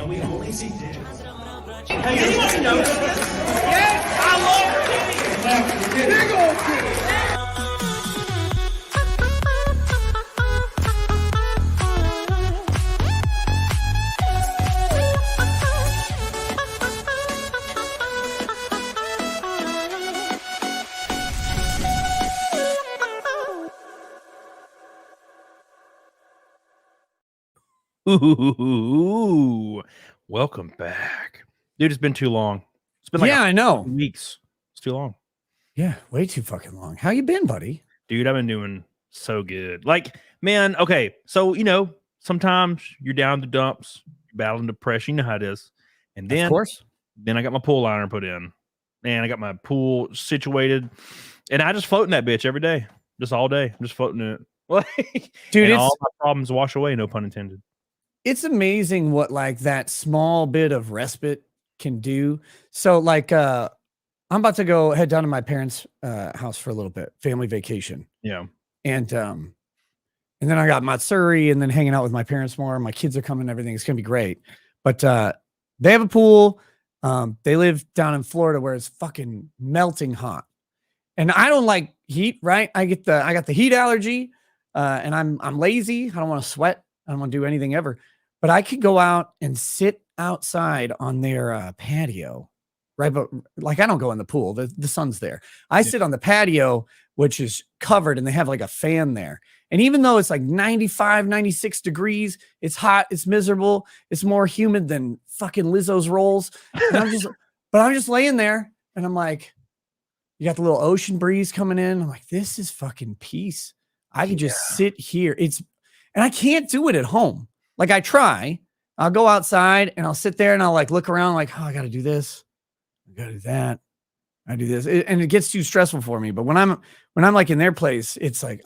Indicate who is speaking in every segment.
Speaker 1: and we only see dicks. Hey, anybody notice this? Yes, I love titties. Big old titties.
Speaker 2: Ooh, welcome back, dude. It's been too long. It's been like
Speaker 3: I know
Speaker 2: weeks. It's too long.
Speaker 3: Yeah, way too fucking long. How you been, buddy?
Speaker 2: Dude, I've been doing so good. Like, man, okay. So, sometimes you're down the dumps, you're battling depression. You know how it is. And then,
Speaker 3: of course,
Speaker 2: then I got my pool liner put in, and I got my pool situated, and I just float in that bitch every day, just all day. I'm just floating in it. Like,
Speaker 3: dude,
Speaker 2: and all my problems wash away. No pun intended.
Speaker 3: It's amazing what like that small bit of respite can do. So like, I'm about to go head down to my parents' house for a little bit, family vacation.
Speaker 2: Yeah.
Speaker 3: And then I got Matsuri and then hanging out with my parents more. My kids are coming, everything. It's going to be great. But they have a pool. They live down in Florida where it's fucking melting hot. And I don't like heat, right? I got the heat allergy and I'm lazy. I don't want to sweat. I don't want to do anything ever. But I could go out and sit outside on their patio, right? But like, I don't go in the pool. The sun's there. I sit on the patio, which is covered, and they have like a fan there. And even though it's like 95, 96 degrees, it's hot, it's miserable, it's more humid than fucking Lizzo's rolls. And I'm just laying there, and I'm like, you got the little ocean breeze coming in. I'm like, this is fucking peace. I can just sit here. And I can't do it at home. Like I try, I'll go outside and I'll sit there and I'll like look around like, oh, I got to do this. I got to do that. I do this. And it gets too stressful for me. But when I'm like in their place, it's like,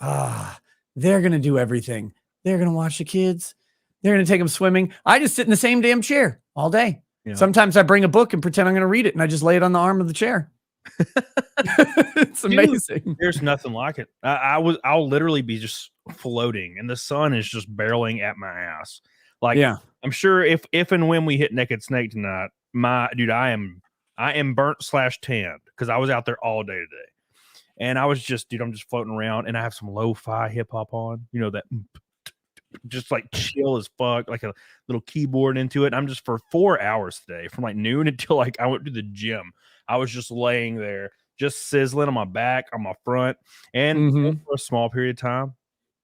Speaker 3: they're going to do everything. They're going to watch the kids. They're going to take them swimming. I just sit in the same damn chair all day. Yeah. Sometimes I bring a book and pretend I'm going to read it. And I just lay it on the arm of the chair. It's amazing.
Speaker 2: Dude, there's nothing like it. I'll literally be just floating and the sun is just barreling at my ass. Like, yeah, I'm sure if and when we hit Naked Snake tonight, I am burnt / tanned because I was out there all day today. And I was just, I'm just floating around and I have some lo-fi hip hop on, that just like chill as fuck, like a little keyboard into it. And I'm just for 4 hours today, from like noon until like I went to the gym. I was just laying there, just sizzling on my back, on my front. And for a small period of time,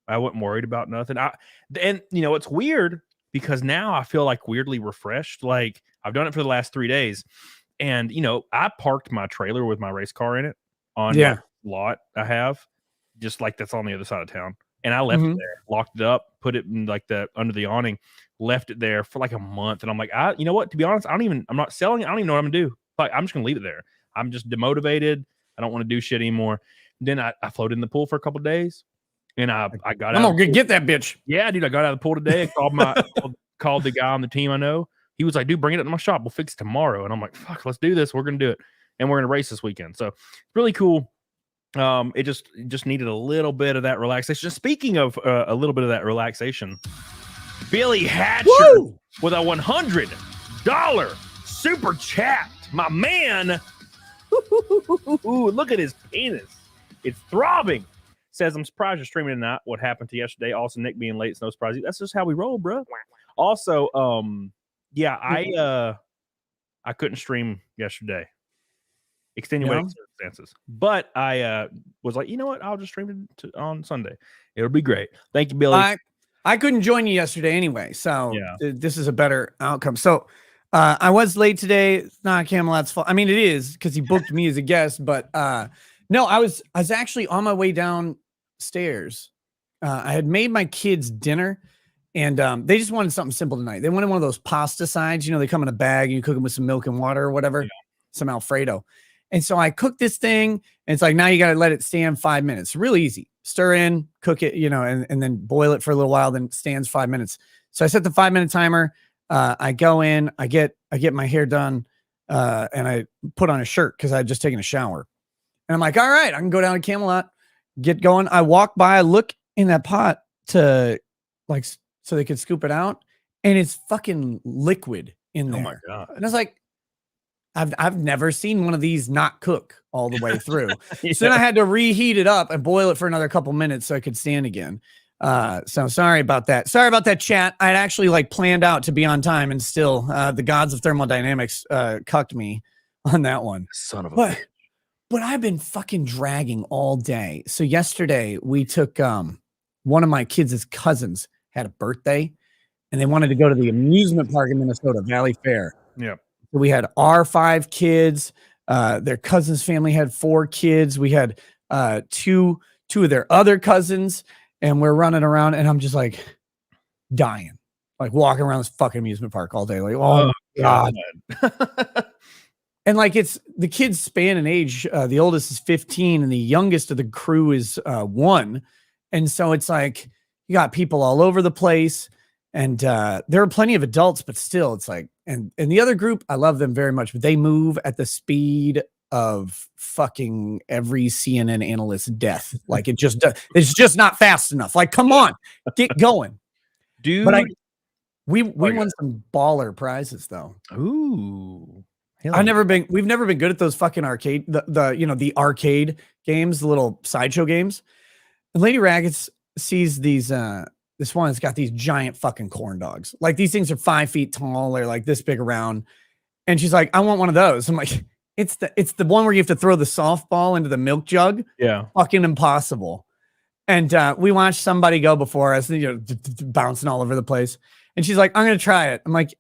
Speaker 2: I wasn't worried about nothing. It's weird because now I feel like weirdly refreshed. Like I've done it for the last 3 days. And, I parked my trailer with my race car in it on my lot I have, just like that's on the other side of town. And I left it there, locked it up, put it in like under the awning, left it there for like a month. And I'm like, you know what? To be honest, I'm not selling it. I don't even know what I'm going to do. Like, I'm just going to leave it there. I'm just demotivated. I don't want to do shit anymore. Then I floated in the pool for a couple of days, and I got.
Speaker 3: I'm gonna get that bitch.
Speaker 2: Yeah, dude, I got out of the pool today. Called the guy on the team I know. He was like, "Dude, bring it up to my shop. We'll fix it tomorrow." And I'm like, "Fuck, let's do this. We're gonna do it, and we're gonna race this weekend." So really cool. It just needed a little bit of that relaxation. Speaking of a little bit of that relaxation, Billy Hatcher with a $100 super chat. My man, look at his penis. It's throbbing. Says, I'm surprised you're streaming tonight. What happened to yesterday? Also, Nick being late, it's no surprise. That's just how we roll, bro. Also, I couldn't stream yesterday. Extenuating circumstances. But I was like, you know what? I'll just stream it on Sunday. It'll be great. Thank you, Billy.
Speaker 3: I couldn't join you yesterday anyway, so this is a better outcome. So I was late today. It's not Camelot's fault. I mean, it is because he booked me as a guest, but no, I was actually on my way downstairs. I had made my kids dinner, and they just wanted something simple tonight. They wanted one of those pasta sides. They come in a bag and you cook them with some milk and water or whatever, some Alfredo. And so I cooked this thing, and it's like, now you got to let it stand 5 minutes. Really easy. Stir in, cook it, and then boil it for a little while, then it stands 5 minutes. So I set the 5-minute timer. I go in, I get my hair done, and I put on a shirt because I had just taken a shower. And I'm like, all right, I can go down to Camelot, get going. I walk by, I look in that pot to so they could scoop it out, and it's fucking liquid. in there.
Speaker 2: Oh my God.
Speaker 3: And I was like, I've never seen one of these not cook all the way through.
Speaker 2: Yeah.
Speaker 3: So then I had to reheat it up and boil it for another couple minutes so I could stand again. So sorry about that. Sorry about that, chat. I'd actually like planned out to be on time, and still the gods of thermodynamics cucked me on that one.
Speaker 2: Son of a bitch.
Speaker 3: But I've been fucking dragging all day. So yesterday we took one of my kids' cousins had a birthday, and they wanted to go to the amusement park in Minnesota, Valley Fair.
Speaker 2: Yeah.
Speaker 3: So we had our 5 kids. Their cousin's family had 4 kids. We had two of their other cousins, and we're running around, and I'm just like dying, like walking around this fucking amusement park all day. Like, oh God. And like, it's the kids span in age. The oldest is 15 and the youngest of the crew is 1. And so it's like, you got people all over the place, and there are plenty of adults, but still it's like, and the other group, I love them very much, but they move at the speed of fucking every CNN analyst's death. Like it's just not fast enough. Like, come on, get going.
Speaker 2: Dude.
Speaker 3: But we won some baller prizes though.
Speaker 2: Ooh.
Speaker 3: We've never been good at those fucking arcade, the arcade games, the little sideshow games. And Lady Raggets sees these, this one has got these giant fucking corn dogs. Like these things are 5 feet tall. They're like this big around. And she's like, I want one of those. I'm like, it's the one where you have to throw the softball into the milk jug.
Speaker 2: Yeah.
Speaker 3: Fucking impossible. And we watched somebody go before us, bouncing all over the place. And she's like, I'm going to try it. I'm like,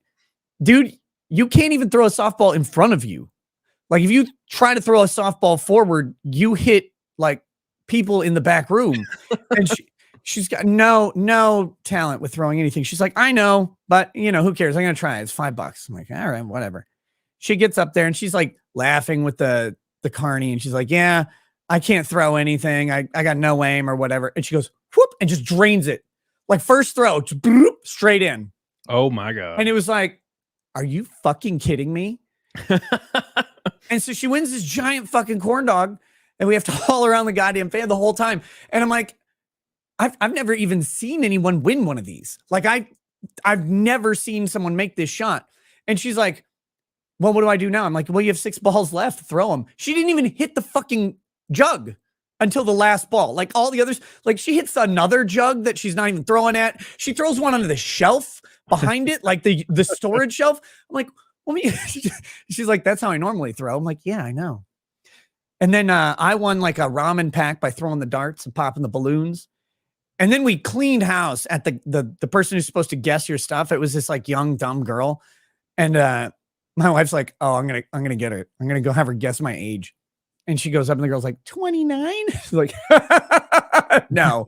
Speaker 3: dude, you can't even throw a softball in front of you. Like if you try to throw a softball forward, you hit like people in the back room. And she's got no talent with throwing anything. She's like, I know, but who cares? I'm going to try it. It's $5. I'm like, all right, whatever. She gets up there and she's like laughing with the carny. And she's like, yeah, I can't throw anything. I got no aim or whatever. And she goes, whoop, and just drains it. Like first throw, just bloop, straight in.
Speaker 2: Oh my God.
Speaker 3: And it was like, are you fucking kidding me? And so she wins this giant fucking corn dog, and we have to haul around the goddamn fan the whole time. And I'm like, I've never even seen anyone win one of these. Like I've never seen someone make this shot. And she's like, well, what do I do now? I'm like, well, you have 6 balls left. Throw them. She didn't even hit the fucking jug until the last ball. Like all the others, like she hits another jug that she's not even throwing at. She throws one under the shelf behind it, like the storage shelf. I'm like, she's like, that's how I normally throw. I'm like, yeah, I know. And then I won like a ramen pack by throwing the darts and popping the balloons. And then we cleaned house at the person who's supposed to guess your stuff. It was this like young, dumb girl. And my wife's like, oh, I'm gonna get her. I'm gonna go have her guess my age. And she goes up and the girl's like, 29? She's like, no.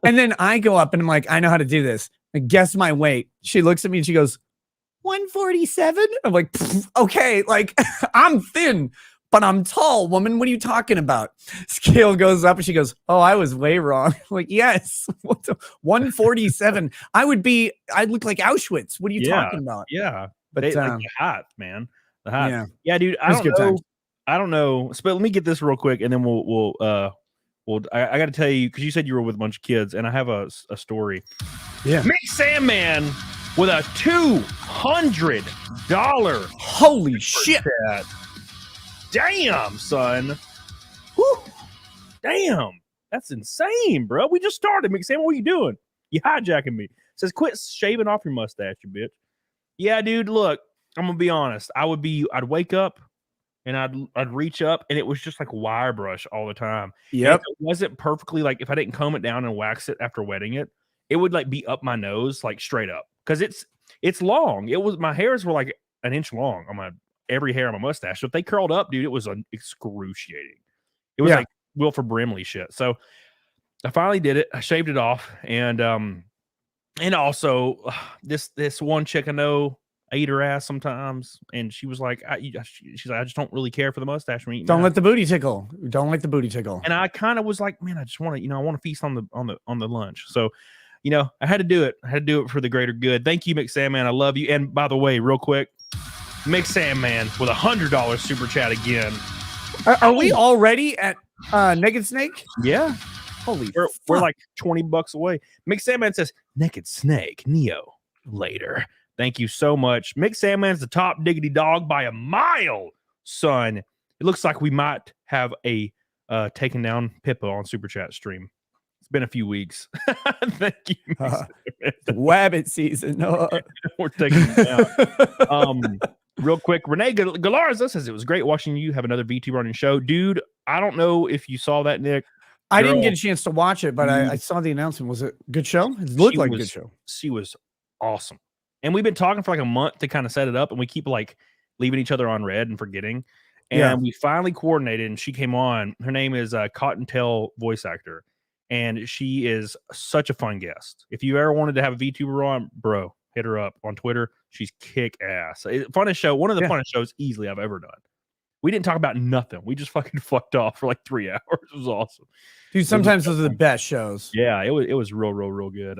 Speaker 3: And then I go up and I'm like, I know how to do this. I guess my weight. She looks at me and she goes, 147? I'm like, okay, like I'm thin, but I'm tall, woman. What are you talking about? Scale goes up and she goes, oh, I was way wrong. I'm like, yes, 147. I'd look like Auschwitz. What are you talking about?
Speaker 2: Yeah.
Speaker 3: But
Speaker 2: like the hot, man. The hot. Yeah, dude. I don't know. But let me get this real quick, and then we'll I got to tell you, because you said you were with a bunch of kids, and I have a story.
Speaker 3: Yeah.
Speaker 2: Mick Sandman with a $200.
Speaker 3: Holy shit.
Speaker 2: Damn, son. Whew. Damn. That's insane, bro. We just started. Mick Sandman, what are you doing? You hijacking me. It says, quit shaving off your mustache, you bitch. Yeah, dude, look, I'm going to be honest. I'd wake up, and I'd reach up, and it was just like wire brush all the time.
Speaker 3: Yep.
Speaker 2: It wasn't perfectly, like if I didn't comb it down and wax it after wetting it, it would like be up my nose, like straight up, because it's long. My hairs were like an inch long on every hair on my mustache. So if they curled up, dude, it was excruciating. It was like Wilford Brimley shit. So I finally did it. I shaved it off, and also this one chick I know, I eat her ass sometimes, and she was like, she's like, I just don't really care for the mustache.
Speaker 3: Don't let the booty tickle. Don't let the booty tickle.
Speaker 2: And I kind of was like, man, I just want to, I want to feast on the lunch. So, I had to do it. I had to do it for the greater good. Thank you, Mick Sandman. I love you. And by the way, real quick, Mick Sandman with $100 super chat again.
Speaker 3: Are we already at Naked Snake?
Speaker 2: Yeah.
Speaker 3: Holy
Speaker 2: we're like $20 away. Mick Sandman says, Naked Snake, Neo, later. Thank you so much. Mick Sandman's the top diggity dog by a mile, son. It looks like we might have a taken down Pippa on Super Chat stream. It's been a few weeks. Thank you.
Speaker 3: Wabbit season.
Speaker 2: We're taking it down. Real quick, Renee Galarza says it was great watching you have another VT running show. Dude, I don't know if you saw that, Nick.
Speaker 3: I didn't get a chance to watch it, but I saw the announcement. Was it a good show? It looked like a good show.
Speaker 2: She was awesome. And we've been talking for like a month to kind of set it up, and we keep like leaving each other on red and forgetting. And we finally coordinated, and she came on. Her name is Cottontail voice actor, and she is such a fun guest. If you ever wanted to have a VTuber on, bro, hit her up on Twitter. She's kick ass. Funnest show, one of the funnest shows easily I've ever done. We didn't talk about nothing. We just fucking fucked off for like 3 hours. It was awesome.
Speaker 3: Dude, sometimes those are the best shows.
Speaker 2: Yeah, it was real good.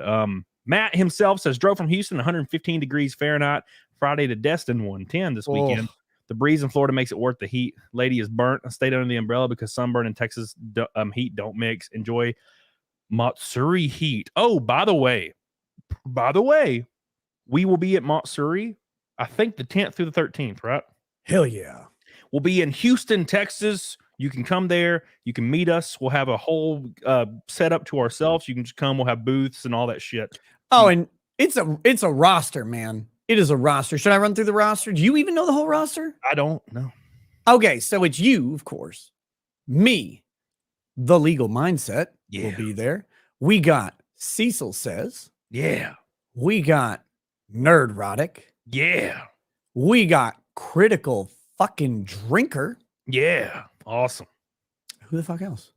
Speaker 2: Matt himself says, drove from Houston, 115 degrees Fahrenheit, Friday to Destin, 110 this weekend. The breeze in Florida makes it worth the heat. Lady is burnt. I stayed under the umbrella because sunburn and Texas heat don't mix. Enjoy Matsuri heat. Oh, by the way, we will be at Matsuri, I think the 10th through the 13th, right?
Speaker 3: Hell yeah.
Speaker 2: We'll be in Houston, Texas. You can come there. You can meet us. We'll have a whole setup to ourselves. You can just come. We'll have booths and all that shit.
Speaker 3: Oh, and it's a roster, man. It is a roster. Should I run through the roster? Do you even know the whole roster?
Speaker 2: I don't know.
Speaker 3: Okay, so it's you, of course. Me, the legal mindset will be there. We got Cecil Says.
Speaker 2: Yeah.
Speaker 3: We got Nerdrotic.
Speaker 2: Yeah.
Speaker 3: We got Critical Fucking Drinker.
Speaker 2: Yeah. Awesome.
Speaker 3: Who the fuck else?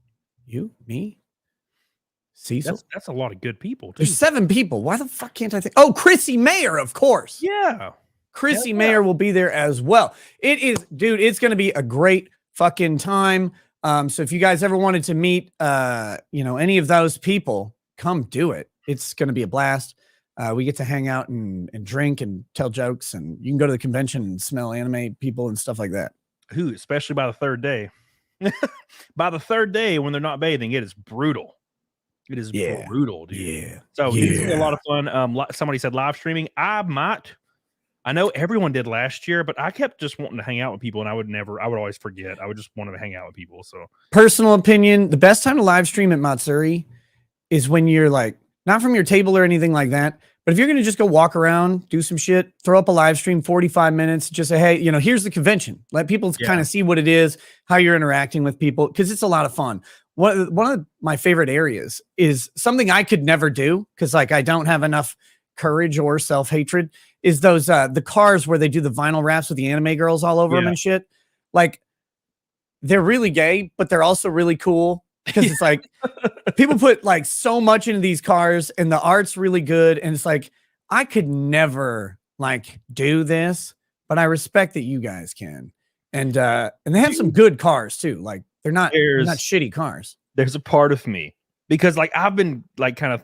Speaker 3: You, me, Cecil.
Speaker 2: That's a lot of good people. Too.
Speaker 3: There's 7 people. Why the fuck can't I think? Oh, Chrissy Mayer, of course.
Speaker 2: Yeah.
Speaker 3: Chrissy Mayer will be there as well. It is, dude, it's going to be a great fucking time. So if you guys ever wanted to meet, any of those people, come do it. It's going to be a blast. We get to hang out and drink and tell jokes, and you can go to the convention and smell anime people and stuff like that.
Speaker 2: Especially by the third day. By the third day, when they're not bathing, it is brutal. It is brutal, dude. Yeah. So it's gonna be a lot of fun. Somebody said live streaming. I know everyone did last year, but I kept just wanting to hang out with people, and I would always forget. I would just want to hang out with people. So
Speaker 3: personal opinion, the best time to live stream at Matsuri is when you're like, not from your table or anything like that, but if you're going to just go walk around, do some shit, throw up a live stream, 45 minutes, just say, hey, here's the convention. Let people kind of see what it is, how you're interacting with people, because it's a lot of fun. One of my favorite areas is something I could never do because I don't have enough courage or self-hatred, is those the cars where they do the vinyl wraps with the anime girls all over them and shit. Like, they're really gay, but they're also really cool. Because it's like people put like so much into these cars and the art's really good. And it's like, I could never like do this, but I respect that you guys can. And they have some good cars too. Like they're not shitty cars.
Speaker 2: There's a part of me because like I've been like kind of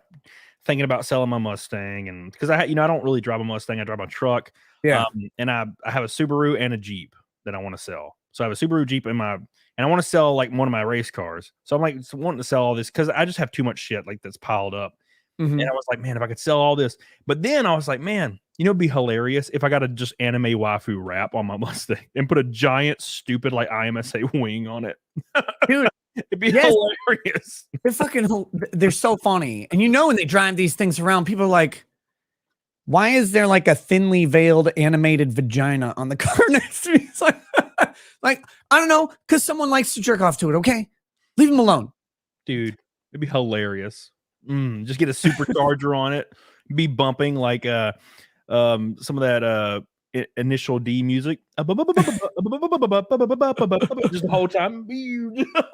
Speaker 2: thinking about selling my Mustang, and because I don't really drive a Mustang, I drive a truck.
Speaker 3: Yeah.
Speaker 2: And I have a Subaru and a Jeep that I want to sell. So I have a Subaru Jeep and I want to sell like one of my race cars. So I'm like wanting to sell all this because I just have too much shit like that's piled up. And I was like, man, if I could sell all this. But then I was like, man, it'd be hilarious if I got a just anime waifu wrap on my Mustang and put a giant stupid like IMSA wing on it.
Speaker 3: Dude,
Speaker 2: it'd be hilarious.
Speaker 3: They're so funny. And when they drive these things around, people are like, why is there like a thinly veiled animated vagina on the car next to me? It's like, I don't know, because someone likes to jerk off to it. Okay, leave them alone,
Speaker 2: dude. It'd be hilarious. Just get a supercharger on it, be bumping like some of that initial D music just the whole time.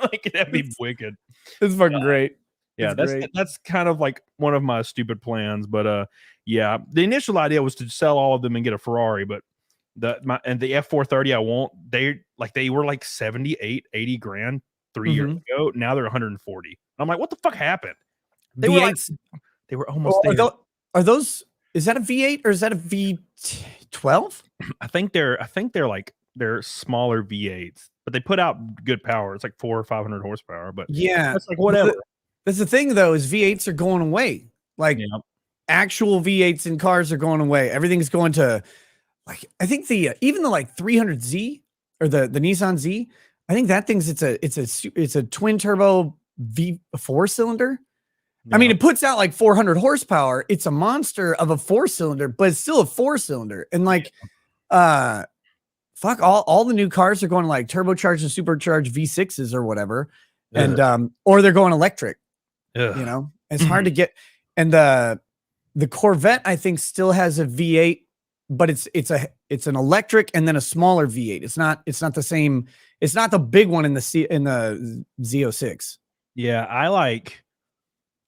Speaker 2: Like that'd be wicked.
Speaker 3: It's fucking great.
Speaker 2: Yeah, that's kind of like one of my stupid plans, but the initial idea was to sell all of them and get a Ferrari, but the F430 I want, they were like 78, 80 grand 3 years ago. Now they're 140. I'm like, what the fuck happened? They were almost there.
Speaker 3: Are those? Is that a V8 or is that a V12?
Speaker 2: I think they're smaller V8s, but they put out good power. It's like 400 or 500 horsepower. But
Speaker 3: yeah,
Speaker 2: that's like whatever.
Speaker 3: That's the thing though, is V8s are going away. Like actual V8s in cars are going away. Everything's going to like, I think even the like 300Z or the Nissan Z, I think that thing's it's a twin turbo V4 cylinder. I mean, it puts out like 400 horsepower. It's a monster of a 4-cylinder, but it's still a 4-cylinder. And like, fuck, all the new cars are going like turbocharged and supercharged V6s or whatever. And or they're going electric. You know, it's hard to get. And the Corvette, I think, still has a V8, but it's an electric and then a smaller V8. It's not the same. It's not the big one in the Z06.
Speaker 2: Yeah, I like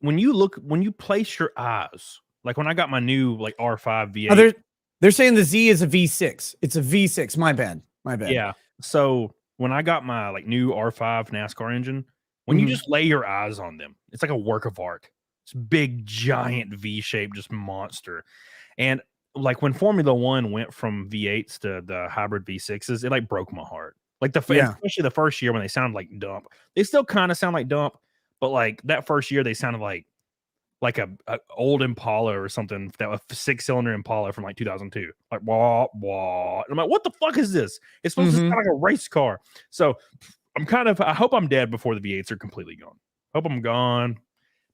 Speaker 2: when you place your eyes, like when I got my new like R5 V8.
Speaker 3: They're saying the Z is a V6. It's a V6. My bad.
Speaker 2: Yeah. So when I got my like new R5 NASCAR engine, when you just lay your eyes on them, it's like a work of art. It's big, giant V-shaped, just monster. And like when Formula One went from V8s to the hybrid V6s, it like broke my heart. Like especially the first year when they sounded like dump. They still kind of sound like dump, but like that first year they sounded like a old Impala or something, that was a 6-cylinder Impala from like 2002. Like wah wah. And I'm like, what the fuck is this? It's supposed to sound like a race car. So I hope I'm dead before the V8s are completely gone. Hope I'm gone,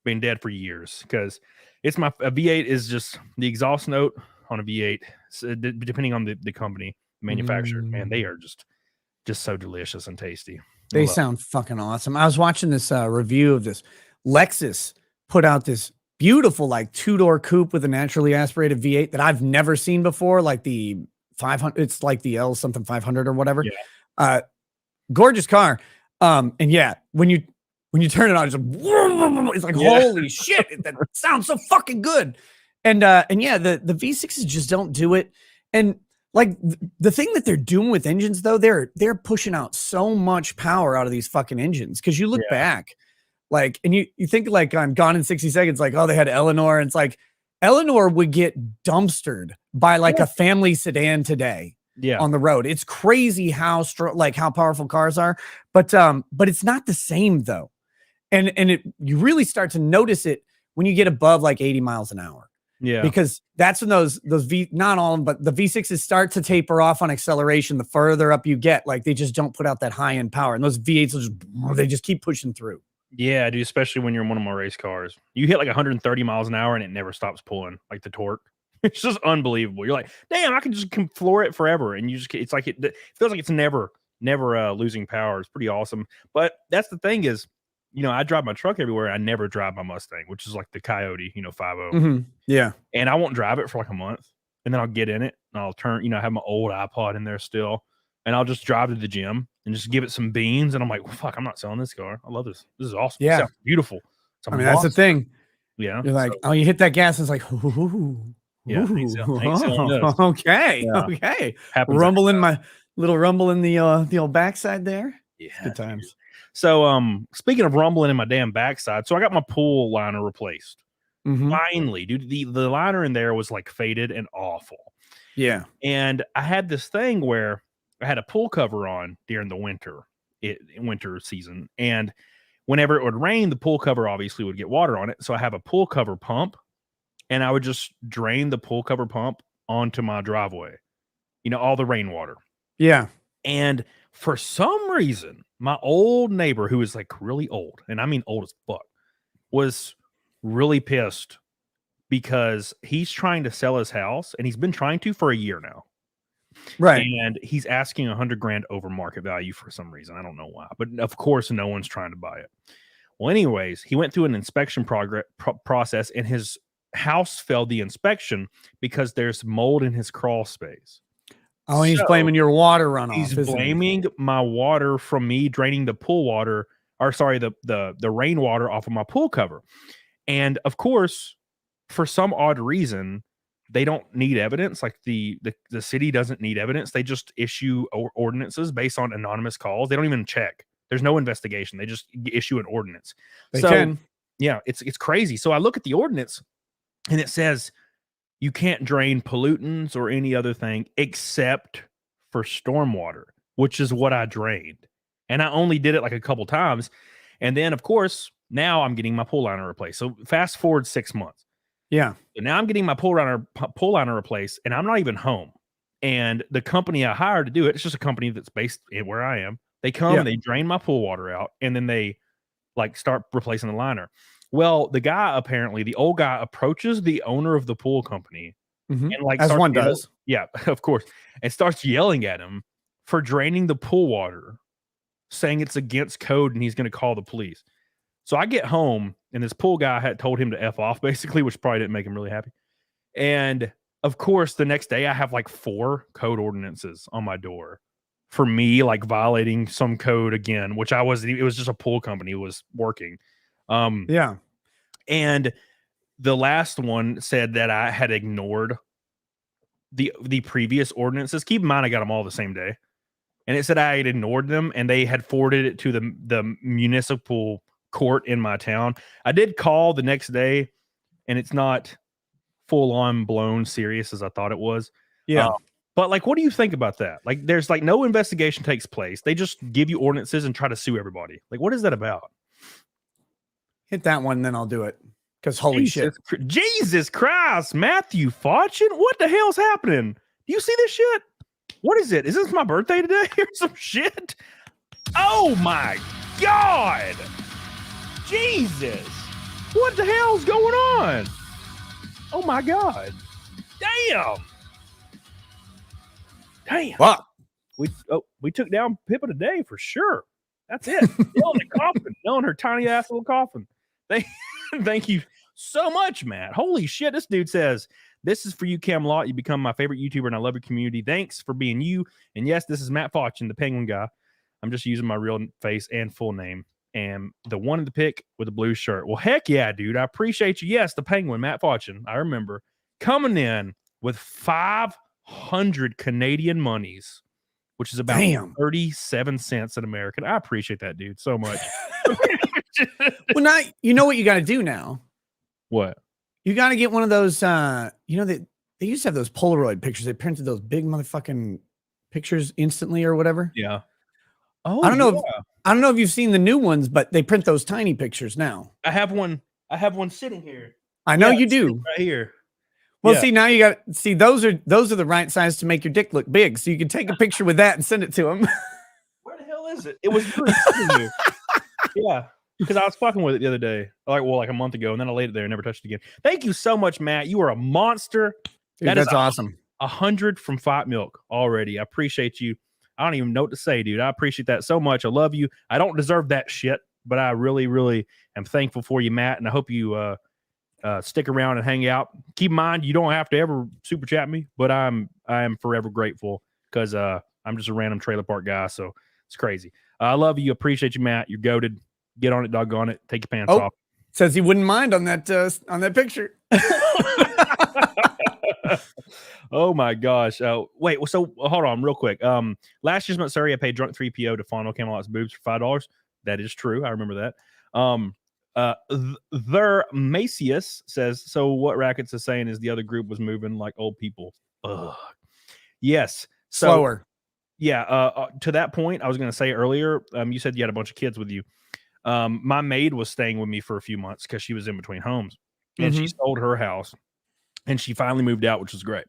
Speaker 2: been dead for years, because a V8 is just the exhaust note on a V8. So depending on the company manufacturer, man, they are just so delicious and tasty.
Speaker 3: They sound fucking awesome. I was watching this review of this. Lexus put out this beautiful like 2-door coupe with a naturally aspirated V8 that I've never seen before, like the 500. It's like the L something 500 or whatever. Yeah. Gorgeous car. And yeah, when you turn it on, it's like holy shit, that sounds so fucking good. And yeah, the V6s just don't do it. And like the thing that they're doing with engines though, they're pushing out so much power out of these fucking engines. Cause you look back, like, and you think like on Gone in 60 Seconds, like, oh, they had Eleanor, and it's like Eleanor would get dumpstered by like a family sedan today. On the road. It's crazy how how powerful cars are, but it's not the same though. And you really start to notice it when you get above like 80 miles an hour. Yeah. Because that's when those not all of them, but the V6s start to taper off on acceleration the further up you get. Like they just don't put out that high end power. And those V8s they just keep pushing through.
Speaker 2: Yeah, dude, especially when you're in one of my race cars. You hit like 130 miles an hour and it never stops pulling, like the torque. It's just unbelievable. You're like, damn, I can just floor it forever. And it's like, it feels like it's never losing power. It's pretty awesome. But that's the thing is, I drive my truck everywhere. I never drive my Mustang, which is like the Coyote, 5.0.
Speaker 3: Yeah.
Speaker 2: And I won't drive it for like a month. And then I'll get in it and I'll turn, I have my old iPod in there still. And I'll just drive to the gym and just give it some beans. And I'm like, well, fuck, I'm not selling this car. I love this. This is awesome.
Speaker 3: Yeah.
Speaker 2: It sounds beautiful.
Speaker 3: That's the thing.
Speaker 2: Yeah.
Speaker 3: You're like, oh, you hit that gas. And it's like, ooh.
Speaker 2: Yeah.
Speaker 3: Okay. Rumble in my little rumble in the old backside there.
Speaker 2: Yeah.
Speaker 3: Good times.
Speaker 2: So speaking of rumbling in my damn backside, so I got my pool liner replaced. Finally, dude, the liner in there was like faded and awful.
Speaker 3: Yeah.
Speaker 2: And I had this thing where I had a pool cover on during the winter season. And whenever it would rain, the pool cover obviously would get water on it. So I have a pool cover pump. And I would just drain the pool cover pump onto my driveway, all the rainwater.
Speaker 3: Yeah.
Speaker 2: And for some reason, my old neighbor, who is like really old, and I mean old as fuck, was really pissed because he's trying to sell his house, and he's been trying to for a year now.
Speaker 3: Right.
Speaker 2: And he's asking $100,000 over market value for some reason. I don't know why, but of course, no one's trying to buy it. Well, anyways, he went through an inspection process, and his house failed the inspection because there's mold in his crawl space.
Speaker 3: Oh, he's blaming your water runoff.
Speaker 2: He's blaming my water from me draining the pool water, or sorry, the rainwater off of my pool cover. And of course, for some odd reason, they don't need evidence. Like the city doesn't need evidence. They just issue ordinances based on anonymous calls. They don't even check. There's no investigation. They just issue an ordinance.
Speaker 3: They can.
Speaker 2: Yeah, it's crazy. So I look at the ordinance, and it says you can't drain pollutants or any other thing except for stormwater, which is what I drained. And I only did it like a couple times. And then, of course, now I'm getting my pool liner replaced. So fast forward 6 months.
Speaker 3: Yeah.
Speaker 2: So now I'm getting my pool liner replaced, and I'm not even home. And the company I hired to do it, it's just a company that's based in where I am. They come and they drain my pool water out, and then they like start replacing the liner. Well, the old guy approaches the owner of the pool company and like
Speaker 3: as one does.
Speaker 2: Yeah, of course. And starts yelling at him for draining the pool water, saying it's against code and he's going to call the police. So I get home and this pool guy had told him to F off basically, which probably didn't make him really happy. And of course, the next day I have like 4 code ordinances on my door for me, like violating some code again, which it was just a pool company who was working.
Speaker 3: Yeah.
Speaker 2: And the last one said that I had ignored the previous ordinances. Keep in mind, I got them all the same day. And it said I had ignored them and they had forwarded it to the municipal court in my town. I did call the next day and it's not full on blown serious as I thought it was.
Speaker 3: Yeah.
Speaker 2: But like, what do you think about that? Like, there's like no investigation takes place. They just give you ordinances and try to sue everybody. Like, what is that about?
Speaker 3: Hit that one, then I'll do it. Because holy shit.
Speaker 2: Jesus Christ, Matthew Fortune, what the hell's happening? Do you see this shit? What is it? Is this my birthday today or some shit? Oh my God. Jesus. What the hell's going on? Oh my God. Damn.
Speaker 3: Fuck.
Speaker 2: We took down Pippa today for sure. That's it. Still in the coffin. Still in her tiny ass little coffin. Thank you so much, Matt. Holy shit. This dude says, "This is for you, Camelot. You become my favorite YouTuber and I love your community. Thanks for being you. And yes, this is Matt Fortune, the penguin guy. I'm just using my real face and full name. And the one in the pic with the blue shirt. Well, heck yeah, dude. I appreciate you. Yes, the penguin, Matt Fortune. I remember coming in with 500 Canadian monies, which is about 37 cents in American. I appreciate that, dude, so much.
Speaker 3: Well, now you know what you got to do now.
Speaker 2: What?
Speaker 3: You got to get one of those. You know they used to have those Polaroid pictures. They printed those big motherfucking pictures instantly or whatever.
Speaker 2: Yeah. Oh,
Speaker 3: I don't know if you've seen the new ones, but they print those tiny pictures now.
Speaker 2: I have one sitting here.
Speaker 3: I know you do.
Speaker 2: Right here.
Speaker 3: Well, see, now you got see those are the right size to make your dick look big. So you can take a picture with that and send it to them.
Speaker 2: Where the hell is it? It was sitting here. Yeah. Because I was fucking with it the other day, like a month ago, and then I laid it there and never touched it again. Thank you so much, Matt. You are a monster.
Speaker 3: Dude, that's awesome.
Speaker 2: 100 from Fight Milk already. I appreciate you. I don't even know what to say, dude. I appreciate that so much. I love you. I don't deserve that shit, but I really, really am thankful for you, Matt. And I hope you stick around and hang out. Keep in mind, you don't have to ever super chat me, but I am forever grateful because I'm just a random trailer park guy. So it's crazy. I love you. Appreciate you, Matt. You're goated. Get on it, doggone it. Take your pants off.
Speaker 3: Says he wouldn't mind on that picture.
Speaker 2: Oh my gosh. Wait, so hold on real quick. Last year's Matsuri, I paid drunk 3PO to fondle Camelot's boobs for $5. That is true. I remember that. Their Macius says, so what Rackets is saying is the other group was moving like old people. Ugh. Yes. So,
Speaker 3: slower.
Speaker 2: Yeah. To that point, I was going to say earlier, you said you had a bunch of kids with you. My maid was staying with me for a few months because she was in between homes and she sold her house and she finally moved out, which was great.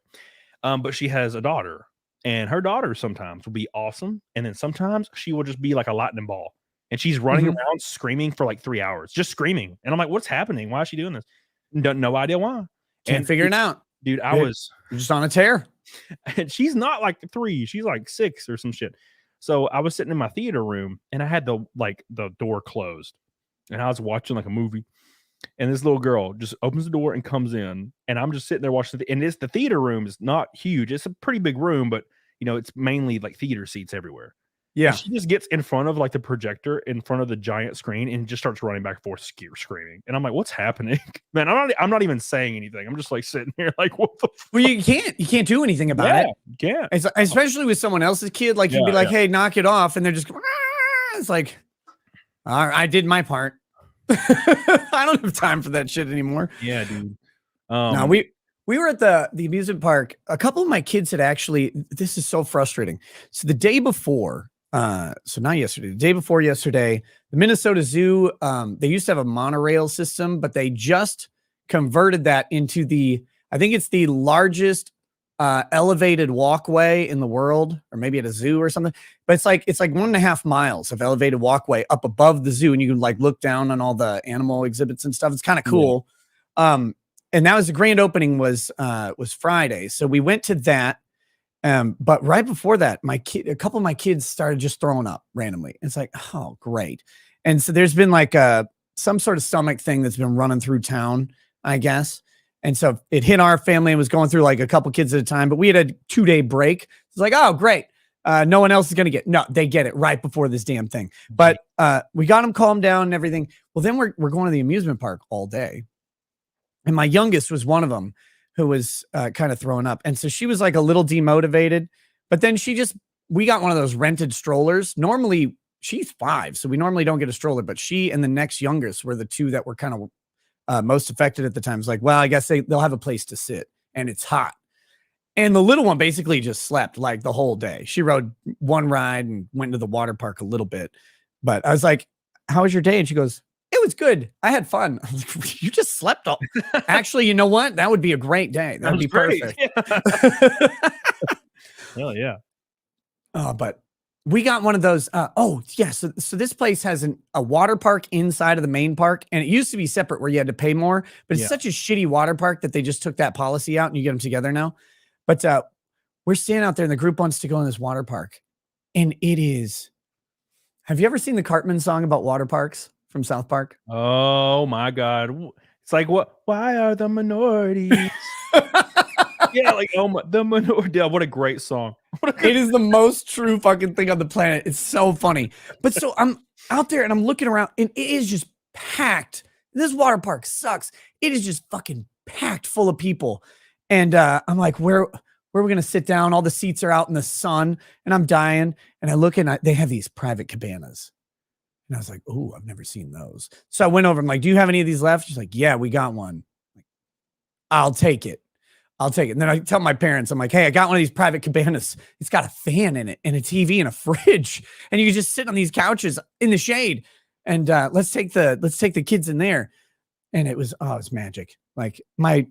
Speaker 2: But she has a daughter and her daughter sometimes will be awesome. And then sometimes she will just be like a lightning ball and she's running around screaming for like 3 hours, just screaming. And I'm like, what's happening? Why is she doing this? No idea why.
Speaker 3: Can't figure it out.
Speaker 2: Dude,
Speaker 3: You're just on a tear.
Speaker 2: And she's not like 3, she's like 6 or some shit. So I was sitting in my theater room and I had the door closed and I was watching like a movie and this little girl just opens the door and comes in and I'm just sitting there watching and the theater room is not huge. It's a pretty big room, but you know, it's mainly like theater seats everywhere.
Speaker 3: Yeah.
Speaker 2: And she just gets in front of like the projector in front of the giant screen and just starts running back and forth, screaming. And I'm like, what's happening? Man, I'm not even saying anything. I'm just like sitting here like, what the fuck?
Speaker 3: Well, you can't do anything about it.
Speaker 2: You can't.
Speaker 3: Especially with someone else's kid. Like you'd be like, hey, knock it off. And they're just, it's like, all right, I did my part. I don't have time for that shit anymore.
Speaker 2: Yeah, dude.
Speaker 3: No, we were at the amusement park. A couple of my kids had actually, this is so frustrating. So the day before, so not yesterday, the day before yesterday, the Minnesota Zoo, they used to have a monorail system, but they just converted that into I think it's the largest elevated walkway in the world, or maybe at a zoo or something. But it's like 1.5 miles of elevated walkway up above the zoo, and you can like look down on all the animal exhibits and stuff. It's kind of cool. Yeah. And that was the grand opening was Friday, so we went to that. But right before that, a couple of my kids started just throwing up randomly. It's like, oh, great. And so there's been like some sort of stomach thing that's been running through town, I guess. And so it hit our family and was going through like a couple kids at a time, but we had a 2-day break. It's like, oh, great. No one else is going to no, they get it right before this damn thing. But we got them calmed down and everything. Well, then we're going to the amusement park all day. And my youngest was one of them who was kind of throwing up. And so she was like a little demotivated, but then we got one of those rented strollers. Normally she's 5, so we normally don't get a stroller, but she and the next youngest were the two that were kind of most affected at the time. It's like, well, I guess they'll have a place to sit and it's hot. And the little one basically just slept like the whole day. She rode one ride and went to the water park a little bit, but I was like, how was your day? And she goes, it was good. I had fun. I was like, you just slept all. Actually, you know what? That would be a great day. That would be
Speaker 2: great.
Speaker 3: perfect.
Speaker 2: Yeah. Hell yeah.
Speaker 3: But we got one of those. Yeah. So this place has a water park inside of the main park, and it used to be separate where you had to pay more. But it's such a shitty water park that they just took that policy out, and you get them together now. But we're standing out there, and the group wants to go in this water park, and it is. Have you ever seen the Cartman song about water parks from South Park?
Speaker 2: Oh my God. It's like, why are the minorities? Yeah, like, the minority. What a great song.
Speaker 3: It is the most true fucking thing on the planet. It's so funny. But so I'm out there and I'm looking around and it is just packed. This water park sucks. It is just fucking packed full of people. And I'm like, where are we going to sit down? All the seats are out in the sun and I'm dying. And I look and they have these private cabanas. And I was like, oh, I've never seen those. So I went over. I'm like, do you have any of these left? She's like, yeah, we got one. Like, I'll take it. And then I tell my parents, I'm like, hey, I got one of these private cabanas. It's got a fan in it and a TV and a fridge. And you can just sit on these couches in the shade. And let's take the kids in there. And it was magic. Like my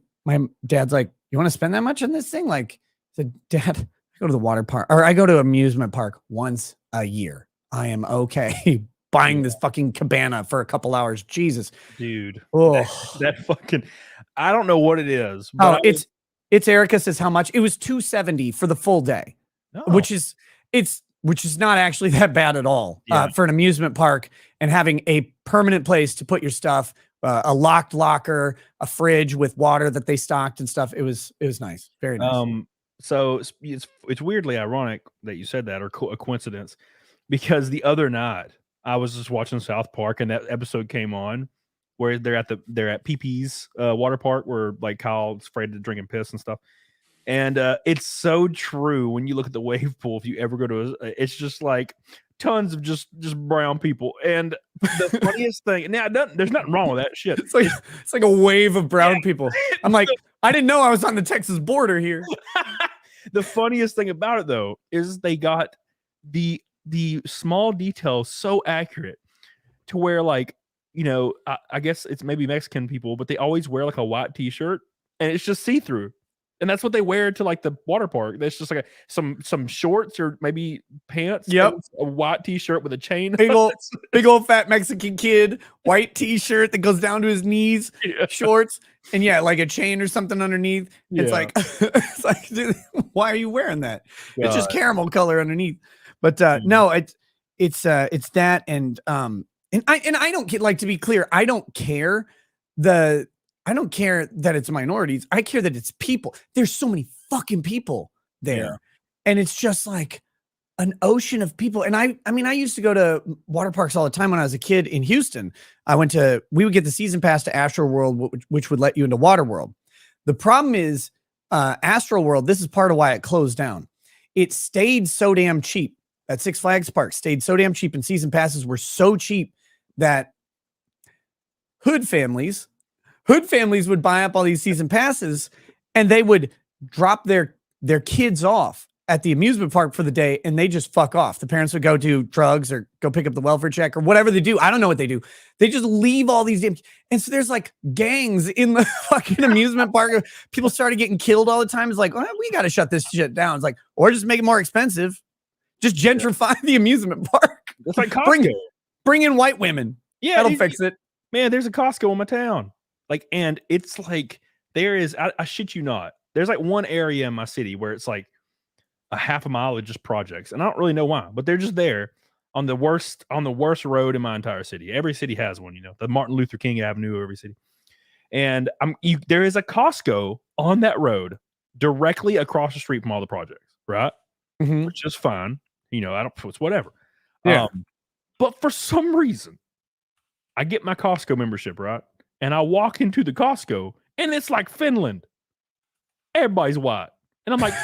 Speaker 3: dad's like, you want to spend that much on this thing? Like, I said, Dad, I go to the water park or I go to amusement park once a year. I am okay buying this fucking cabana for a couple hours. Jesus,
Speaker 2: dude.
Speaker 3: Oh,
Speaker 2: that fucking, I don't know what it is.
Speaker 3: But it's Erica says how much. It was $270 for the full day, which is not actually that bad at all for an amusement park and having a permanent place to put your stuff, a locked locker, a fridge with water that they stocked and stuff. It was nice. Very nice.
Speaker 2: So it's weirdly ironic that you said that, or a coincidence, because the other night I was just watching South Park and that episode came on where they're at PP's water park where like Kyle's afraid to drink and piss and stuff. And it's so true when you look at the wave pool. If you ever go to it's just like tons of just brown people. And the funniest thing, now there's nothing wrong with that shit.
Speaker 3: It's like a wave of brown people. I'm like, I didn't know I was on the Texas border here.
Speaker 2: The funniest thing about it though is they got the small details so accurate to where, like, you know, I guess it's maybe Mexican people, but they always wear like a white t-shirt and it's just see-through. And that's what they wear to like the water park. That's just like some shorts or maybe pants.
Speaker 3: Yep.
Speaker 2: A white t-shirt with a chain.
Speaker 3: Big old fat Mexican kid, white t-shirt that goes down to his knees, shorts, and like a chain or something underneath. It's like, dude, why are you wearing that? God. It's just caramel color underneath. But no, it's that and I don't get, like, to be clear, I don't care that it's minorities. I care that it's people. There's so many fucking people there. And it's just like an ocean of people. And I mean, I used to go to water parks all the time when I was a kid in Houston. We would get the season pass to Astro World, which would let you into Water World. The problem is Astro World, this is part of why it closed down. It stayed so damn cheap. At Six Flags Park stayed so damn cheap and season passes were so cheap that hood families would buy up all these season passes and they would drop their kids off at the amusement park for the day and they just fuck off. The parents would go do drugs or go pick up the welfare check or whatever they do. I don't know what they do. They just leave all these damn. And so there's like gangs in the fucking amusement park. People started getting killed all the time. It's like, well, we got to shut this shit down. It's like, or just make it more expensive. Just gentrify the amusement park.
Speaker 2: It's like Costco.
Speaker 3: Bring in white women.
Speaker 2: Yeah,
Speaker 3: that'll fix it.
Speaker 2: Man, there's a Costco in my town. Like, and it's like there is. I shit you not. There's like one area in my city where it's like a half a mile of just projects, and I don't really know why, but they're just there on the worst road in my entire city. Every city has one, the Martin Luther King Avenue of every city. And there is a Costco on that road directly across the street from all the projects, right?
Speaker 3: Mm-hmm.
Speaker 2: Which is fine. It's whatever.
Speaker 3: Yeah.
Speaker 2: But for some reason, I get my Costco membership, right? And I walk into the Costco, and it's like Finland. Everybody's white. And I'm like,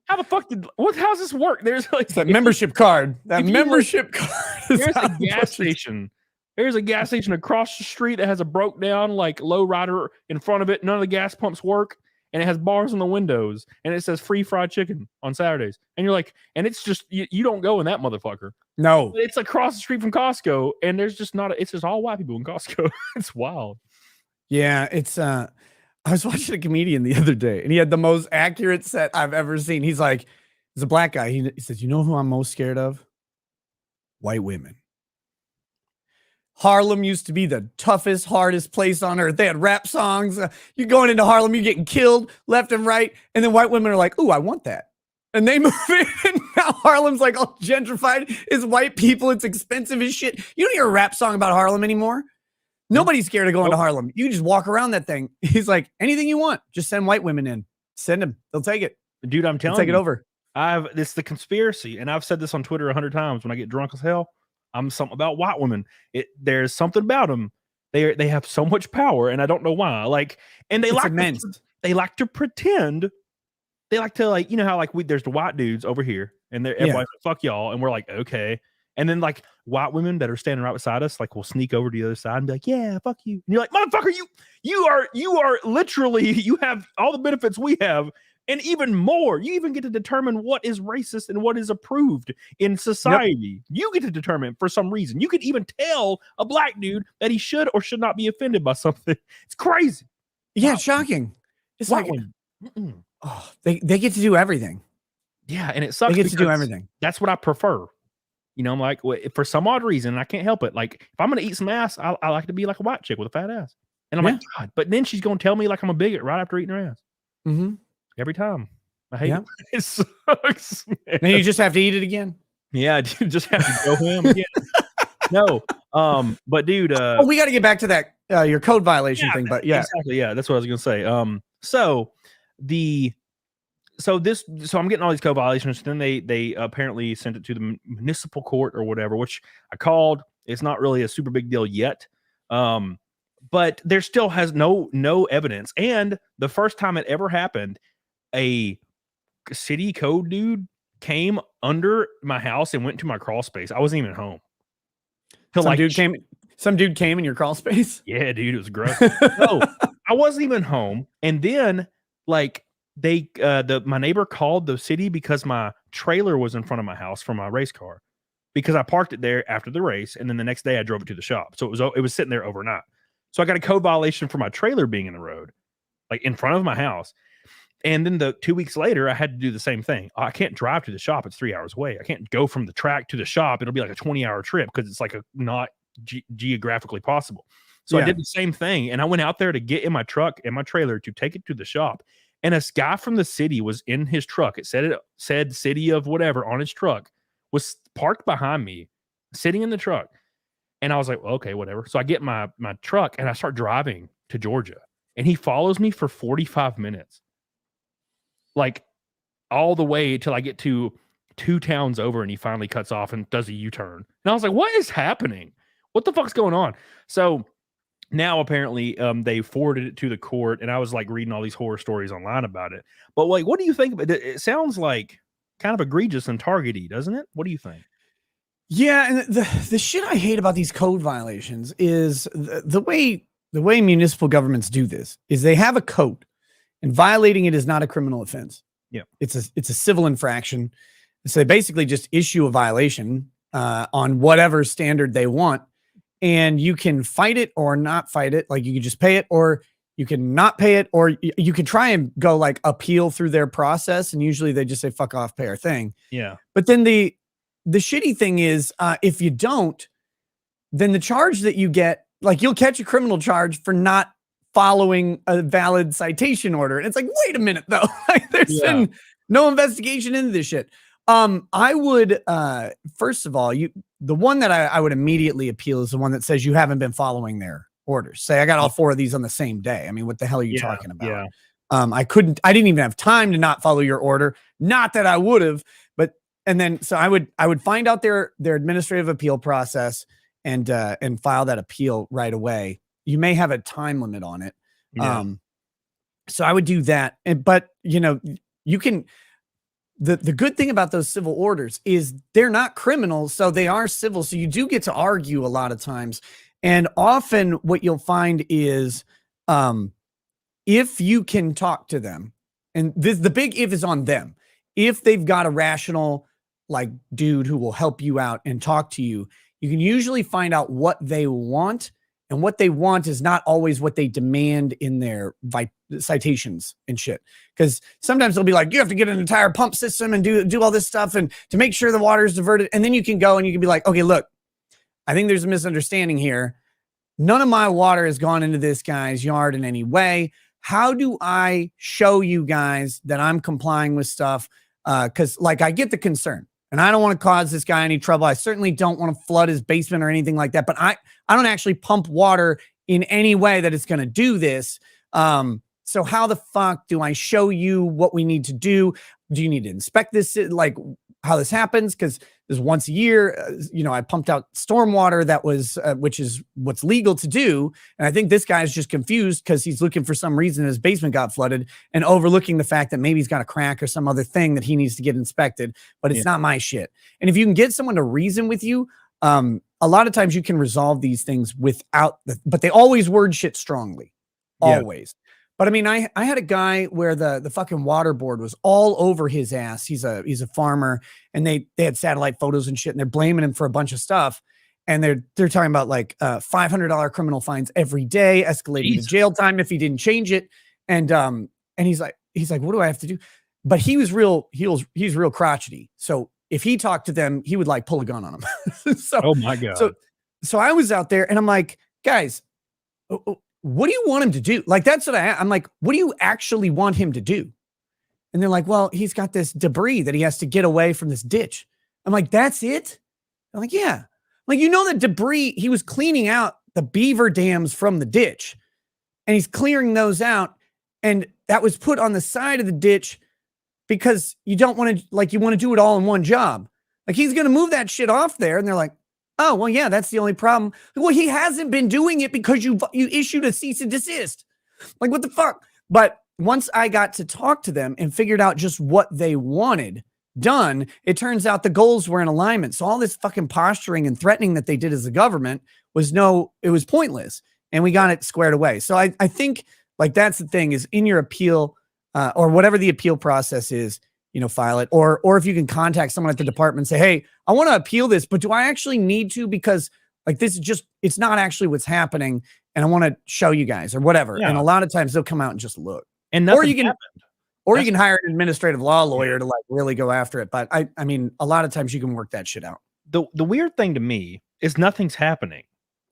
Speaker 2: how the fuck how's this work? There's like
Speaker 3: that membership card. That membership card.
Speaker 2: There's a gas station. There's a gas station across the street that has a broke down like low rider in front of it. None of the gas pumps work. And it has bars on the windows. And it says free fried chicken on Saturdays. And you're like, and it's just, you don't go in that motherfucker.
Speaker 3: No.
Speaker 2: It's across the street from Costco. And there's just it's just all white people in Costco. It's wild.
Speaker 3: Yeah. It's, I was watching a comedian the other day and he had the most accurate set I've ever seen. He's like, he's a black guy. He says, you know who I'm most scared of? White women. Harlem used to be the toughest, hardest place on earth. They had rap songs. You're going into Harlem, you're getting killed left and right. And then white women are like, ooh, I want that. And they move in. And now Harlem's like all gentrified. It's white people. It's expensive as shit. You don't hear a rap song about Harlem anymore. Nobody's scared of going to Harlem. You just walk around that thing. He's like, anything you want, just send white women in. Send them. They'll take it.
Speaker 2: Dude, I'm telling you.
Speaker 3: Take it over.
Speaker 2: It's the conspiracy. And I've said this on Twitter 100 times when I get drunk as hell. I'm something about white women. There's something about them. They have so much power, and I don't know why. Like, and they like to pretend. They like to how there's the white dudes over here, and everybody's like, fuck y'all, and we're like, okay. And then like white women that are standing right beside us, like will sneak over to the other side and be like, yeah, fuck you. And you're like, motherfucker, you are literally, you have all the benefits we have. And even more, you even get to determine what is racist and what is approved in society. Yep. You get to determine for some reason. You could even tell a black dude that he should or should not be offended by something. It's crazy.
Speaker 3: Yeah, it's shocking. It's
Speaker 2: white
Speaker 3: like, they get to do everything.
Speaker 2: Yeah, and it sucks.
Speaker 3: They get to do everything.
Speaker 2: That's what I prefer. I'm like, for some odd reason, I can't help it. Like, if I'm going to eat some ass, I like to be like a white chick with a fat ass. And I'm like, God, but then she's going to tell me like I'm a bigot right after eating her ass.
Speaker 3: Mm-hmm.
Speaker 2: Every time. I hate it. It sucks. Man.
Speaker 3: Then you just have to eat it again.
Speaker 2: Yeah, you just have to go him again. No. But dude,
Speaker 3: we got to get back to that your code violation thing, but
Speaker 2: exactly. Yeah, that's what I was gonna say. So I'm getting all these code violations. Then they apparently sent it to the municipal court or whatever, which I called. It's not really a super big deal yet. But there still has no evidence. And the first time it ever happened, a city code dude came under my house and went to my crawl space. I wasn't even home.
Speaker 3: Some dude came in your crawl space?
Speaker 2: Yeah, dude, it was gross. No, I wasn't even home. And then like my neighbor called the city because my trailer was in front of my house for my race car, because I parked it there after the race. And then the next day I drove it to the shop. So it was sitting there overnight. So I got a code violation for my trailer being in the road, like in front of my house. And then 2 weeks later, I had to do the same thing. I can't drive to the shop. It's 3 hours away. I can't go from the track to the shop. It'll be like a 20-hour trip because it's like not geographically possible. So I did the same thing. And I went out there to get in my truck and my trailer to take it to the shop. And a guy from the city was in his truck. It said city of whatever on his truck, was parked behind me, sitting in the truck. And I was like, well, okay, whatever. So I get my truck and I start driving to Georgia. And he follows me for 45 minutes. Like all the way till I get to 2 towns over, and he finally cuts off and does a U-turn. And I was like, what is happening? What the fuck's going on? So now apparently they forwarded it to the court, and I was like reading all these horror stories online about it. But like, what do you think? It sounds like kind of egregious and targety, doesn't it? What do you think?
Speaker 3: Yeah, and the shit I hate about these code violations is the way municipal governments do this is they have a code. And violating it is not a criminal offense.
Speaker 2: Yeah.
Speaker 3: It's a civil infraction. So they basically just issue a violation on whatever standard they want. And you can fight it or not fight it. Like you can just pay it, or you can not pay it, or you can try and go like appeal through their process. And usually they just say, fuck off, pay our thing.
Speaker 2: Yeah.
Speaker 3: But then the shitty thing is, if you don't, then the charge that you get, like you'll catch a criminal charge for not following a valid citation order. And it's like, wait a minute though. Like there's been no investigation into this shit. I would, first of all, the one that I would immediately appeal is the one that says you haven't been following their orders. Say I got all 4 of these on the same day. I mean, what the hell are you talking about?
Speaker 2: Yeah.
Speaker 3: I didn't even have time to not follow your order. Not that I would have, but, and then, so I would find out their administrative appeal process and file that appeal right away. You may have a time limit on it.
Speaker 2: Yeah.
Speaker 3: So I would do that. But you know, you can, the good thing about those civil orders is they're not criminal. So they are civil. So you do get to argue a lot of times. And often what you'll find is, if you can talk to them, and the big if is on them, if they've got a rational, like, dude who will help you out and talk to you, you can usually find out what they want. And what they want is not always what they demand in their citations and shit. Because sometimes they'll be like, you have to get an entire pump system and do all this stuff and to make sure the water is diverted. And then you can go and you can be like, okay, look, I think there's a misunderstanding here. None of my water has gone into this guy's yard in any way. How do I show you guys that I'm complying with stuff? Because like I get the concern. And I don't want to cause this guy any trouble. I certainly don't want to flood his basement or anything like that. But I don't actually pump water in any way that it's going to do this. So how the fuck do I show you what we need to do? Do you need to inspect this? Like how this happens? Because there's once a year, you know, I pumped out stormwater that was, which is what's legal to do. And I think this guy's just confused because he's looking for some reason his basement got flooded and overlooking the fact that maybe he's got a crack or some other thing that he needs to get inspected, but it's not my shit. And if you can get someone to reason with you, a lot of times you can resolve these things without but they always word shit strongly. Always. But I mean, I had a guy where the fucking water board was all over his ass. He's a farmer, and they had satellite photos and shit, and they're blaming him for a bunch of stuff. And they're talking about like $500 criminal fines every day, escalating to jail time if he didn't change it. And he's like, what do I have to do? But he's real crotchety. So if he talked to them, he would like pull a gun on them.
Speaker 2: Oh my God.
Speaker 3: So I was out there and I'm like, guys, what do you want him to do? Like, that's what I'm like, what do you actually want him to do? And they're like, well, he's got this debris that he has to get away from this ditch. I'm like, that's it? I'm like, yeah. Like, you know, the debris, he was cleaning out the beaver dams from the ditch and he's clearing those out. And that was put on the side of the ditch because you don't want to, like, you want to do it all in one job. Like, he's going to move that shit off there. And they're like, oh, well, yeah, that's the only problem. Well, he hasn't been doing it because you issued a cease and desist. Like, what the fuck? But once I got to talk to them and figured out just what they wanted done, it turns out the goals were in alignment. So all this fucking posturing and threatening that they did as a government it was pointless. And we got it squared away. So I think, like, that's the thing is in your appeal or whatever the appeal process is, you know, file it, or if you can contact someone at the department and say, hey, I want to appeal this, but do I actually need to? Because like, this is just, it's not actually what's happening. And I want to show you guys or whatever. Yeah. And a lot of times they'll come out and just look,
Speaker 2: and
Speaker 3: you can hire an administrative law lawyer to like really go after it. But I mean, a lot of times you can work that shit out.
Speaker 2: The weird thing to me is nothing's happening.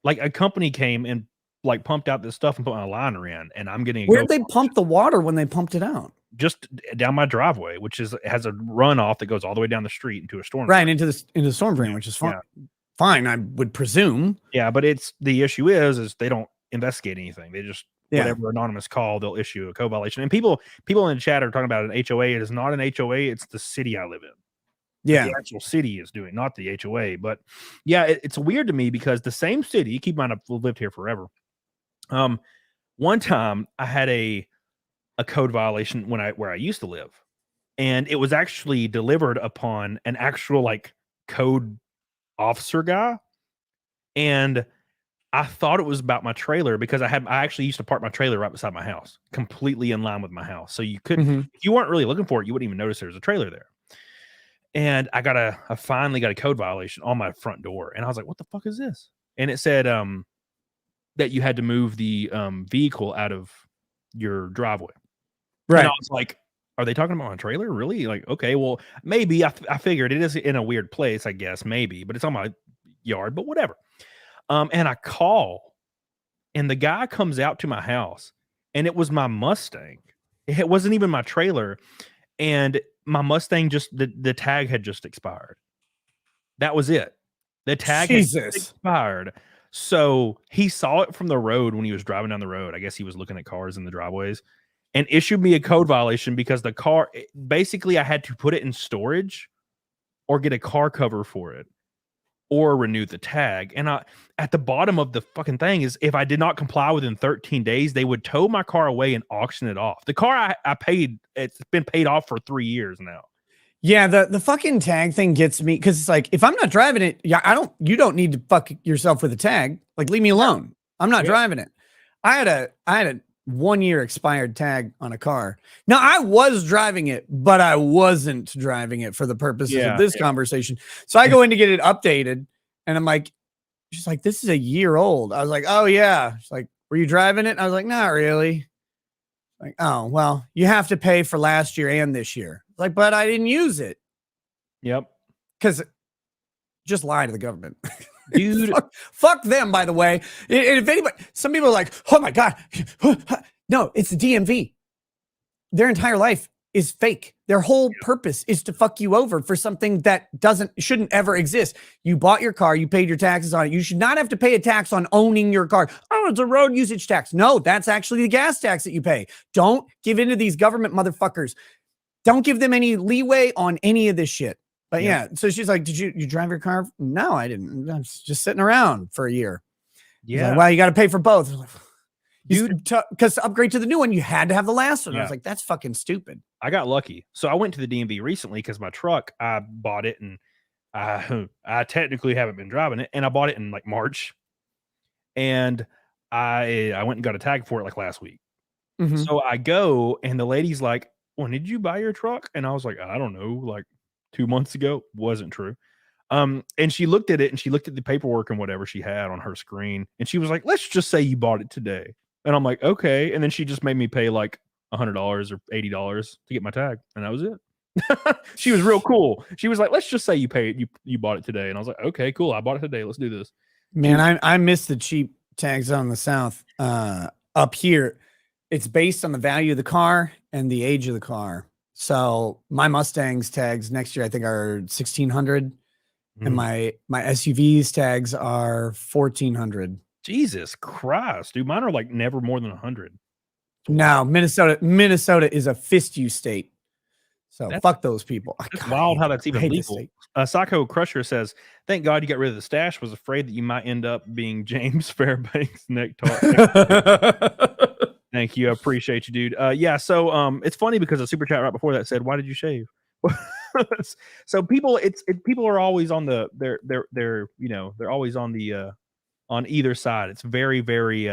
Speaker 2: Like a company came and like pumped out this stuff and put my liner in, and I'm getting
Speaker 3: where'd they pump the water when they pumped it out?
Speaker 2: Just down my driveway, which has a runoff that goes all the way down the street into a storm
Speaker 3: drain.
Speaker 2: Into
Speaker 3: the storm drain, which is fine. Yeah. Fine, I would presume.
Speaker 2: Yeah, but the issue is they don't investigate anything. They just whatever anonymous call, they'll issue a code violation. And people in the chat are talking about an HOA. It is not an HOA. It's the city I live in.
Speaker 3: Yeah,
Speaker 2: the actual city is doing, not the HOA. But yeah, it's weird to me because the same city. Keep in mind, I've lived here forever. One time I had a code violation where I used to live, and it was actually delivered upon an actual like code officer guy, and I thought it was about my trailer because I actually used to park my trailer right beside my house, completely in line with my house. So you couldn't, if you weren't really looking for it, you wouldn't even notice there was a trailer there. And I finally got a code violation on my front door. And I was like, what the fuck is this? And it said that you had to move the vehicle out of your driveway. Right. And I was like, are they talking about my trailer? Really? Like, okay, well, maybe. I figured it is in a weird place, I guess, maybe, but it's on my yard, but whatever. And I call, and the guy comes out to my house, and it was my Mustang. It wasn't even my trailer. And my Mustang the tag had just expired. That was it. The tag had expired. So he saw it from the road when he was driving down the road. I guess he was looking at cars in the driveways and issued me a code violation because the car, basically I had to put it in storage or get a car cover for it or renew the tag. And at the bottom of the fucking thing is if I did not comply within 13 days, they would tow my car away and auction it off. The car I paid, it's been paid off for 3 years now.
Speaker 3: Yeah, the fucking tag thing gets me because it's like if I'm not driving it, you don't need to fuck yourself with a tag. Like leave me alone. I'm not driving it. I had a 1 year expired tag on a car. Now I was driving it, but I wasn't driving it for the purposes of this conversation. So I go in to get it updated, and I'm like, she's like, this is a year old. I was like, oh yeah. She's like, were you driving it? And I was like, not really. Like, oh well, you have to pay for last year and this year. Like, but I didn't use it.
Speaker 2: Yep.
Speaker 3: Because just lie to the government.
Speaker 2: Dude.
Speaker 3: fuck them, by the way. If anybody, some people are like, oh my God. No, it's the DMV. Their entire life is fake. Their whole purpose is to fuck you over for something that shouldn't ever exist. You bought your car, you paid your taxes on it. You should not have to pay a tax on owning your car. Oh, it's a road usage tax. No, that's actually the gas tax that you pay. Don't give in to these government motherfuckers. Don't give them any leeway on any of this shit. But yeah, so she's like, did you drive your car? No, I didn't. I was just sitting around for a year. Yeah. Like, well, you got to pay for both. Dude, because to upgrade to the new one, you had to have the last one. I was like, that's fucking stupid.
Speaker 2: I got lucky. So I went to the DMV recently because my truck, I bought it and I technically haven't been driving it. And I bought it in like March. And I went and got a tag for it like last week. So I go and the lady's like, when did you buy your truck? And I was like, I don't know, like 2 months ago. Wasn't true. And she looked at it and she looked at the paperwork and whatever she had on her screen. And she was like, let's just say you bought it today. And I'm like, okay. And then she just made me pay like $100 or $80 to get my tag. And that was it. She was real cool. She was like, let's just say you bought it today. And I was like, okay, cool. I bought it today. Let's do this.
Speaker 3: Man, I miss the cheap tags on the South. Up here, it's based on the value of the car and the age of the car. So my Mustang's tags next year, I think, are $1,600. And my SUV's tags are $1,400.
Speaker 2: Jesus Christ, dude. Mine are like never more than 100.
Speaker 3: No, Minnesota is a fist you state. So fuck those people.
Speaker 2: It's wild how that's even legal. Psycho Crusher says, thank God you got rid of the stash. Was afraid that you might end up being James Fairbanks neck talk. Thank you. I appreciate you, dude. Yeah, so it's funny because a super chat right before that said, why did you shave? So people are always on they're always on the on either side. It's very, very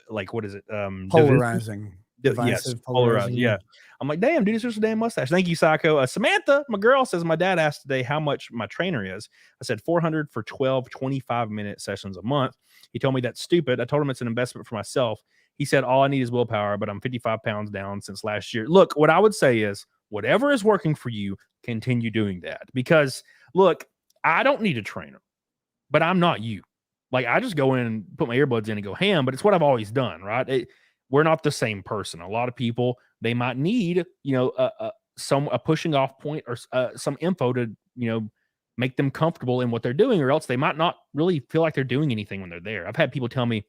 Speaker 2: like what is it?
Speaker 3: Polarizing.
Speaker 2: Yes, polarizing. Yeah. I'm like, damn, dude, it's just a damn mustache. Thank you, Psycho. Samantha, my girl, says my dad asked today how much my trainer is. I said $400 for 12 25-minute sessions a month. He told me that's stupid. I told him it's an investment for myself. He said all I need is willpower, but I'm 55 pounds down since last year. Look, what I would say is whatever is working for you, continue doing that. Because look, I don't need a trainer, but I'm not you. Like I just go in and put my earbuds in and go ham, but it's what I've always done, right? We're not the same person. A lot of people, they might need, a pushing off point or some info to, make them comfortable in what they're doing, or else they might not really feel like they're doing anything when they're there. I've had people tell me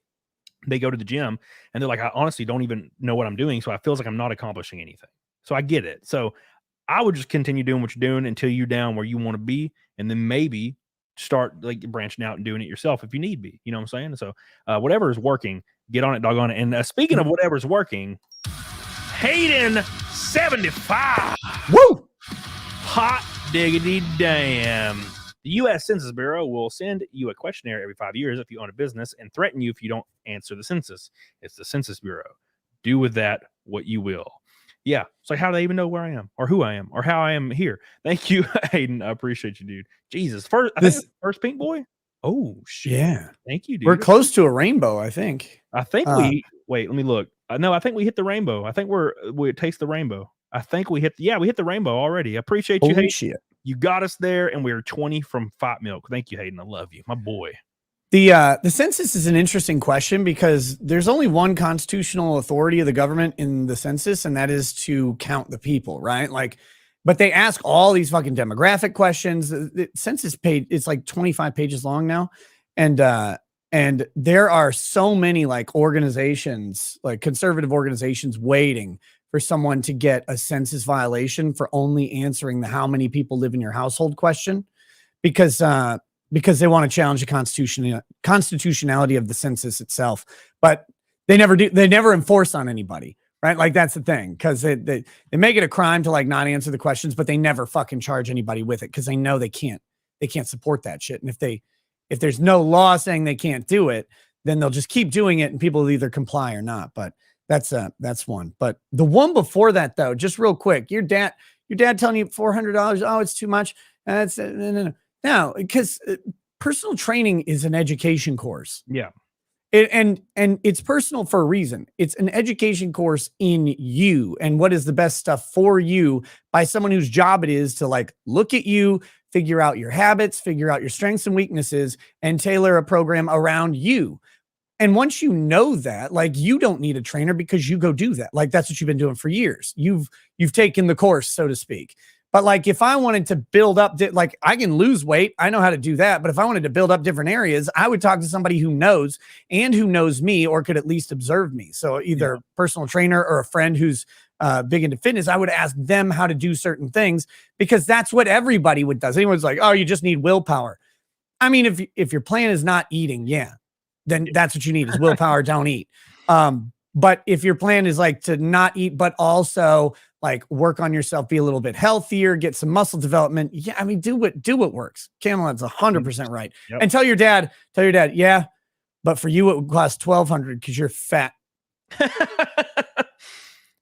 Speaker 2: they go to the gym and they're like, I honestly don't even know what I'm doing. So I feels like I'm not accomplishing anything. So I get it. So I would just continue doing what you're doing until you're down where you want to be. And then maybe start like branching out and doing it yourself if you need be, you know what I'm saying? So whatever is working, get on it, doggone it. And speaking of whatever's working, Hayden 75.
Speaker 3: Woo!
Speaker 2: Hot diggity damn. The U.S. Census Bureau will send you a questionnaire every 5 years if you own a business and threaten you if you don't answer the census. It's the Census Bureau. Do with that what you will. Yeah. It's like, how do they even know where I am or who I am or how I am here? Thank you, Hayden. I appreciate you, dude. Jesus. I think first Pink Boy. Oh, shit.
Speaker 3: Yeah.
Speaker 2: Thank you, dude.
Speaker 3: We're close to a rainbow, I think.
Speaker 2: Wait, let me look. No, I think we hit the rainbow. I think we taste the rainbow. I think we hit the rainbow already. I appreciate you, Hayden.
Speaker 3: Shit.
Speaker 2: You got us there, and we're 20 from Fight Milk. Thank you, Hayden. I love you, my boy.
Speaker 3: The census is an interesting question because there's only one constitutional authority of the government in the census, and that is to count the people, right? Like, but they ask all these fucking demographic questions. The census page, it's like 25 pages long now. And there are so many like organizations, like conservative organizations waiting for someone to get a census violation for only answering the how many people live in your household question because they want to challenge the constitutionality of the census itself, but they never do. They never enforce on anybody, right? Like that's the thing, because they make it a crime to like not answer the questions, but they never fucking charge anybody with it because they know they can't support that shit. And if there's no law saying they can't do it, then they'll just keep doing it, and people will either comply or not. But that's one. But the one before that, though, just real quick, your dad telling you $400, oh, it's too much. That's no. No, because personal training is an education course.
Speaker 2: Yeah.
Speaker 3: And it's personal for a reason. It's an education course in you and what is the best stuff for you by someone whose job it is to like look at you, figure out your habits, figure out your strengths and weaknesses, and tailor a program around you. And once you know that, like, you don't need a trainer because you go do that. Like, that's what you've been doing for years. You've taken the course, so to speak. But like, if I wanted to build up, like I can lose weight, I know how to do that. But if I wanted to build up different areas, I would talk to somebody who knows me or could at least observe me. So either personal trainer or a friend who's big into fitness, I would ask them how to do certain things because that's what everybody would do. Anyone's like, oh, you just need willpower. I mean, if your plan is not eating, then that's what you need is willpower, don't eat. But if your plan is like to not eat, but also like work on yourself, be a little bit healthier, get some muscle development. Yeah. I mean, do what works. Camelot's 100% right. Yep. And tell your dad, yeah, but for you, it would cost $1,200 because you're fat.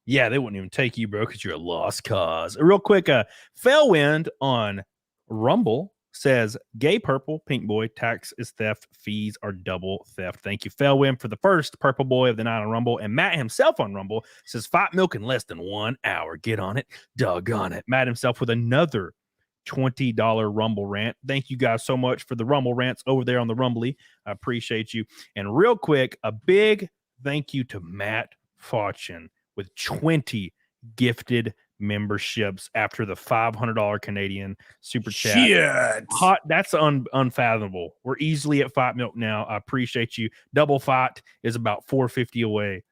Speaker 2: Yeah. They wouldn't even take you, bro, because you're a lost cause. Real quick, Fellwind on Rumble says gay purple pink boy tax is theft, fees are double theft. Thank you, Fellwind, for the first purple boy of the night on Rumble. And Matt himself on Rumble says Fight Milk in less than 1 hour. Get on it, doggone it. Matt himself with another $20 Rumble rant. Thank you guys so much for the Rumble rants over there on the Rumbly. I appreciate you. And real quick, a big thank you to Matt Fortune with 20 gifted memberships after the $500 Canadian super chat.
Speaker 3: Shit.
Speaker 2: Hot, that's unfathomable. We're easily at Fight Milk now. I appreciate you. Double Fight is about $4.50 away,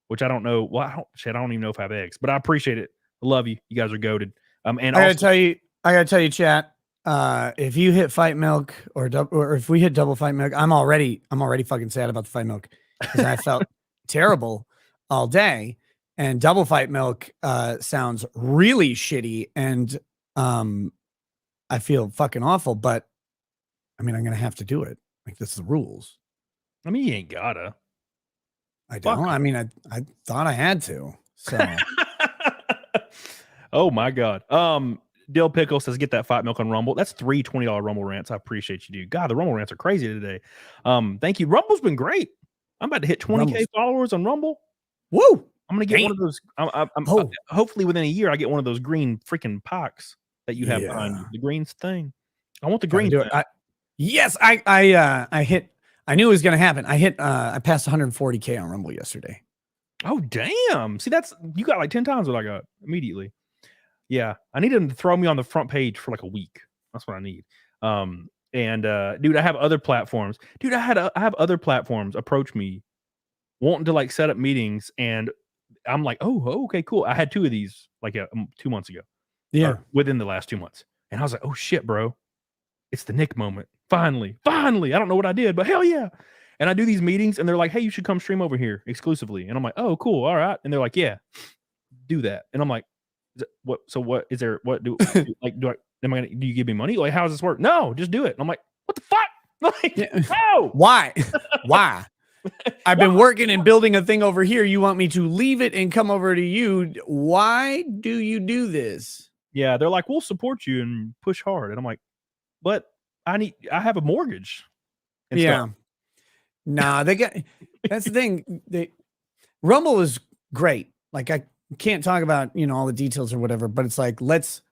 Speaker 2: which I don't know. Well, I don't even know if I have eggs, but I appreciate it. I love you. You guys are goated. And I gotta tell you, chat. If you hit Fight Milk or if we hit double Fight Milk, I'm already fucking sad about the Fight Milk because I felt terrible all day. And double Fight Milk sounds really shitty, and I feel fucking awful. But I mean, I'm gonna have to do it. Like, this is the rules. I mean, you ain't gotta.
Speaker 3: I don't. I mean, I thought I had to. So.
Speaker 2: Oh my god. Dill Pickle says get that Fight Milk on Rumble. That's $3 $20 Rumble rants. I appreciate you, dude. God, the Rumble rants are crazy today. Thank you. Rumble's been great. I'm about to hit 20K followers on Rumble.
Speaker 3: Woo!
Speaker 2: I'm gonna get one of those. Hopefully within a year, I get one of those green freaking packs that you have behind you. The green thing. I want the green.
Speaker 3: Yes, I hit. I knew it was gonna happen. I passed 140K on Rumble yesterday.
Speaker 2: Oh damn! See, you got like 10 times what I got immediately. Yeah, I need them to throw me on the front page for like a week. That's what I need. Dude, I have other platforms. Dude, I have other platforms approach me, wanting to like set up meetings, and I'm like, oh, okay, cool. I had 2 of these like 2 months ago.
Speaker 3: Yeah,
Speaker 2: within the last 2 months, and I was like, oh shit, bro, it's the Nick moment. Finally, I don't know what I did, but hell yeah. And I do these meetings, and they're like, hey, you should come stream over here exclusively. And I'm like, oh, cool, all right. And they're like, yeah, do that. And I'm like, What? So what is there? What do like? Do you give me money? Like, how does this work? No, just do it. And I'm like, what the fuck? Like, no.
Speaker 3: Why? Why? I've been working and building a thing over here. You want me to leave it and come over to you? Why do you do this?
Speaker 2: Yeah, they're like, we'll support you and push hard. And I'm like, but I have a mortgage. And
Speaker 3: yeah. Nah, that's the thing. Rumble was great. Like, I can't talk about, all the details or whatever, but it's like, let's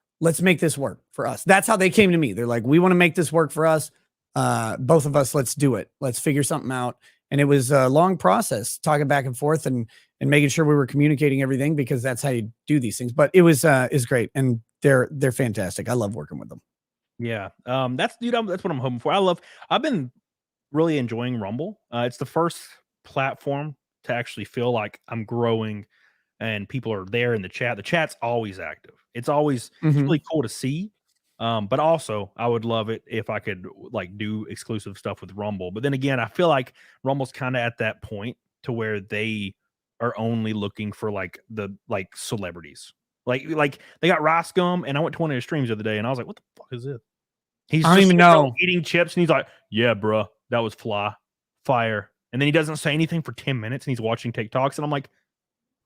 Speaker 3: make this work for us. That's how they came to me. They're like, we want to make this work for us. Both of us, let's do it. Let's figure something out. And it was a long process, talking back and forth and making sure we were communicating everything, because that's how you do these things. But it was great, and they're fantastic. I love working with them.
Speaker 2: Yeah, that's what I'm hoping for. I've been really enjoying Rumble. It's the first platform to actually feel like I'm growing, and people are there in the chat. The chat's always active. It's always it's really cool to see. But also I would love it if I could like do exclusive stuff with Rumble. But then again, I feel like Rumble's kind of at that point to where they are only looking for like celebrities. Like they got Roscom, and I went to one of his streams the other day and I was like, what the fuck is this? I don't even know, eating chips, and he's like, yeah, bro, that was fire. And then he doesn't say anything for 10 minutes and he's watching TikToks, and I'm like,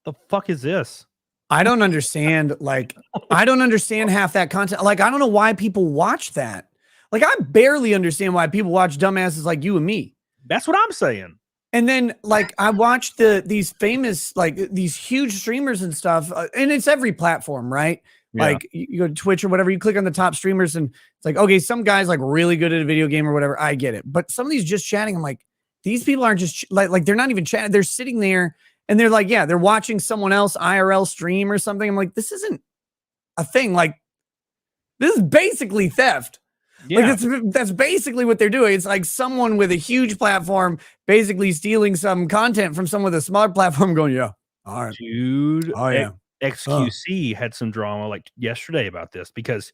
Speaker 2: the fuck is this?
Speaker 3: I don't understand. Like, I don't understand half that content. Like, I don't know why people watch that. Like, I barely understand why people watch dumbasses like you and me.
Speaker 2: That's what I'm saying.
Speaker 3: And then, like, I watched these famous, like, these huge streamers and stuff, and it's every platform, right? Yeah. Like, you go to Twitch or whatever, you click on the top streamers, and it's like, okay, some guy's like really good at a video game or whatever. I get it. But some of these just chatting, I'm like, these people aren't just like they're not even chatting. They're sitting there. And they're like, yeah, they're watching someone else IRL stream or something. I'm like, this isn't a thing. Like, this is basically theft. Yeah. Like, that's basically what they're doing. It's like someone with a huge platform basically stealing some content from someone with a smaller platform going, yeah, all right.
Speaker 2: Dude,
Speaker 3: oh, yeah.
Speaker 2: XQC had some drama like yesterday about this, because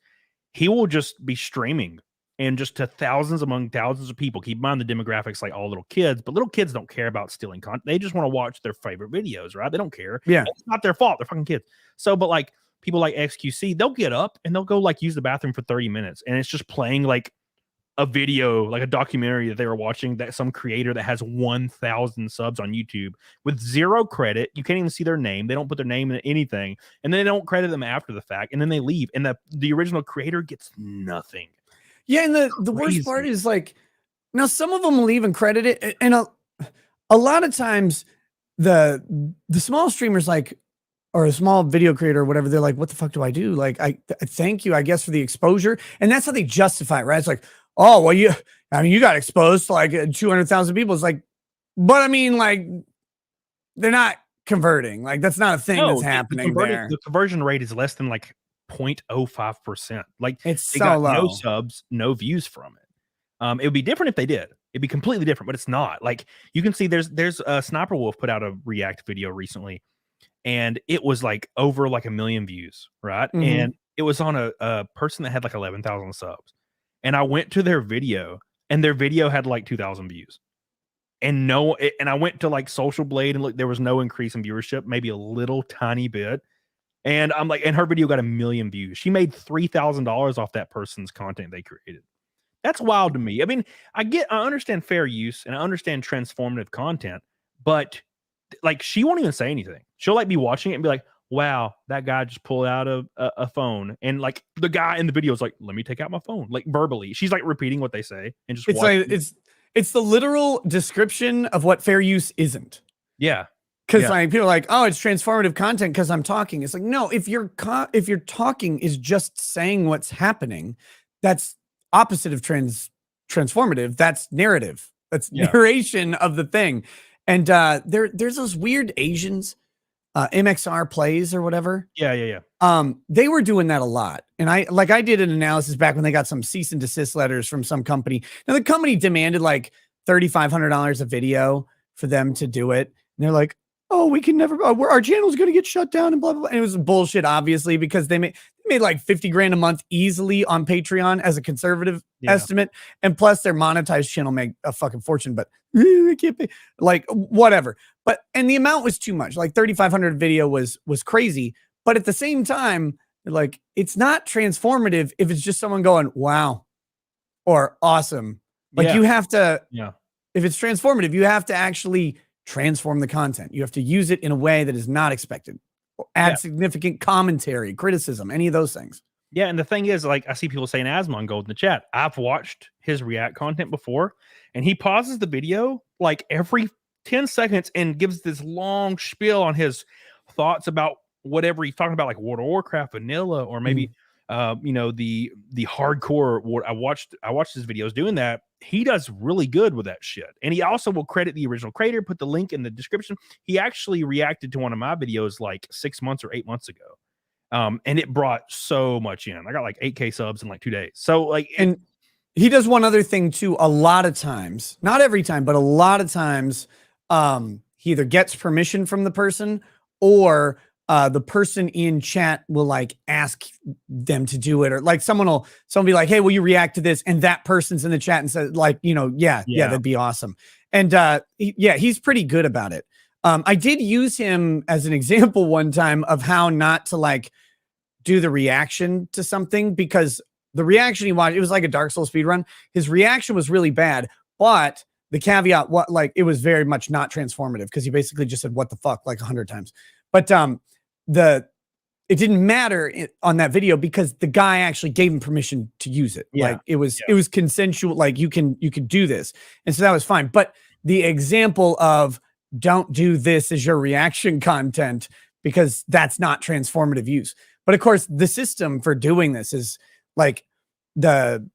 Speaker 2: he will just be streaming and just to thousands among thousands of people. Keep in mind the demographics, like all little kids, but little kids don't care about stealing content. They just want to watch their favorite videos, right? They don't care.
Speaker 3: Yeah.
Speaker 2: It's not their fault. They're fucking kids. So, but like people like XQC, they'll get up and they'll go like use the bathroom for 30 minutes. And it's just playing like a video, like a documentary that they were watching, that some creator that has 1,000 subs on YouTube with zero credit. You can't even see their name. They don't put their name in anything. And then they don't credit them after the fact. And then they leave. And the original creator gets nothing.
Speaker 3: Yeah, and the worst part is, like, now some of them will even credit it, and a lot of times the small streamers, like, or a small video creator or whatever, they're like, what the fuck do I do? Like, I thank you, I guess, for the exposure, and that's how they justify it, right? It's like, oh, well, you got exposed to like 200,000 people. It's like, but I mean, like, they're not converting. Like, that's not a thing that's happening there.
Speaker 2: The conversion rate is less than like 0.05%. Like,
Speaker 3: it's
Speaker 2: they
Speaker 3: so
Speaker 2: got
Speaker 3: low.
Speaker 2: No subs, no views from it. It would be different if they did. It'd be completely different, but it's not. Like, you can see there's a Sniper Wolf put out a React video recently, and it was like over like 1 million views, right? And it was on a person that had like 11,000 subs. And I went to their video, and their video had like 2,000 views. And I went to like Social Blade, and look, there was no increase in viewership, maybe a little tiny bit. And I'm like, and her video got 1 million views. She made $3,000 off that person's content they created. That's wild to me. I mean, I understand fair use and I understand transformative content, but like, she won't even say anything. She'll like be watching it and be like, wow, that guy just pulled out a phone. And like the guy in the video is like, let me take out my phone. Like, verbally. She's like repeating what they say and just
Speaker 3: like, it's the literal description of what fair use isn't.
Speaker 2: Yeah.
Speaker 3: Because like people are like, oh, it's transformative content because I'm talking. It's like, no, if your talking is just saying what's happening, that's opposite of transformative. That's narrative. That's narration of the thing. And there's those weird Asians, MXR plays or whatever.
Speaker 2: Yeah.
Speaker 3: They were doing that a lot. And I did an analysis back when they got some cease and desist letters from some company. Now the company demanded like $3,500 a video for them to do it. And they're like, oh, we can never, our channel's going to get shut down and blah, blah, blah. And it was bullshit, obviously, because they made like 50 grand a month easily on Patreon as a conservative estimate. And plus their monetized channel make a fucking fortune, but they can't pay, like, whatever. And the amount was too much. Like 3,500 video was crazy, But at the same time, like, it's not transformative if it's just someone going, wow, or awesome. Like you have to, if it's transformative, you have to actually transform the content. You have to use it in a way that is not expected. Add significant commentary, criticism, any of those things.
Speaker 2: Yeah, and the thing is, like, I see people saying Asmon Gold in the chat. I've watched his React content before, and he pauses the video like every 10 seconds and gives this long spiel on his thoughts about whatever he's talking about, like World of Warcraft, vanilla, or maybe you know, the hardcore. I watched his videos doing that. He does really good with that shit, and he also will credit the original creator. Put the link in the description. He actually reacted to one of my videos like 6 months or 8 months ago. And it brought so much in. I got like 8K subs in like 2 days. So like,
Speaker 3: and he does one other thing too. A lot of times, not every time, but a lot of times, he either gets permission from the person, or the person in chat will like ask them to do it, or like someone will be like, hey, will you react to this? And that person's in the chat and says like, you know, yeah, that'd be awesome. And he's pretty good about it. I did use him as an example one time of how not to like do the reaction to something, because the reaction he watched, it was like a Dark Souls speedrun. His reaction was really bad, but the caveat, it was very much not transformative, because he basically just said, what the fuck, like 100 times. But it didn't matter on that video because the guy actually gave him permission to use it. Like it was consensual. Like you can do this. And so that was fine. But the example of, don't do this as your reaction content, because that's not transformative use. But of course, the system for doing this is like the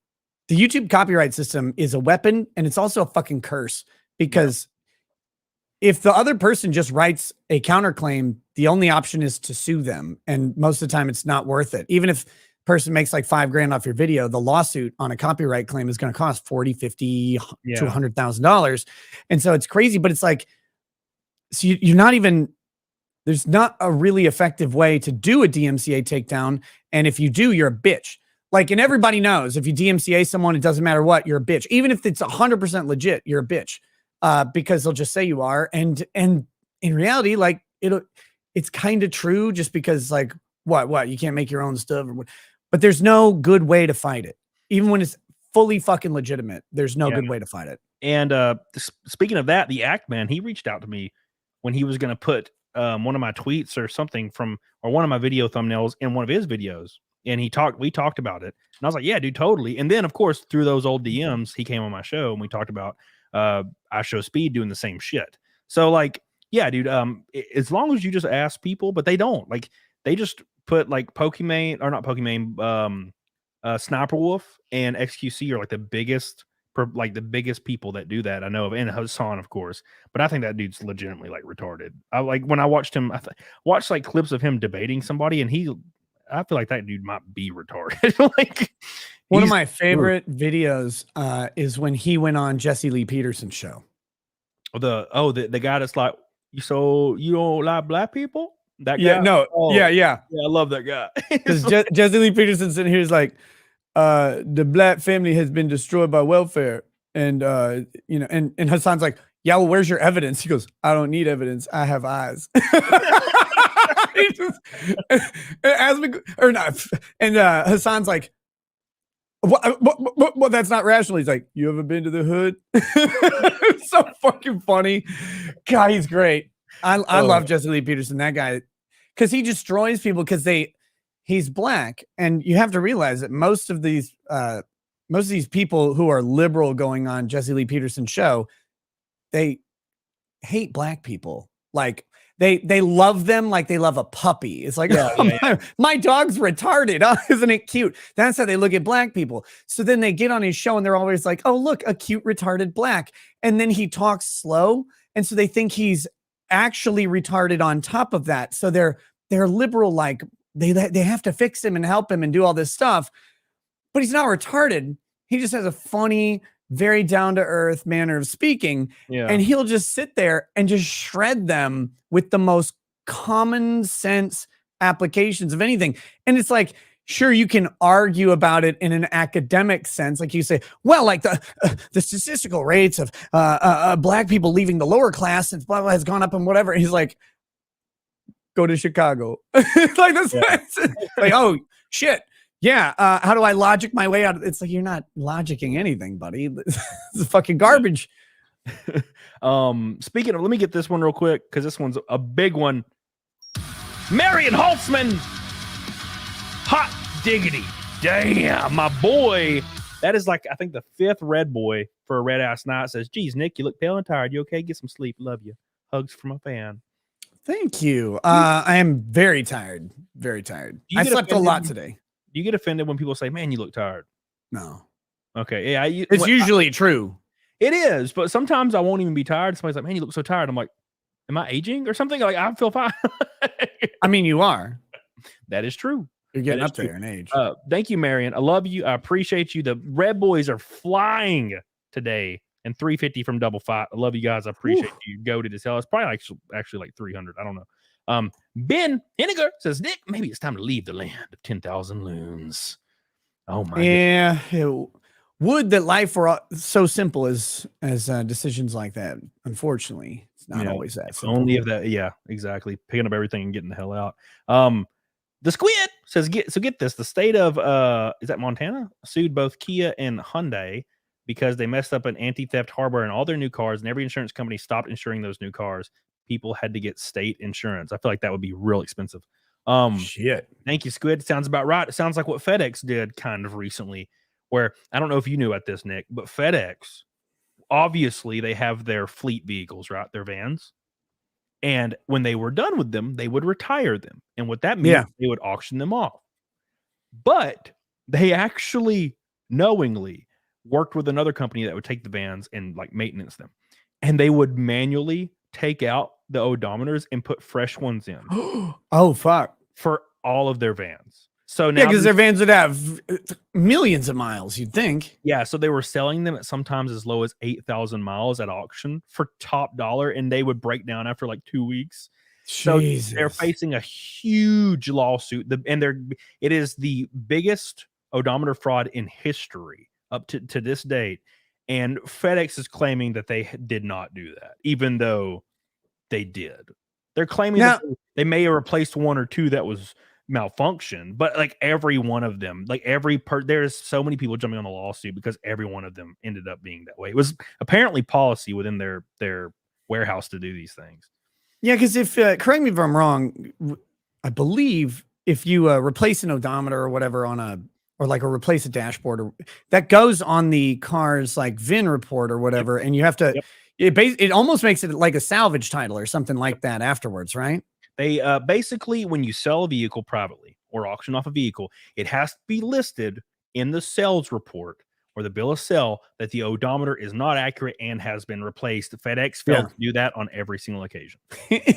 Speaker 3: YouTube copyright system is a weapon, and it's also a fucking curse, because if the other person just writes a counterclaim, the only option is to sue them. And most of the time it's not worth it. Even if person makes like $5,000 off your video, the lawsuit on a copyright claim is going to cost $40, $50 to $100,000. And so it's crazy, but it's like, so you're not even, there's not a really effective way to do a DMCA takedown. And if you do, you're a bitch. Like, and everybody knows if you DMCA someone, it doesn't matter what, you're a bitch. Even if it's 100% legit, you're a bitch, because they'll just say you are. And in reality, like it's kind of true, just because like, what, you can't make your own stuff, or what, but there's no good way to fight it. Even when it's fully fucking legitimate, there's no good way to fight it.
Speaker 2: And speaking of that, the Act Man, he reached out to me when he was going to put one of my tweets or something or one of my video thumbnails in one of his videos. And we talked about it, and I was like, yeah, dude, totally. And then of course, through those old DMs, he came on my show and we talked about I Show Speed doing the same shit. So like, yeah, dude, as long as you just ask people, but they don't, like, they just put like Pokimane, or not Pokimane, Sniper Wolf and XQC are like the biggest people that do that I know of, and Hassan, of course. But I think that dude's legitimately like retarded. I like, when I watched him, watched like clips of him debating somebody, and I feel like that dude might be retarded. Like,
Speaker 3: one of my favorite videos is when he went on Jesse Lee Peterson's show.
Speaker 2: The guy that's like, so you don't like black people? That guy?
Speaker 3: Yeah, no, yeah,
Speaker 2: I love that guy.
Speaker 3: Because Jesse Lee Peterson's in here is like, the black family has been destroyed by welfare, and you know, and Hassan's like, yeah, well, where's your evidence? He goes, I don't need evidence, I have eyes. Hassan's like, what, that's not rational. He's like, you ever been to the hood? It's so fucking funny. God, he's great. I love Jesse Lee Peterson, that guy, because he destroys people because he's black. And you have to realize that most of these people who are liberal going on Jesse Lee Peterson's show, they hate black people. Like they love them like they love a puppy. It's like, my dog's retarded. Oh, isn't it cute? That's how they look at black people. So then they get on his show and they're always like, oh, look, a cute retarded black. And then he talks slow. And so they think he's actually retarded on top of that. So they're liberal, like they have to fix him and help him and do all this stuff. But he's not retarded. He just has a funny, very down-to-earth manner of speaking. Yeah. And he'll just sit there and just shred them with the most common sense applications of anything. And it's like, sure, you can argue about it in an academic sense. Like you say, well, like the statistical rates of black people leaving the lower class and blah, blah, has gone up and whatever. And he's like, go to Chicago. Like that's like, oh shit. Yeah. How do I logic my way out of it's like you're not logicking anything, buddy. It's fucking garbage.
Speaker 2: Speaking of, let me get this one real quick because this one's a big one. Marion Holtzman, hot diggity, damn, my boy. That is like I think the 5th red boy for a red ass night. Says, "Geez, Nick, you look pale and tired. You okay? Get some sleep. Love you. Hugs from a fan."
Speaker 3: Thank you. I am very tired. Very tired. I slept a lot today.
Speaker 2: Do you get offended when people say, "Man, you look tired"?
Speaker 3: No.
Speaker 2: Okay, yeah,
Speaker 3: it's usually true.
Speaker 2: It is, but sometimes I won't even be tired. Somebody's like, "Man, you look so tired." I'm like, "Am I aging or something?" Like I feel fine.
Speaker 3: I mean, you are.
Speaker 2: That is true.
Speaker 3: You're getting up there in age.
Speaker 2: Thank you, Marion. I love you. I appreciate you. The Red Boys are flying today, and 350 from Double Fight. I love you guys. I appreciate you. Go to this hell. It's probably actually like 300. I don't know. Ben Henniger says, "Nick, maybe it's time to leave the land of 10,000 loons." Oh my.
Speaker 3: Yeah. Would that life were so simple as decisions like that. Unfortunately, it's not always that simple.
Speaker 2: Only if that. Yeah, exactly. Picking up everything and getting the hell out. The Squid says, get this. The state of is that Montana sued both Kia and Hyundai because they messed up an anti-theft hardware in all their new cars, and every insurance company stopped insuring those new cars. People had to get state insurance. I feel like that would be real expensive.
Speaker 3: Shit.
Speaker 2: Thank you, Squid. Sounds about right. It sounds like what FedEx did kind of recently, where I don't know if you knew about this, Nick, but FedEx, obviously they have their fleet vehicles, right? Their vans. And when they were done with them, they would retire them. And what that means, they would auction them off. But they actually knowingly worked with another company that would take the vans and like maintenance them. And they would manually take out the odometers and put fresh ones in.
Speaker 3: Oh, fuck.
Speaker 2: For all of their vans. So now,
Speaker 3: because their vans would have millions of miles, you'd think.
Speaker 2: Yeah, so they were selling them at sometimes as low as 8,000 miles at auction for top dollar, and they would break down after like 2 weeks.
Speaker 3: Jesus.
Speaker 2: So they're facing a huge lawsuit, it is the biggest odometer fraud in history up to this date, and FedEx is claiming that they did not do that, even though they did. They're claiming that they may have replaced one or two that was malfunction, but like every one of them, like there's so many people jumping on the lawsuit because every one of them ended up being that way. It was apparently policy within their warehouse to do these things.
Speaker 3: Yeah, because if correct me if I'm wrong, I believe if you replace an odometer or whatever or replace a dashboard, or that goes on the car's like VIN report or whatever, and you have to. It almost makes it like a salvage title or something like that afterwards, right?
Speaker 2: They basically, when you sell a vehicle privately or auction off a vehicle, it has to be listed in the sales report or the bill of sale that the odometer is not accurate and has been replaced. FedEx failed to do that on every single occasion.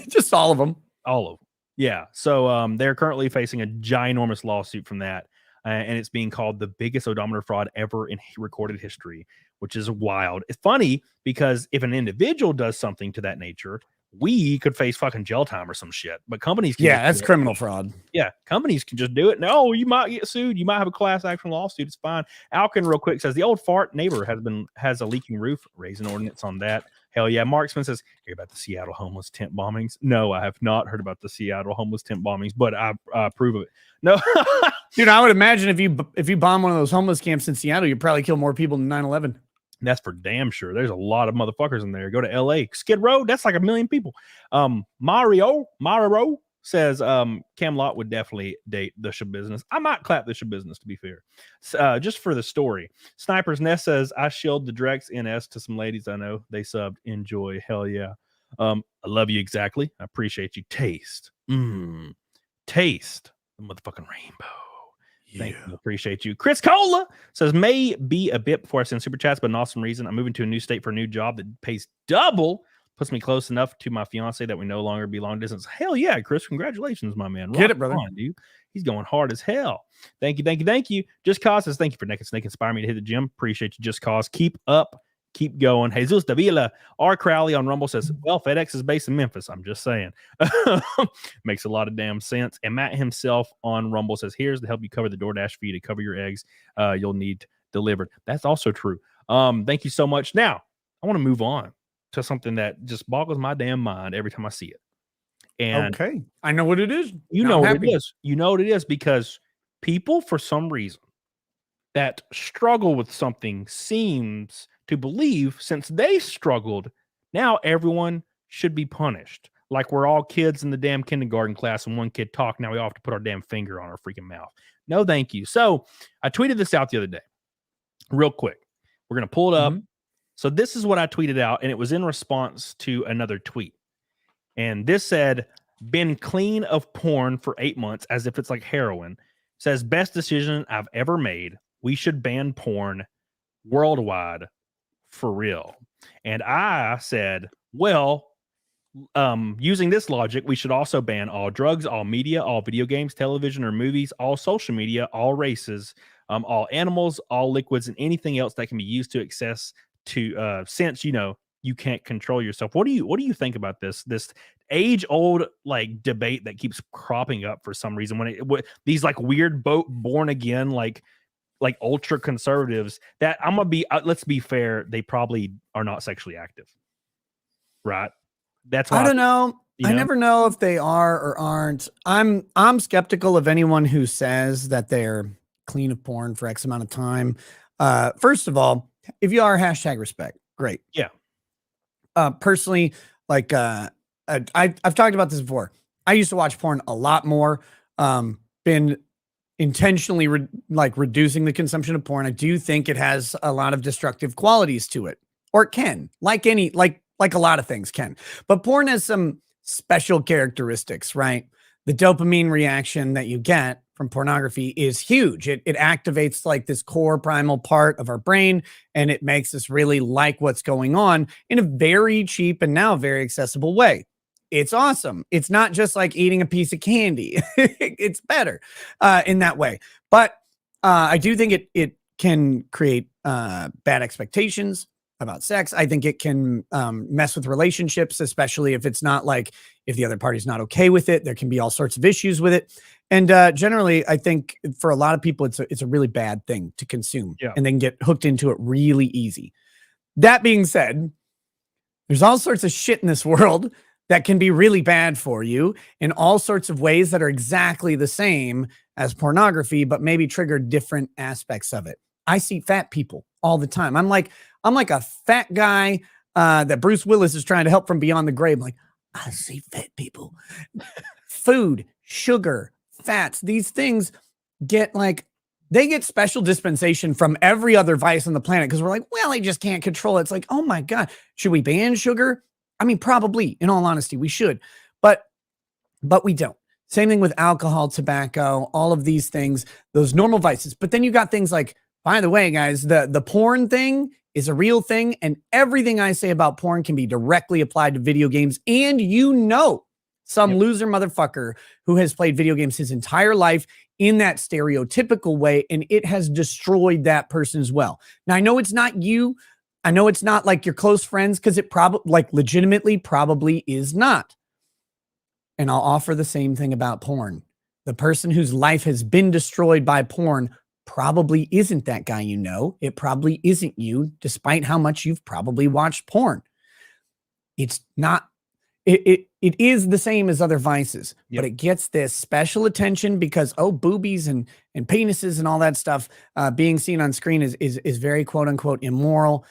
Speaker 3: Just all of them.
Speaker 2: All of them. Yeah. So they're currently facing a ginormous lawsuit from that. And it's being called the biggest odometer fraud ever in recorded history, which is wild. It's funny because if an individual does something to that nature, we could face fucking jail time or some shit. But companies can
Speaker 3: that's criminal fraud.
Speaker 2: Yeah, companies can just do it. No, you might get sued. You might have a class action lawsuit. It's fine. Alkin real quick says the old fart neighbor has a leaking roof. Raise an ordinance on that. Hell yeah. Marksman says, hear about the Seattle homeless tent bombings? No, I have not heard about the Seattle homeless tent bombings, but I approve of it. No.
Speaker 3: Dude, I would imagine if you bomb one of those homeless camps in Seattle, you'd probably kill more people than 9/11.
Speaker 2: That's for damn sure. There's a lot of motherfuckers in there. Go to LA. Skid Row, that's like 1 million people. Mario says Camelot would definitely date the show business. I might clap the show business, to be fair. Just for the story. Sniper's Nest says, I shilled the Drex NS to some ladies I know. They subbed. Enjoy. Hell yeah. I love you exactly. I appreciate you. Taste. Taste the motherfucking rainbow. Thank you. Appreciate you. Chris Cola says, may be a bit before I send super chats, but an awesome reason. I'm moving to a new state for a new job that pays double, puts me close enough to my fiance that we no longer be long distance. Hell yeah, Chris. Congratulations, my man.
Speaker 3: Get it, brother.
Speaker 2: On, dude. He's going hard as hell. Thank you. Just Cause says, thank you for Naked Snake inspiring me to hit the gym. Appreciate you, Just Cause. Keep up. Keep going. Jesus Davila R. Crowley on Rumble says, well, FedEx is based in Memphis. I'm just saying. Makes a lot of damn sense. And Matt himself on Rumble says, here's to help you cover the DoorDash fee to cover your eggs you'll need delivered. That's also true. Thank you so much. Now, I want to move on to something that just boggles my damn mind every time I see it. And
Speaker 3: okay, I know what it is.
Speaker 2: You know what it is. You know what it is because people, for some reason, that struggle with something seems to believe since they struggled, now everyone should be punished. Like we're all kids in the damn kindergarten class and one kid talked. Now we all have to put our damn finger on our freaking mouth. No, thank you. So I tweeted this out the other day, real quick. We're going to pull it up. So this is what I tweeted out, and it was in response to another tweet. And this said, been clean of porn for 8 months as if it's like heroin. Says, best decision I've ever made. We should ban porn worldwide for real. And I said, well, using this logic, we should also ban all drugs, all media, all video games, television or movies, all social media, all races, all animals, all liquids, and anything else that can be used to access to since you can't control yourself. What do you think about this age old like debate that keeps cropping up for some reason when these like weird born again like ultra conservatives that I'm gonna be let's be fair, they probably are not sexually active, right? That's why
Speaker 3: I don't know. I never know if they are or aren't. I'm skeptical of anyone who says that they're clean of porn for X amount of time. First of all, if you are #respect, great.
Speaker 2: Yeah.
Speaker 3: Personally, like I've talked about this before. I used to watch porn a lot more. Been intentionally reducing the consumption of porn. I do think it has a lot of destructive qualities to it, or it can, like a lot of things can. But porn has some special characteristics, right? The dopamine reaction that you get from pornography is huge. It activates like this core primal part of our brain, and it makes us really like what's going on in a very cheap and now very accessible way. It's awesome. It's not just like eating a piece of candy. It's better in that way. But I do think it can create bad expectations about sex. I think it can mess with relationships, especially if it's not like, if the other party's not okay with it. There can be all sorts of issues with it. And generally, I think for a lot of people, it's a really bad thing to consume, and then get hooked into it really easy. That being said, there's all sorts of shit in this world that can be really bad for you in all sorts of ways that are exactly the same as pornography, but maybe trigger different aspects of it. I see fat people all the time. I'm like a fat guy that Bruce Willis is trying to help from beyond the grave. I'm like, I see fat people. Food, sugar, fats, these things they get special dispensation from every other vice on the planet because we're like, well, I just can't control it. It's like, oh my God, should we ban sugar? I mean, probably, in all honesty, we should, but we don't. Same thing with alcohol, tobacco, all of these things, those normal vices. But then you got things like, by the way, guys, the porn thing is a real thing, and everything I say about porn can be directly applied to video games. And some loser motherfucker who has played video games his entire life in that stereotypical way, and it has destroyed that person as well. Now, I know it's not you. I know it's not like your close friends, because it probably legitimately probably is not. And I'll offer the same thing about porn. The person whose life has been destroyed by porn probably isn't that guy you know. It probably isn't you, despite how much you've probably watched porn. It's not. It is the same as other vices, but it gets this special attention because, boobies and penises and all that stuff being seen on screen is very quote unquote immoral.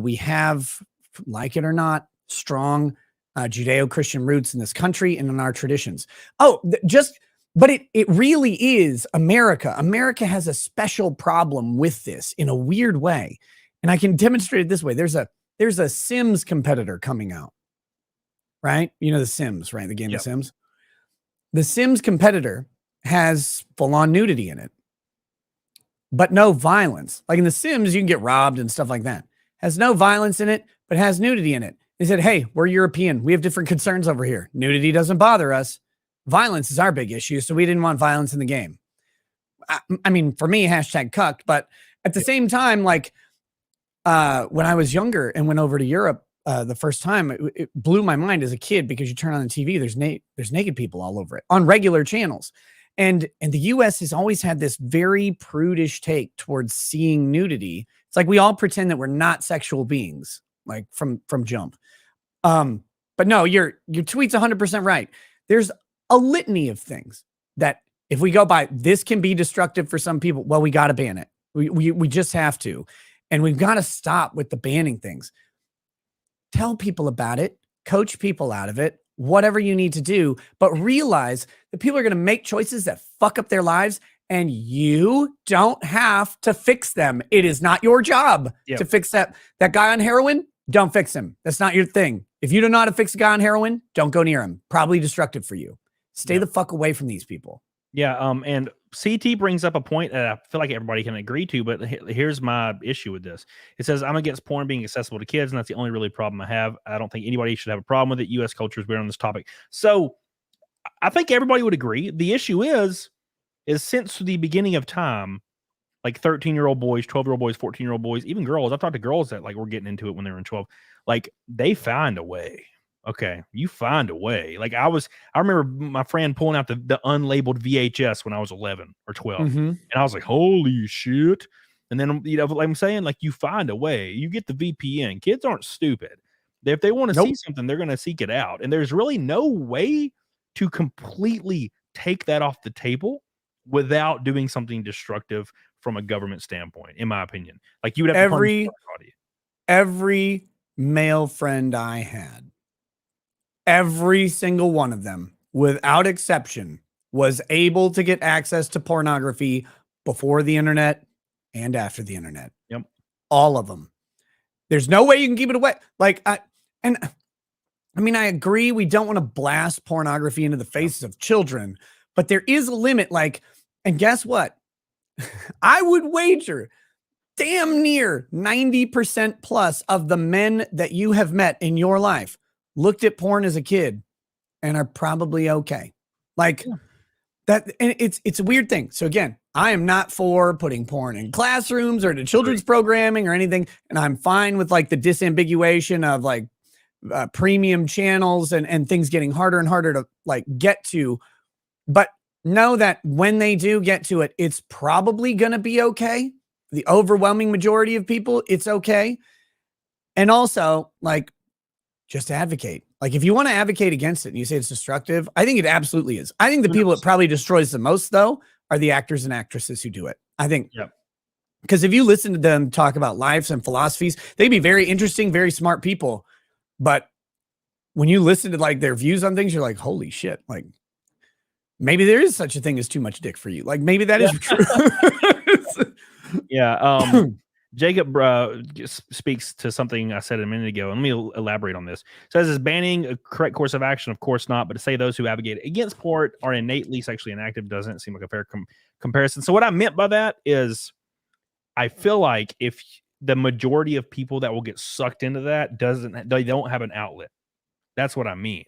Speaker 3: We have, like it or not, strong Judeo-Christian roots in this country and in our traditions. But it really is America. America has a special problem with this in a weird way. And I can demonstrate it this way. There's a Sims competitor coming out, right? You know, the Sims, right? The game of Sims. The Sims competitor has full-on nudity in it, but no violence. Like in the Sims, you can get robbed and stuff like that. Has no violence in it, but has nudity in it. They said, hey, we're European. We have different concerns over here. Nudity doesn't bother us. Violence is our big issue, so we didn't want violence in the game. I mean, for me, #cucked, but at the same time, like when I was younger and went over to Europe the first time, it blew my mind as a kid because you turn on the TV, there's naked people all over it on regular channels. And the US has always had this very prudish take towards seeing nudity. It's like we all pretend that we're not sexual beings, like from jump. But no, your tweet's 100% right. There's a litany of things that if we go by, this can be destructive for some people. Well, we got to ban it. We just have to. And we've got to stop with the banning things. Tell people about it, coach people out of it, whatever you need to do, but realize that people are going to make choices that fuck up their lives, and you don't have to fix them. It is not your job to fix that guy on heroin. Don't fix him. That's not your thing. If you don't know how to fix a guy on heroin, don't go near him. Probably destructive for you. Stay the fuck away from these people.
Speaker 2: Yeah. And CT brings up a point that I feel like everybody can agree to, but here's my issue with this. It says, I'm against porn being accessible to kids, and that's the only really problem I have. I don't think anybody should have a problem with it. U.S. culture is weird on this topic. So I think everybody would agree. The issue is since the beginning of time, like 13-year-old boys, 12-year-old boys, 14-year-old boys, even girls. I've talked to girls that like were getting into it when they were in 12. Like they find a way. Okay, you find a way. Like I remember my friend pulling out the unlabeled VHS when I was 11 or 12, and I was like, "Holy shit!" And then like I'm saying, like you find a way. You get the VPN. Kids aren't stupid. If they want to see something, they're going to seek it out. And there's really no way to completely take that off the table without doing something destructive from a government standpoint, in my opinion. Like you would have
Speaker 3: every male friend I had. Every single one of them, without exception, was able to get access to pornography before the internet and after the internet.
Speaker 2: Yep.
Speaker 3: All of them. There's no way you can keep it away. Like, I agree. We don't want to blast pornography into the faces of children, but there is a limit. Like, and guess what? I would wager damn near 90% plus of the men that you have met in your life looked at porn as a kid and are probably okay. Like that. And it's a weird thing. So again, I am not for putting porn in classrooms or to children's programming or anything. And I'm fine with like the disambiguation of like premium channels and things getting harder and harder to like get to. But know that when they do get to it, it's probably going to be okay. The overwhelming majority of people, it's okay. And also like, just advocate. Like if you want to advocate against it and you say it's destructive, I think it absolutely is. I think the people it probably destroys the most though are the actors and actresses who do it. I think, because if you listen to them talk about lives and philosophies, they'd be very interesting, very smart people. But when you listen to like their views on things, you're like, holy shit. Like maybe there is such a thing as too much dick for you. Like maybe that is true.
Speaker 2: Jacob speaks to something I said a minute ago. Let me elaborate on this. It says, is banning a correct course of action? Of course not. But to say those who advocate against porn are innately sexually inactive doesn't seem like a fair comparison. So what I meant by that is I feel like if the majority of people that will get sucked into that they don't have an outlet. That's what I mean.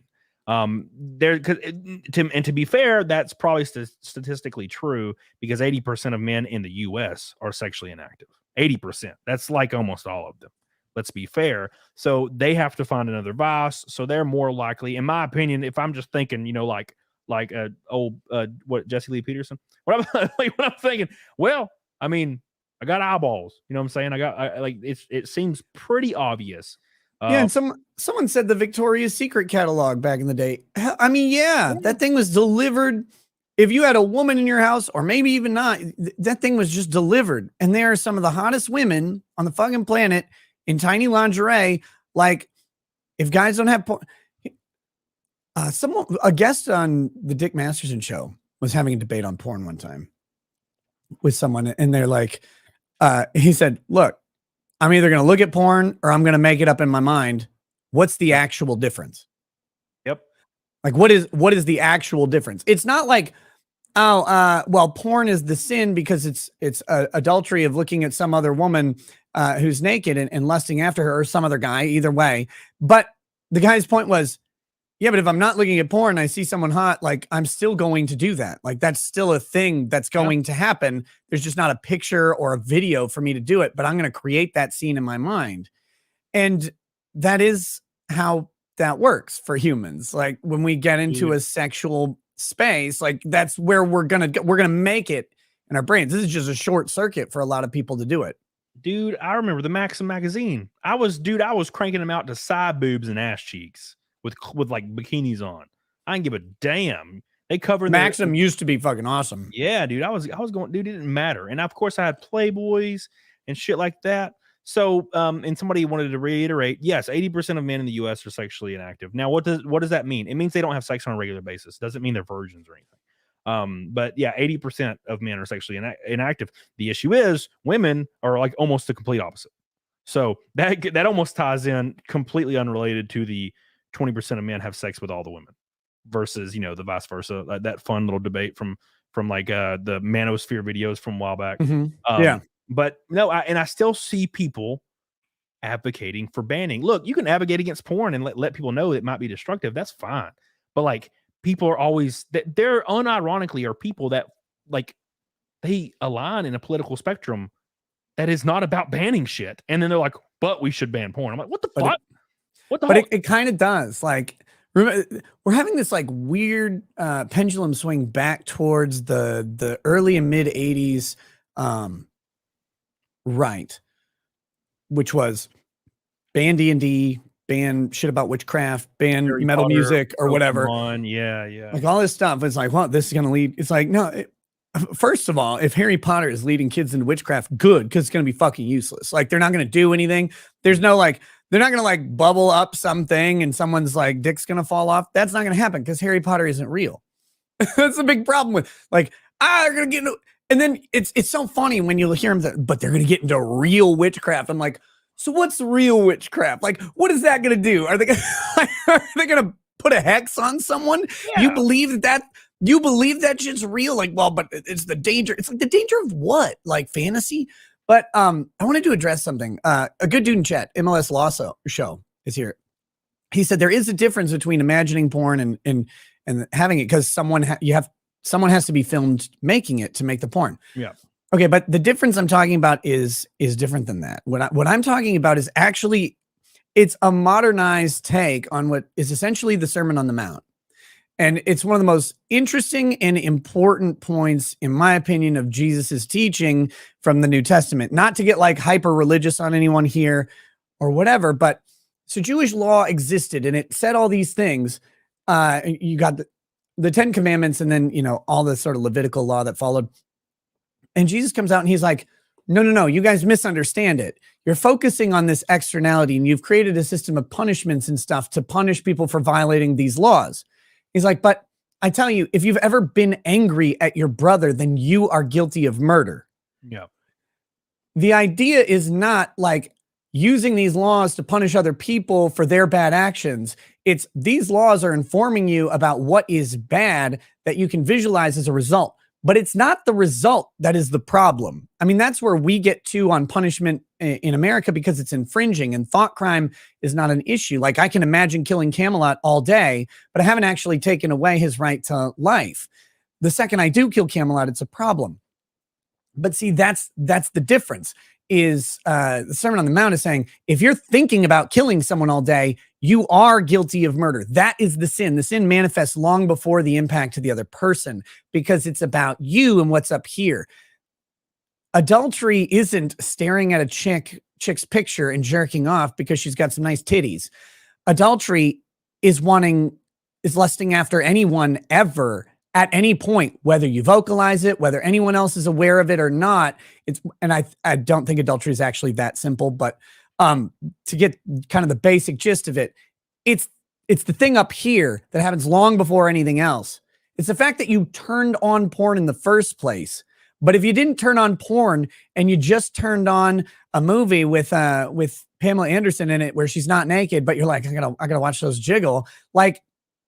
Speaker 2: To be fair, that's probably statistically true because 80% of men in the US are sexually inactive. 80%. That's like almost all of them. Let's be fair. So they have to find another vice. So they're more likely, in my opinion, if I'm just thinking, what Jesse Lee Peterson, what I'm thinking, well, I mean, I got eyeballs, you know what I'm saying? It seems pretty obvious.
Speaker 3: And someone said the Victoria's Secret catalog back in the day. I mean, that thing was delivered. If you had a woman in your house, or maybe even not, that thing was just delivered. And there are some of the hottest women on the fucking planet in tiny lingerie. Like, if guys don't have porn, a guest on the Dick Masterson show was having a debate on porn one time with someone, and they're like, he said, look, I'm either going to look at porn or I'm going to make it up in my mind. What's the actual difference?
Speaker 2: Yep.
Speaker 3: Like, what is the actual difference? It's not like, well, porn is the sin because it's adultery of looking at some other woman who's naked and lusting after her, or some other guy, either way. But the guy's point was, yeah, but if I'm not looking at porn, I see someone hot, like I'm still going to do that. Like that's still a thing that's going to happen. There's just not a picture or a video for me to do it, but I'm going to create that scene in my mind. And that is how that works for humans. Like when we get into a sexual space, like that's where we're going to make it in our brains. This is just a short circuit for a lot of people to do it.
Speaker 2: Dude, I remember the Maxim magazine. I was cranking them out to side boobs and ass cheeks with like bikinis on. I didn't give a damn. They covered
Speaker 3: Maxim used to be fucking awesome.
Speaker 2: Yeah, dude. I was going, dude, it didn't matter. And of course I had Playboys and shit like that. So and somebody wanted to reiterate, yes, 80% of men in the US are sexually inactive. Now, what does that mean? It means they don't have sex on a regular basis. Doesn't mean they're virgins or anything. But yeah, 80% of men are sexually inactive. The issue is women are like almost the complete opposite. So that almost ties in completely unrelated to the 20% of men have sex with all the women versus, the vice versa. That fun little debate from like the Manosphere videos from a while back.
Speaker 3: Yeah.
Speaker 2: But no, I still see people advocating for banning. Look, you can advocate against porn and let people know it might be destructive. That's fine. But like people are always they're unironically are people that like they align in a political spectrum that is not about banning shit. And then they're like, but we should ban porn. I'm like, what the fuck?
Speaker 3: It kind of does. Like, we're having this like weird pendulum swing back towards the early and mid 80s. Right. Which was ban D&D, ban shit about witchcraft, ban
Speaker 2: Harry
Speaker 3: metal
Speaker 2: Potter,
Speaker 3: music or whatever.
Speaker 2: Yeah.
Speaker 3: Like all this stuff. It's like, well, this is going to lead. It's like, no, first of all, if Harry Potter is leading kids into witchcraft, good, because it's going to be fucking useless. Like, they're not going to do anything. There's no like, they're not going to like bubble up something and someone's like dick's going to fall off. That's not going to happen because Harry Potter isn't real. That's a big problem with like, they're going to get into. And then it's so funny when you hear them, but they're going to get into real witchcraft. I'm like, so what's real witchcraft? Like, what is that going to do? Are they going to put a hex on someone?
Speaker 2: Yeah.
Speaker 3: You believe that shit's real? Like, well, but it's the danger. It's like the danger of what? Like fantasy? But I wanted to address something. A good dude in chat, MLS Law Show is here. He said there is a difference between imagining porn and having it because someone has to be filmed making it to make the porn.
Speaker 2: Yeah.
Speaker 3: Okay, but the difference I'm talking about is different than that. What I'm talking about is actually it's a modernized take on what is essentially the Sermon on the Mount. And it's one of the most interesting and important points, in my opinion, of Jesus's teaching from the New Testament. Not to get like hyper religious on anyone here or whatever, but so Jewish law existed and it said all these things. You got the 10 Commandments and then, all the sort of Levitical law that followed. And Jesus comes out and he's like, no, you guys misunderstand it. You're focusing on this externality and you've created a system of punishments and stuff to punish people for violating these laws. He's like, but I tell you, if you've ever been angry at your brother, then you are guilty of murder.
Speaker 2: Yeah.
Speaker 3: The idea is not like using these laws to punish other people for their bad actions. It's these laws are informing you about what is bad that you can visualize as a result. But it's not the result that is the problem. I mean, that's where we get to on punishment in America because it's infringing and thought crime is not an issue. Like I can imagine killing Camelot all day, but I haven't actually taken away his right to life. The second I do kill Camelot, it's a problem. But see, that's the difference is the Sermon on the Mount is saying, if you're thinking about killing someone all day, you are guilty of murder. That is the sin. The sin manifests long before the impact to the other person because it's about you and what's up here. Adultery isn't staring at a chick's picture and jerking off because she's got some nice titties. Adultery is lusting after anyone ever at any point, whether you vocalize it, whether anyone else is aware of it or not. I don't think adultery is actually that simple, but to get kind of the basic gist of it, it's the thing up here that happens long before anything else. It's the fact that you turned on porn in the first place. But if you didn't turn on porn and you just turned on a movie with Pamela Anderson in it where she's not naked, but you're like, I gotta watch those jiggle, like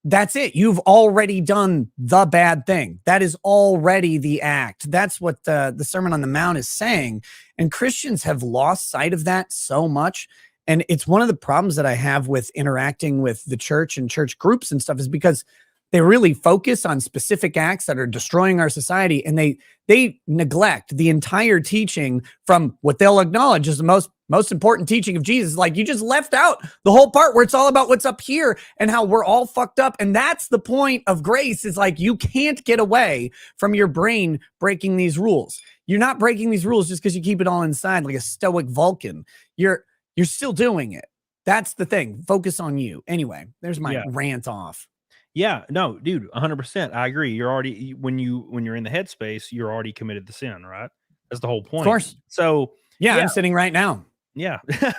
Speaker 3: that's it. You've already done the bad thing. That is already the act. That's what the Sermon on the Mount is saying. And Christians have lost sight of that so much. And it's one of the problems that I have with interacting with the church and church groups and stuff is because they really focus on specific acts that are destroying our society. And they neglect the entire teaching from what they'll acknowledge is the most important teaching of Jesus. Like you just left out the whole part where it's all about what's up here and how we're all fucked up. And that's the point of grace is like, you can't get away from your brain breaking these rules. You're not breaking these rules just because you keep it all inside like a stoic Vulcan. You're still doing it. That's the thing. Focus on you. Anyway, there's my rant off.
Speaker 2: Yeah, no, dude, 100%. I agree. You're already when you're in the headspace, you're already committed the sin, right? That's the whole
Speaker 3: Of
Speaker 2: point.
Speaker 3: course.
Speaker 2: So
Speaker 3: Yeah,
Speaker 2: yeah,
Speaker 3: I'm sitting right now.
Speaker 2: yeah,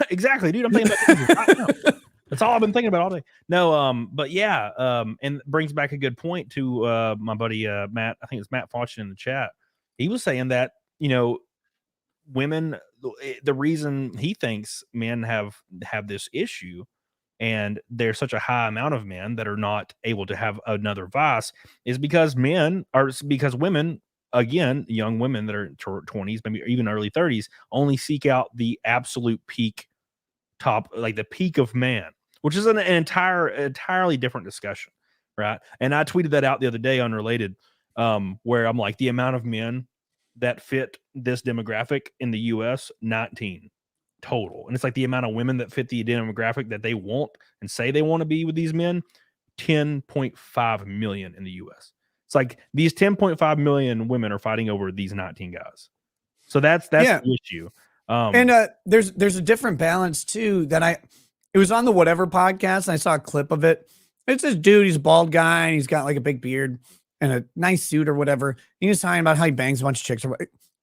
Speaker 2: exactly, dude. I'm thinking about this right now. That's all I've been thinking about all day. No, but yeah, and it brings back a good point to my buddy Matt. I think it's Matt Fauci in the chat. He was saying that, women, the reason he thinks men have this issue and there's such a high amount of men that are not able to have another vice is because women, again, young women that are 20s, maybe even early 30s, only seek out the absolute peak top, like the peak of man, which is an entirely different discussion, right? And I tweeted that out the other day, unrelated, where I'm like, the amount of men that fit this demographic in the US, 19 total. And it's like the amount of women that fit the demographic that they want and say they want to be with these men, 10.5 million in the US. It's like these 10.5 million women are fighting over these 19 guys. So that's
Speaker 3: Yeah.
Speaker 2: the issue.
Speaker 3: And there's a different balance too that it was on the Whatever podcast and I saw a clip of it. It's this dude, he's a bald guy and he's got like a big beard and a nice suit or whatever. He was talking about how he bangs a bunch of chicks.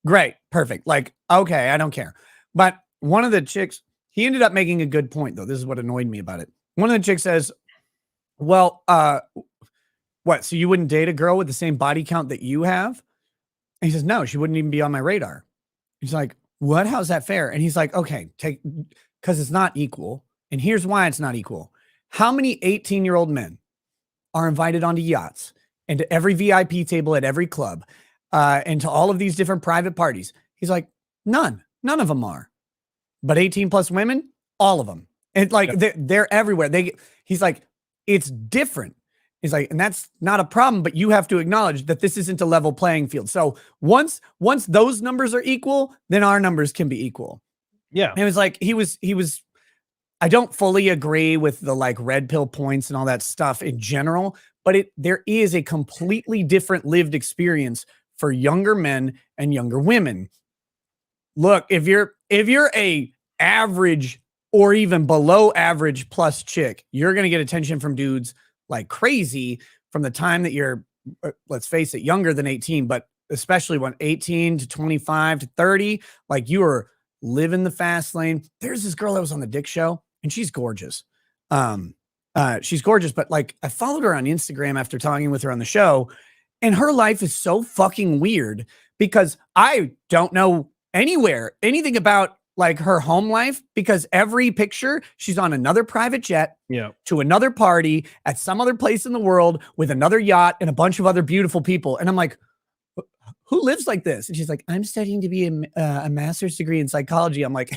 Speaker 3: Great, perfect. Like, okay, I don't care. But one of the chicks, he ended up making a good point though. This is what annoyed me about it. One of the chicks says, well, what? So you wouldn't date a girl with the same body count that you have? And he says, no, she wouldn't even be on my radar. He's like, what? How's that fair? And he's like, okay, because it's not equal. And here's why it's not equal. How many 18-year-old men are invited onto yachts and to every VIP table at every club and to all of these different private parties? He's like, none of them are. But 18 plus women, all of them. And like, they're everywhere. He's like, it's different. He's like, and that's not a problem, but you have to acknowledge that this isn't a level playing field. So once those numbers are equal, then our numbers can be equal.
Speaker 2: Yeah.
Speaker 3: And it was like, he was, I don't fully agree with the like red pill points and all that stuff in general, but there is a completely different lived experience for younger men and younger women. Look, if you're a average or even below average plus chick, you're going to get attention from dudes like crazy from the time that you're, let's face it, younger than 18, but especially when 18 to 25 to 30, like you are living the fast lane. There's this girl that was on the Dick Show and she's gorgeous. She's gorgeous, but like I followed her on Instagram after talking with her on the show and her life is so fucking weird because I don't know anything about like her home life because every picture she's on another private jet to another party at some other place in the world with another yacht and a bunch of other beautiful people. And I'm like, who lives like this? And she's like, I'm studying to be a master's degree in psychology. I'm like,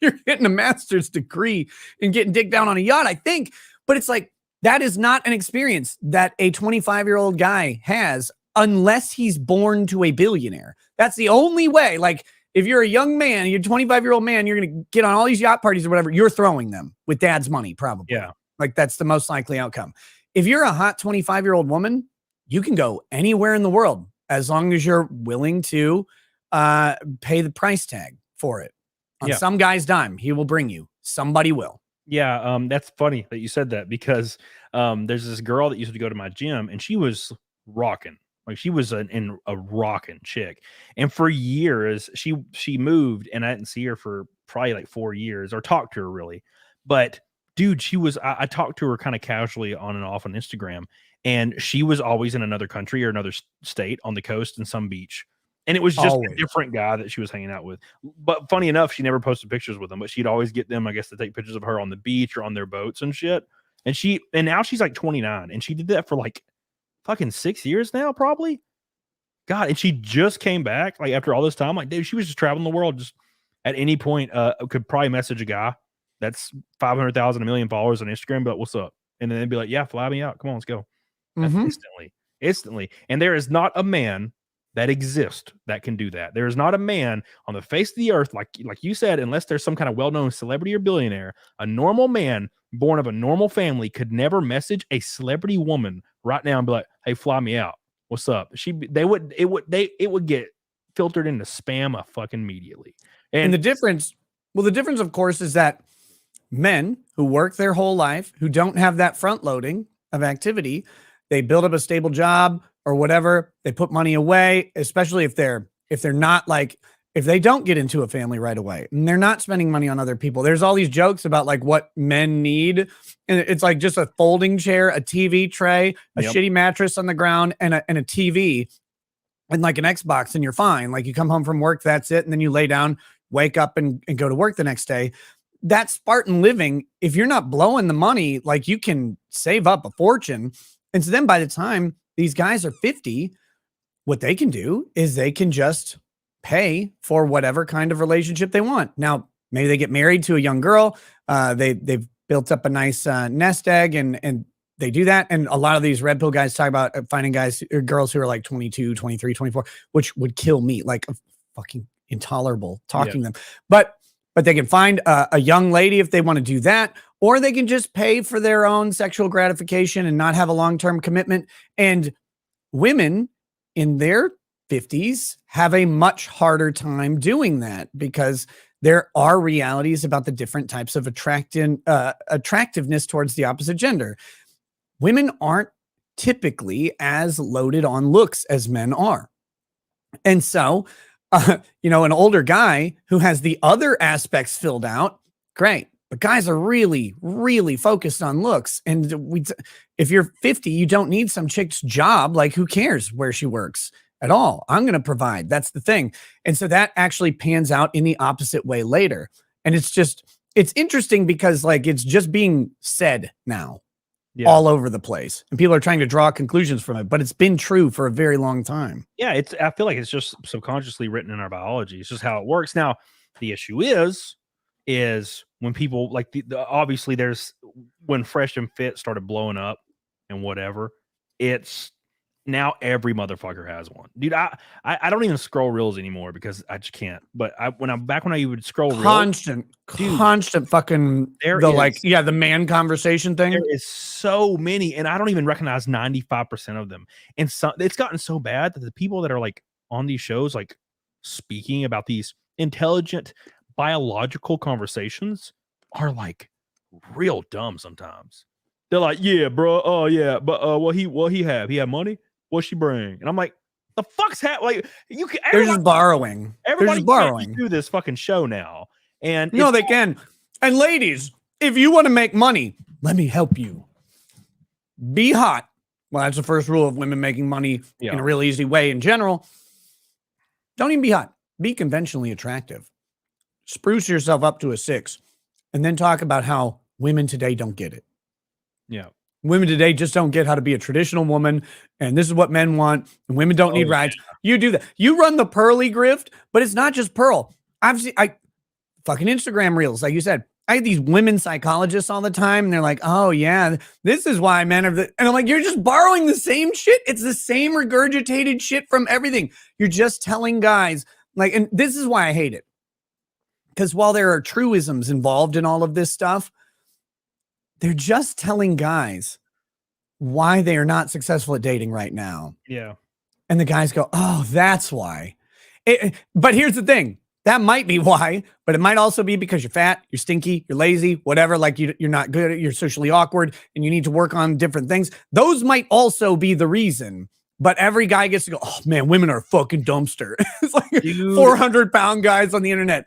Speaker 3: you're getting a master's degree and getting dick down on a yacht, I think. But it's like, that is not an experience that a 25-year-old guy has unless he's born to a billionaire. That's the only way. Like, if you're a young man, you're a 25-year-old man, you're going to get on all these yacht parties or whatever, you're throwing them with dad's money, probably. Yeah. Like, that's the most likely outcome. If you're a hot 25-year-old woman, you can go anywhere in the world as long as you're willing to pay the price tag for it. On some guy's dime, he will bring you. Somebody will.
Speaker 2: Yeah, that's funny that you said that because there's this girl that used to go to my gym and she was rocking. Like she was a rocking chick. And for years she moved and I didn't see her for probably like 4 years or talked to her really. But dude, I talked to her kind of casually on and off on Instagram and she was always in another country or another state on the coast in some beach. And it was just a different guy that she was hanging out with. But funny enough, she never posted pictures with them, but she'd always get them, I guess, to take pictures of her on the beach or on their boats and shit. And now she's like 29 and she did that for like fucking 6 years now, probably. God, and she just came back like after all this time. Like, dude, she was just traveling the world. Just at any point, could probably message a guy that's 500,000, a million followers on Instagram, but what's up? And then they'd be like, yeah, fly me out. Come on, let's go. Instantly. And there is not a man that exists that can do that. There is not a man on the face of the earth, like you said, unless there's some kind of well-known celebrity or billionaire. A normal man born of a normal family could never message a celebrity woman right now and be like, "Hey, fly me out. What's up?" It would get filtered into spam fucking immediately.
Speaker 3: And the difference, of course, is that men who work their whole life, who don't have that front loading of activity, they build up a stable job or whatever. They put money away, especially if they're not like, if they don't get into a family right away and they're not spending money on other people. There's all these jokes about like what men need. And it's like just a folding chair, a TV tray, a shitty mattress on the ground, and a TV and like an Xbox, and you're fine. Like you come home from work, that's it. And then you lay down, wake up and go to work the next day. That Spartan living, if you're not blowing the money, like you can save up a fortune. And so then by the time these guys are 50, what they can do is they can just pay for whatever kind of relationship they want. Now, maybe they get married to a young girl. They've built up a nice nest egg and they do that. And a lot of these red pill guys talk about finding guys or girls who are like 22, 23, 24, which would kill me. Like fucking intolerable talking to them. But they can find a young lady if they want to do that, or they can just pay for their own sexual gratification and not have a long-term commitment. And women in their 50s have a much harder time doing that because there are realities about the different types of attractiveness towards the opposite gender. Women aren't typically as loaded on looks as men are. And so, an older guy who has the other aspects filled out, great. But guys are really, really focused on looks. And if you're 50, you don't need some chick's job. Like, who cares where she works at all? I'm going to provide. That's the thing. And so that actually pans out in the opposite way later. And it's interesting because like it's just being said now all over the place. And people are trying to draw conclusions from it, but it's been true for a very long time.
Speaker 2: Yeah, I feel like it's just subconsciously written in our biology. It's just how it works. Now, the issue is when people like obviously there's when Fresh and Fit started blowing up and whatever, it's now every motherfucker has one. Dude, I don't even scroll reels anymore because I just can't. But when I would scroll
Speaker 3: constant fucking the man conversation thing.
Speaker 2: There is so many, and I don't even recognize 95% of them. And it's gotten so bad that the people that are like on these shows, like speaking about these intelligent biological conversations, are like real dumb sometimes. They're like, yeah, bro, oh yeah, but what he have money? What she bring? And I'm like, the fuck's like you can.
Speaker 3: They're just borrowing.
Speaker 2: Everybody can do this fucking show now, and
Speaker 3: no, they can. And ladies, if you want to make money, let me help you. Be hot. Well, that's the first rule of women making money in a real easy way in general. Don't even be hot. Be conventionally attractive. Spruce yourself up to a 6, and then talk about how women today don't get it.
Speaker 2: Yeah.
Speaker 3: Women today just don't get how to be a traditional woman, and this is what men want, and women don't need rights. You do that. You run the Pearly grift, but it's not just Pearl. I fucking Instagram reels, like you said. I have these women psychologists all the time, and they're like, oh, yeah, this is why men are and I'm like, you're just borrowing the same shit. It's the same regurgitated shit from everything. You're just telling guys, like, and this is why I hate it. Because while there are truisms involved in all of this stuff, they're just telling guys why they are not successful at dating right now.
Speaker 2: Yeah.
Speaker 3: And the guys go, oh, that's why. But here's the thing. That might be why, but it might also be because you're fat, you're stinky, you're lazy, whatever. Like you're not good, you're socially awkward, and you need to work on different things. Those might also be the reason. But every guy gets to go, oh, man, women are a fucking dumpster. It's like 400-pound guys on the internet.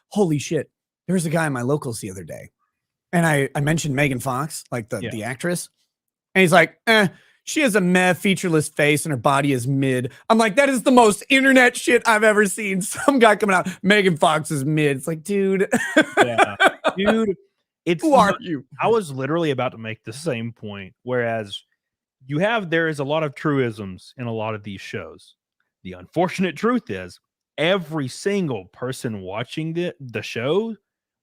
Speaker 3: Holy shit. There was a guy in my locals the other day. And I mentioned Megan Fox, like the actress. And he's like, she has a meh featureless face and her body is mid. I'm like, that is the most internet shit I've ever seen. Some guy coming out, Megan Fox is mid. It's like, dude.
Speaker 2: Dude,
Speaker 3: who are you?
Speaker 2: I was literally about to make the same point. Whereas there is a lot of truisms in a lot of these shows. The unfortunate truth is every single person watching the show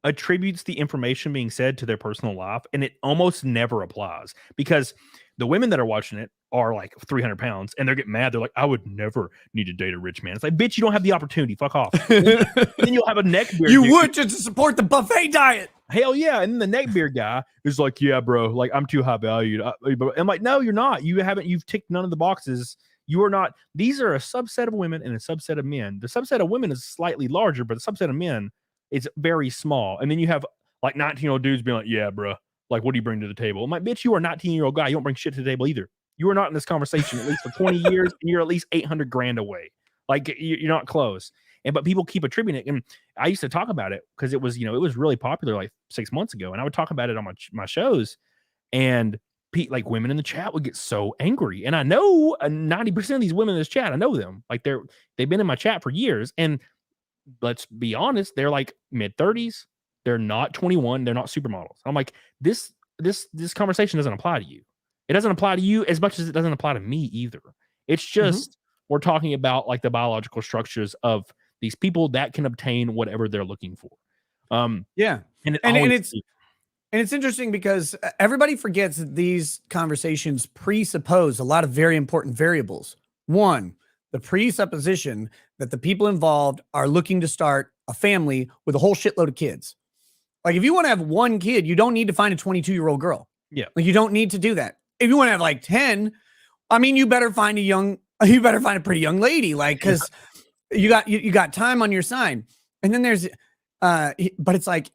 Speaker 2: attributes the information being said to their personal life, and it almost never applies because the women that are watching it are like 300 pounds and they're getting mad. They're like, I would never need to date a rich man. It's like, bitch, you don't have the opportunity. Fuck off. Then you'll have a neckbeard.
Speaker 3: You would just to support the buffet diet.
Speaker 2: Hell yeah. And then the neckbeard guy is like, yeah, bro, like I'm too high valued. I'm like, no, you're not. You've ticked none of the boxes. You are not. These are a subset of women and a subset of men. The subset of women is slightly larger, but the subset of men is very small. And then you have like 19-year-old dudes being like, yeah, bro, like, what do you bring to the table? I'm like, bitch, you are a 19-year-old guy. You don't bring shit to the table either. You are not in this conversation at least for 20 years, and you're at least 800 grand away. Like you're not close. But people keep attributing it. And I used to talk about it because it was, it was really popular like 6 months ago. And I would talk about it on my shows, and like women in the chat would get so angry. And I know 90% of these women in this chat, I know them. Like they've been in my chat for years. And let's be honest, they're like mid-30s. They're not 21. They're not supermodels. I'm like, this conversation doesn't apply to you. It doesn't apply to you as much as it doesn't apply to me either. It's just we're talking about like the biological structures of these people that can obtain whatever they're looking for.
Speaker 3: Yeah. And it's interesting because everybody forgets that these conversations presuppose a lot of very important variables. One, the presupposition that the people involved are looking to start a family with a whole shitload of kids. Like if you want to have one kid, you don't need to find a 22-year-old girl.
Speaker 2: Yeah.
Speaker 3: Like you don't need to do that. If you want to have like 10, I mean, you better find a pretty young lady, like, cause you got time on your side. And then there's, but it's like,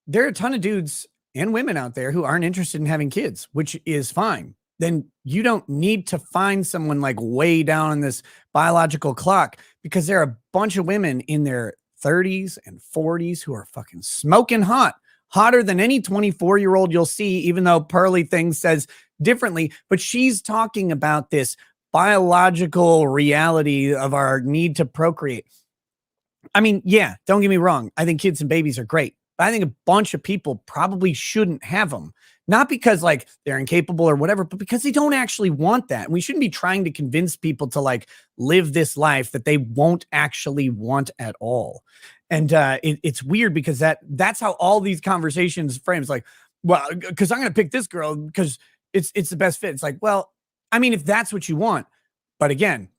Speaker 3: there are a ton of dudes and women out there who aren't interested in having kids, which is fine. Then you don't need to find someone like way down on this biological clock, because there are a bunch of women in their 30s and 40s who are fucking smoking hot, hotter than any 24-year-old you'll see, even though Pearly Thing says differently. But she's talking about this biological reality of our need to procreate. I mean, yeah, don't get me wrong. I think kids and babies are great. But I think a bunch of people probably shouldn't have them. Not because like they're incapable or whatever, but because they don't actually want that. And we shouldn't be trying to convince people to like live this life that they won't actually want at all. And it's weird because that's how all these conversations frames like, well, because I'm going to pick this girl because it's the best fit. It's like, well, I mean, if that's what you want, but again,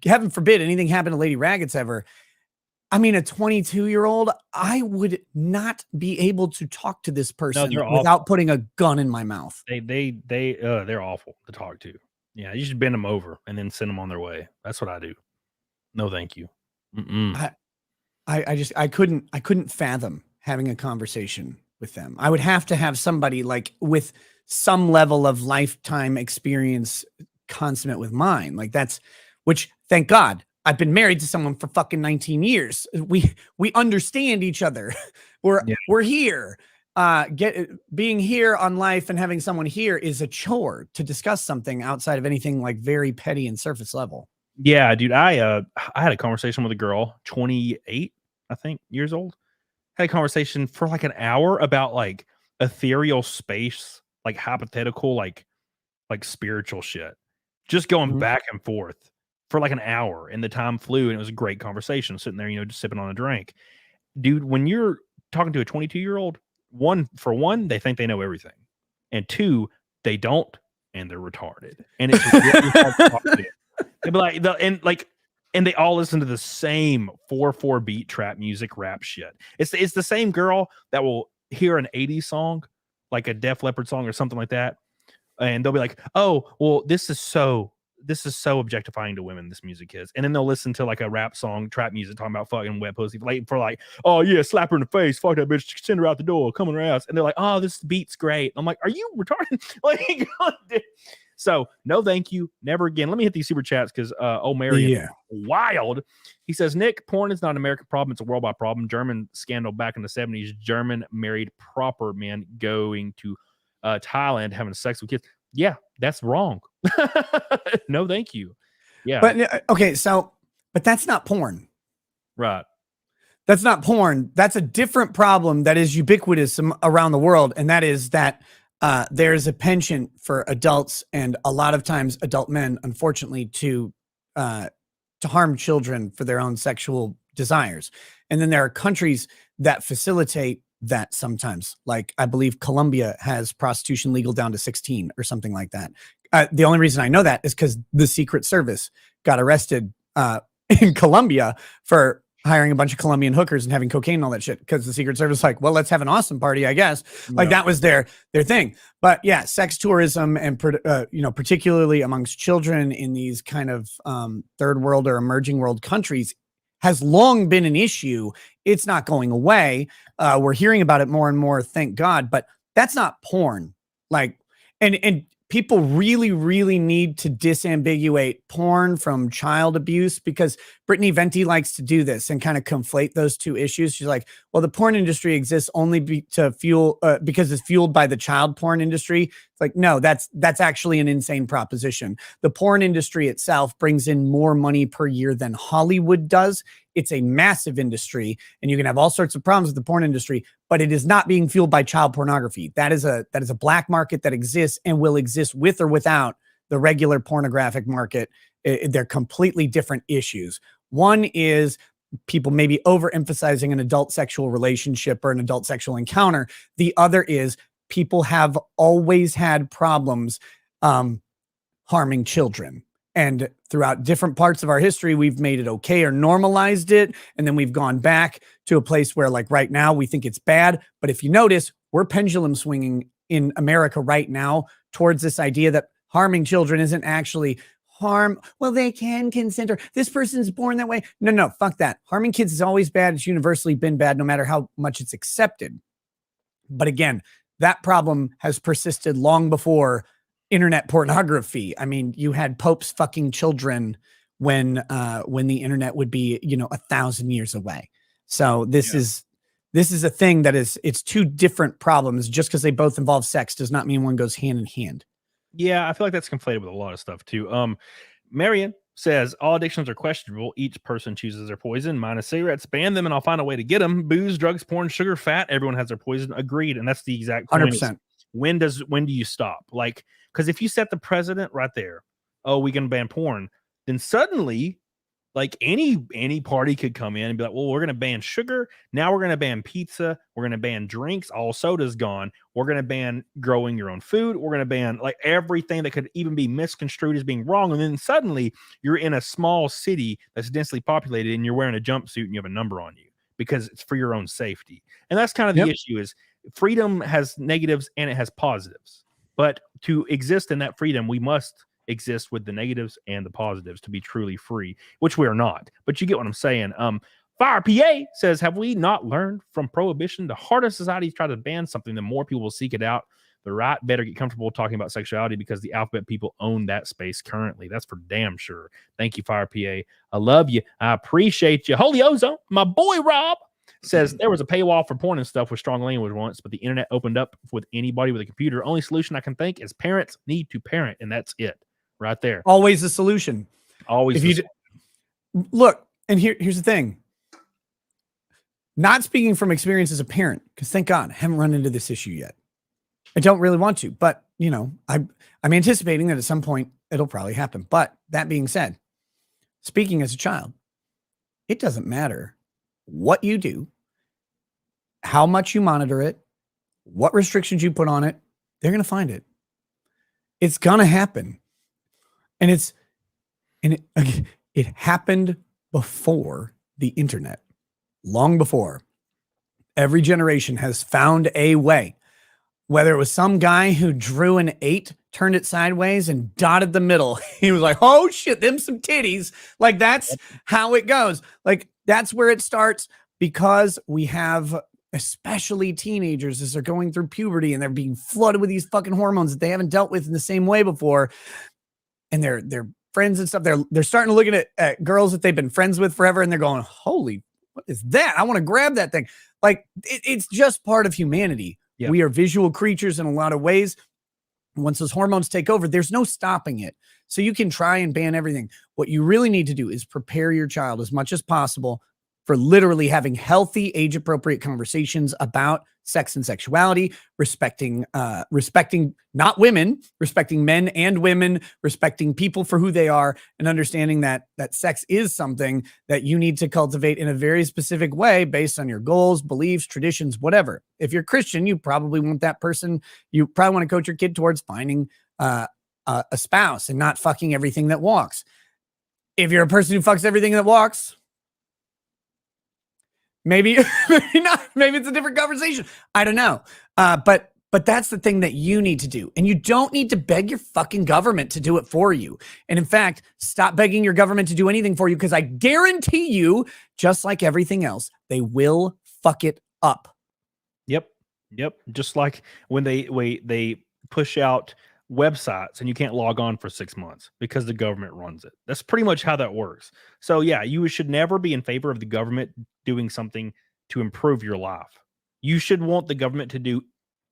Speaker 3: heaven forbid anything happened to Lady Raggets ever. I mean, a 22-year-old, I would not be able to talk to this person without putting a gun in my mouth.
Speaker 2: They're awful to talk to. Yeah, you should bend them over and then send them on their way. That's what I do. No, thank you.
Speaker 3: I couldn't fathom having a conversation with them. I would have to have somebody like with some level of lifetime experience consummate with mine. Like which thank God. I've been married to someone for fucking 19 years. We understand each other. We're here. Being here on life and having someone here is a chore to discuss something outside of anything like very petty and surface level.
Speaker 2: Yeah, dude. I had a conversation with a girl, 28, I think, years old. Had a conversation for like an hour about like ethereal space, like hypothetical, like spiritual shit. Just going back and forth for like an hour, and the time flew, and it was a great conversation sitting there, just sipping on a drink. Dude, when you're talking to a 22-year-old, for one, they think they know everything. And two, they don't, and they're retarded. And it's really hard to talk to them. They'd be and they all listen to the same 4/4 beat trap music rap shit. It's the same girl that will hear an 80s song, like a Def Leppard song or something like that, and they'll be like, oh, well, this is so objectifying to women, this music is. And then they'll listen to like a rap song, trap music, talking about fucking wet pussy, like, oh yeah, slap her in the face, fuck that bitch, send her out the door, come on her ass. And they're like, oh, this beat's great. I'm like, are you retarded? Like, so no, thank you, never again. Let me hit these super chats because Marion wild. He says, Nick, porn is not an American problem, it's a worldwide problem. German scandal back in the 70s. German married proper men going to Thailand having sex with kids. Yeah, that's wrong. No, thank you. Yeah.
Speaker 3: But okay, but that's not porn.
Speaker 2: Right.
Speaker 3: That's not porn. That's a different problem that is ubiquitous around the world. And that is that there's a penchant for adults and a lot of times adult men, unfortunately, to harm children for their own sexual desires. And then there are countries that facilitate that sometimes. Like I believe Colombia has prostitution legal down to 16 or something like that. The only reason I know that is because the Secret Service got arrested in Colombia for hiring a bunch of Colombian hookers and having cocaine and all that shit. Because the Secret Service like, well, let's have an awesome party, I guess. Like that was their thing. But yeah, sex tourism and particularly amongst children in these kind of third world or emerging world countries has long been an issue. It's not going away. We're hearing about it more and more, thank God. But that's not porn. Like, and people really, really need to disambiguate porn from child abuse, because Brittany Venti likes to do this and kind of conflate those two issues. She's like, well, the porn industry exists only to fuel because it's fueled by the child porn industry. It's like, no, that's actually an insane proposition. The porn industry itself brings in more money per year than Hollywood does. It's a massive industry, and you can have all sorts of problems with the porn industry, but it is not being fueled by child pornography. That is a black market that exists and will exist with or without the regular pornographic market. They're completely different issues. One is people maybe overemphasizing an adult sexual relationship or an adult sexual encounter. The other is people have always had problems harming children. And throughout different parts of our history, we've made it okay or normalized it. And then we've gone back to a place where, like, right now we think it's bad. But if you notice, we're pendulum swinging in America right now towards this idea that harming children isn't actually harm. Well, they can consent, or this person's born that way. No, fuck that. Harming kids is always bad. It's universally been bad, no matter how much it's accepted. But again, that problem has persisted long before internet pornography. I mean, you had popes fucking children when the internet would be, 1,000 years away. So this is a thing that it's two different problems. Just because they both involve sex does not mean one goes hand in hand.
Speaker 2: Yeah, I feel like that's conflated with a lot of stuff too. Marion says all addictions are questionable. Each person chooses their poison. Mine is cigarettes. Ban them, and I'll find a way to get them. Booze, drugs, porn, sugar, fat. Everyone has their poison. Agreed. And that's the exact point.
Speaker 3: 100%.
Speaker 2: When do you stop? Like, because if you set the precedent right there, oh, we can ban porn, then suddenly, like, any party could come in and be like, well, we're going to ban sugar. Now we're going to ban pizza. We're going to ban drinks. All soda's gone. We're going to ban growing your own food. We're going to ban, like, everything that could even be misconstrued as being wrong. And then suddenly you're in a small city that's densely populated and you're wearing a jumpsuit and you have a number on you because it's for your own safety. And that's kind of the issue is freedom has negatives and it has positives. But to exist in that freedom, we must exist with the negatives and the positives to be truly free, which we are not. But you get what I'm saying. Fire PA says, have we not learned from prohibition? The harder societies try to ban something, the more people will seek it out. The right better get comfortable talking about sexuality because the alphabet people own that space currently. That's for damn sure. Thank you, Fire PA. I love you. I appreciate you. Holy Ozone, my boy Rob says there was a paywall for porn and stuff with strong language once, but the internet opened up with anybody with a computer. Only solution I can think is parents need to parent, and that's it right there.
Speaker 3: Always the solution.
Speaker 2: Always.
Speaker 3: Look, and here's the thing. Not speaking from experience as a parent, because thank God I haven't run into this issue yet. I don't really want to, but I'm anticipating that at some point it'll probably happen. But that being said, speaking as a child, it doesn't matter what you do, how much you monitor it, what restrictions you put on it, they're going to find it. It's going to happen. And it happened before the internet, long before. Every generation has found a way, whether it was some guy who drew an 8, turned it sideways and dotted the middle. He was like, oh shit, them some titties. Like, that's how it goes. Like, that's where it starts, because we have, especially teenagers, as they're going through puberty and they're being flooded with these fucking hormones that they haven't dealt with in the same way before. And they're friends and stuff. They're starting to look at girls that they've been friends with forever. And they're going, holy, what is that? I want to grab that thing. Like, it's just part of humanity. Yep. We are visual creatures in a lot of ways. Once those hormones take over, there's no stopping it. So you can try and ban everything. What you really need to do is prepare your child as much as possible for literally having healthy, age-appropriate conversations about sex and sexuality, respecting not women, respecting men and women, respecting people for who they are, and understanding that sex is something that you need to cultivate in a very specific way based on your goals, beliefs, traditions, whatever. If you're Christian, you probably want that person, you probably want to coach your kid towards finding a spouse and not fucking everything that walks. If you're a person who fucks everything that walks, maybe not. Maybe it's a different conversation. I don't know. But that's the thing that you need to do. And you don't need to beg your fucking government to do it for you. And in fact, stop begging your government to do anything for you, because I guarantee you, just like everything else, they will fuck it up.
Speaker 2: Yep. Just like when they push out websites and you can't log on for 6 months because the government runs it. That's pretty much how that works. So yeah, you should never be in favor of the government doing something to improve your life. You should want the government to do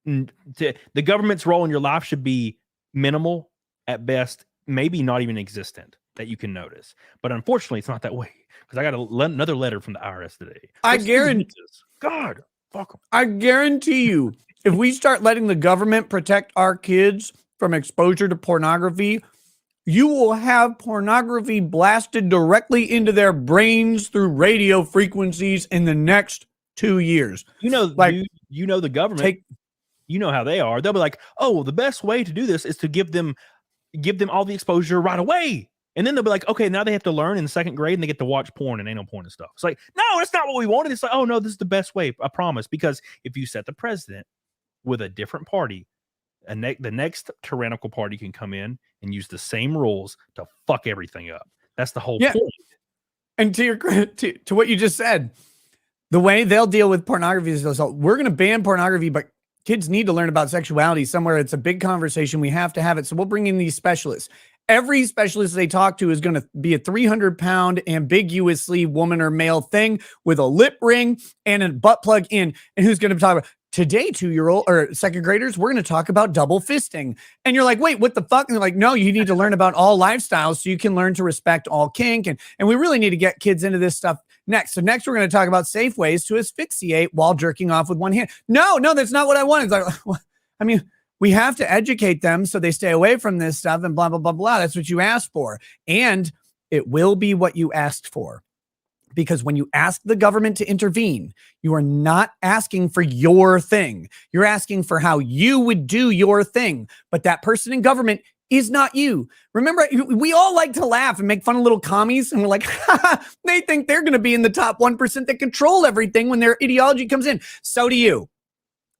Speaker 2: the government's role in your life should be minimal at best, maybe not even existent that you can notice. But unfortunately, it's not that way because I got another letter from the IRS today.
Speaker 3: I guarantee,
Speaker 2: God, fuck them.
Speaker 3: I guarantee you, if we start letting the government protect our kids from exposure to pornography, you will have pornography blasted directly into their brains through radio frequencies in the next 2 years.
Speaker 2: You know, like you know the government. You know how they are. They'll be like, "Oh, well, the best way to do this is to give them all the exposure right away." And then they'll be like, "Okay, now they have to learn in 2nd grade and they get to watch porn and anal porn and stuff." It's like, no, that's not what we wanted. It's like, oh no, this is the best way. I promise. Because if you set the president with a different party, the next tyrannical party can come in and use the same rules to fuck everything up. That's the whole point.
Speaker 3: And to what you just said, the way they'll deal with pornography is we're going to ban pornography, but kids need to learn about sexuality somewhere. It's a big conversation. We have to have it. So we'll bring in these specialists. Every specialist they talk to is going to be a 300-pound ambiguously woman or male thing with a lip ring and a butt plug in. And who's going to talk about today, 2-year-old or 2nd graders, we're going to talk about double fisting. And you're like, wait, what the fuck? And they're like, no, you need to learn about all lifestyles so you can learn to respect all kink. And we really need to get kids into this stuff next. So next we're going to talk about safe ways to asphyxiate while jerking off with one hand. No, that's not what I want. It's like, well, I mean, we have to educate them so they stay away from this stuff and blah, blah, blah, blah. That's what you asked for. And it will be what you asked for. Because when you ask the government to intervene, you are not asking for your thing. You're asking for how you would do your thing. But that person in government is not you. Remember, we all like to laugh and make fun of little commies. And we're like, they think they're going to be in the top 1% that control everything when their ideology comes in. So do you.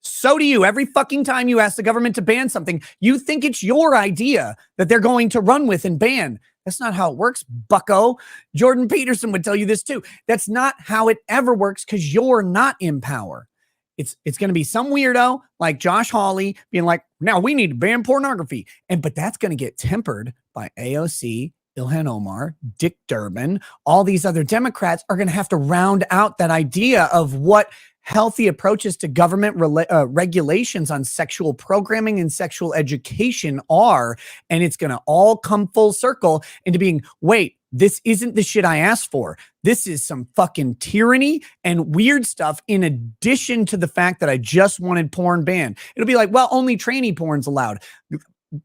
Speaker 3: So do you. Every fucking time you ask the government to ban something, you think it's your idea that they're going to run with and ban. That's not how it works, bucko. Jordan Peterson would tell you this too. That's not how it ever works because you're not in power. It's going to be some weirdo like Josh Hawley being like, now we need to ban pornography. But that's going to get tempered by AOC, Ilhan Omar, Dick Durbin. All these other Democrats are going to have to round out that idea of what healthy approaches to government regulations on sexual programming and sexual education are. And it's going to all come full circle into being, wait, this isn't the shit I asked for. This is some fucking tyranny and weird stuff in addition to the fact that I just wanted porn banned. It'll be like, well, only trainee porn's allowed.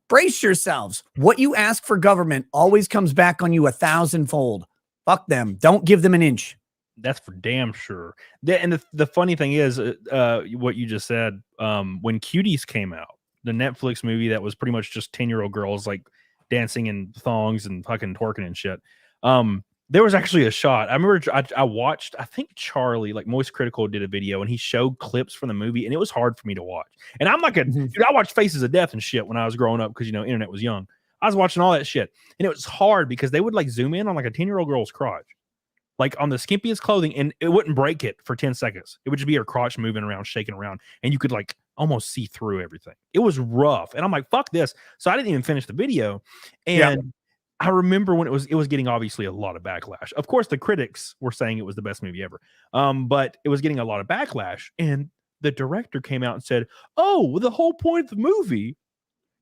Speaker 3: Brace yourselves. What you ask for government always comes back on you 1,000-fold. Fuck them. Don't give them an inch.
Speaker 2: That's for damn sure. And the funny thing is, what you just said, when Cuties came out, the Netflix movie that was pretty much just 10-year-old girls like dancing in thongs and fucking twerking and shit. There was actually a shot. I remember I watched, I think Charlie, like Moist Critical, did a video and he showed clips from the movie and it was hard for me to watch. And I'm like, dude, I watched Faces of Death and shit when I was growing up because, internet was young. I was watching all that shit and it was hard because they would like zoom in on like a 10-year-old girl's crotch, like on the skimpiest clothing, and it wouldn't break it for 10 seconds. It would just be her crotch moving around, shaking around, and you could like almost see through everything. It was rough. And I'm like, fuck this. So I didn't even finish the video. And I remember when it was getting obviously a lot of backlash. Of course, the critics were saying it was the best movie ever. But it was getting a lot of backlash. And the director came out and said, oh, well, the whole point of the movie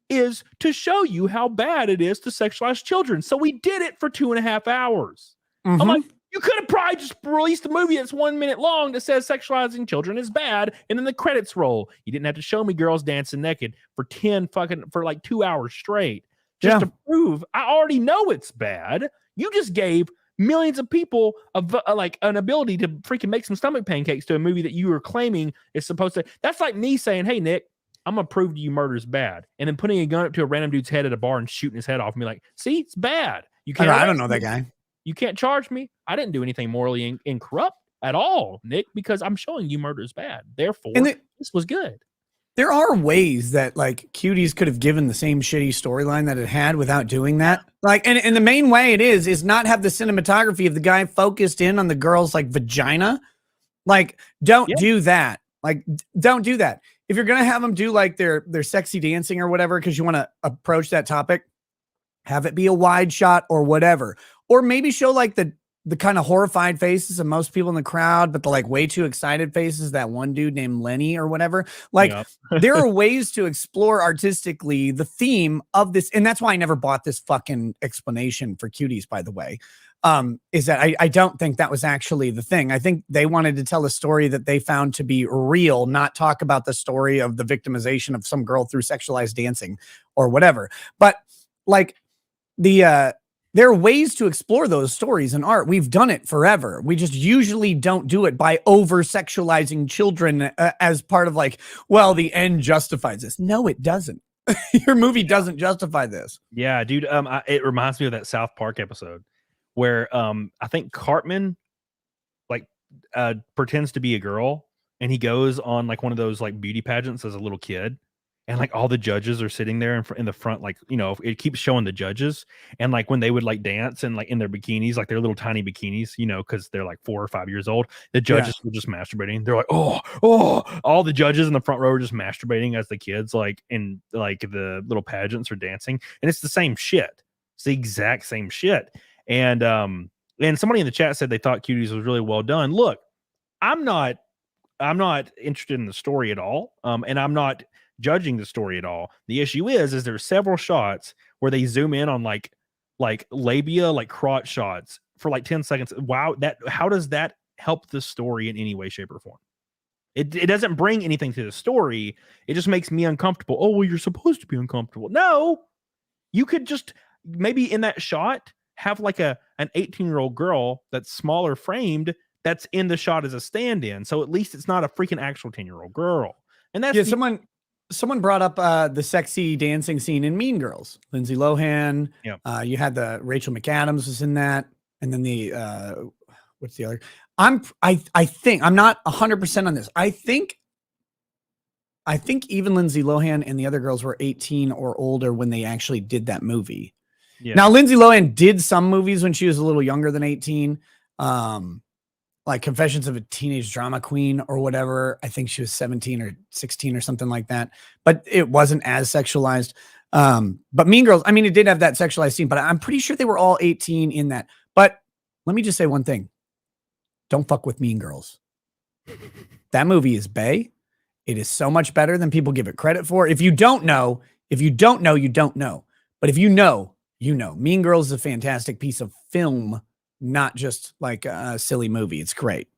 Speaker 2: is to show you how bad it is to sexualize children. So we did it for 2.5 hours. I'm like, you could have probably just released a movie that's 1 minute long that says sexualizing children is bad, and then the credits roll. You didn't have to show me girls dancing naked for like 2 hours straight just to prove I already know it's bad. You just gave millions of people like an ability to freaking make some stomach pancakes to a movie that you were claiming is supposed to. That's like me saying, hey, Nick, I'm going to prove to you murder's bad, and then putting a gun up to a random dude's head at a bar and shooting his head off and be like, see, it's bad. You can't.
Speaker 3: I don't know that guy.
Speaker 2: You can't charge me. I didn't do anything morally incorrupt at all, Nick, because I'm showing you murder is bad. Therefore, this was good.
Speaker 3: There are ways that like Cuties could have given the same shitty storyline that it had without doing that. Like, and the main way it is not have the cinematography of the guy focused in on the girl's like vagina. Like, don't do that. Like, don't do that. if you're gonna have them do like their sexy dancing or whatever, because you want to approach that topic, have it be a wide shot or whatever, or maybe show like the kind of horrified faces of most people in the crowd, but the like way too excited faces, that one dude named Lenny or whatever. Like there are ways to explore artistically the theme of this. And that's why I never bought this fucking explanation for Cuties, by the way, is that I don't think that was actually the thing. I think they wanted to tell a story that they found to be real, not talk about the story of the victimization of some girl through sexualized dancing or whatever. But like there are ways to explore those stories in art. We've done it forever. We just usually don't do it by over-sexualizing children as part of like, well, the end justifies this. No, it doesn't. Your movie doesn't justify this.
Speaker 2: Yeah, dude. It reminds me of that South Park episode where I think Cartman like pretends to be a girl, and he goes on like one of those like beauty pageants as a little kid. And like all the judges are sitting there in the front, like, you know, it keeps showing the judges. And like when they would like dance and like in their bikinis, like their little tiny bikinis, you know, because they're like 4 or 5 years old, the judges were just masturbating. They're like, oh, all the judges in the front row are just masturbating as the kids like in like the little pageants are dancing. And it's the same shit. It's the exact same shit. And somebody in the chat said they thought Cuties was really well done. Look, I'm not interested in the story at all. And I'm not judging the story at all. The issue is there's several shots where they zoom in on like labia, like crotch shots for like 10 seconds. Wow, how does that help the story in any way, shape, or form? It doesn't bring anything to the story. It just makes me uncomfortable. Oh, well, you're supposed to be uncomfortable. No, you could just maybe in that shot have like an 18-year-old girl that's smaller framed that's in the shot as a stand-in. So at least it's not a freaking actual 10-year-old girl. And that's
Speaker 3: someone brought up the sexy dancing scene in Mean Girls. Lindsay Lohan.
Speaker 2: Yeah.
Speaker 3: You had the Rachel McAdams was in that, and then the what's the other? I think I'm not 100% on this. I think even Lindsay Lohan and the other girls were 18 or older when they actually did that movie. Yeah. Now Lindsay Lohan did some movies when she was a little younger than 18. Like Confessions of a Teenage Drama Queen or whatever. I think she was 17 or 16 or something like that, but it wasn't as sexualized. But Mean Girls, I mean, it did have that sexualized scene, but I'm pretty sure they were all 18 in that. But let me just say one thing. Don't fuck with Mean Girls. That movie is bae. It is so much better than people give it credit for. If you don't know, you don't know. But if you know, you know. Mean Girls is a fantastic piece of film, not just like a silly movie. It's great.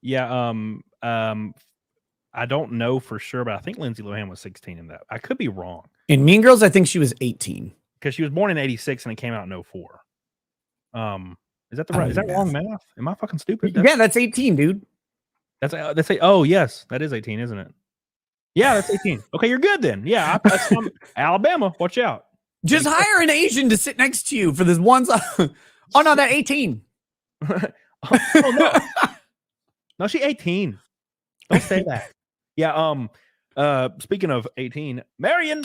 Speaker 2: Yeah. I don't know for sure, but I think Lindsay Lohan was 16 in that. I could be wrong.
Speaker 3: In Mean Girls, I think she was 18
Speaker 2: because she was born in 86 and it came out in 04. Is that the right? Is that wrong math? Am I fucking stupid?
Speaker 3: That's 18, dude.
Speaker 2: That's oh yes, that is 18, isn't it? Yeah, that's 18. Okay, you're good then. Yeah, that's from Alabama. Watch out.
Speaker 3: Just hire an Asian to sit next to you for this one. Oh no, that's 18.
Speaker 2: Oh no, no, she's 18. Don't say that. Yeah. Speaking of 18, Marion.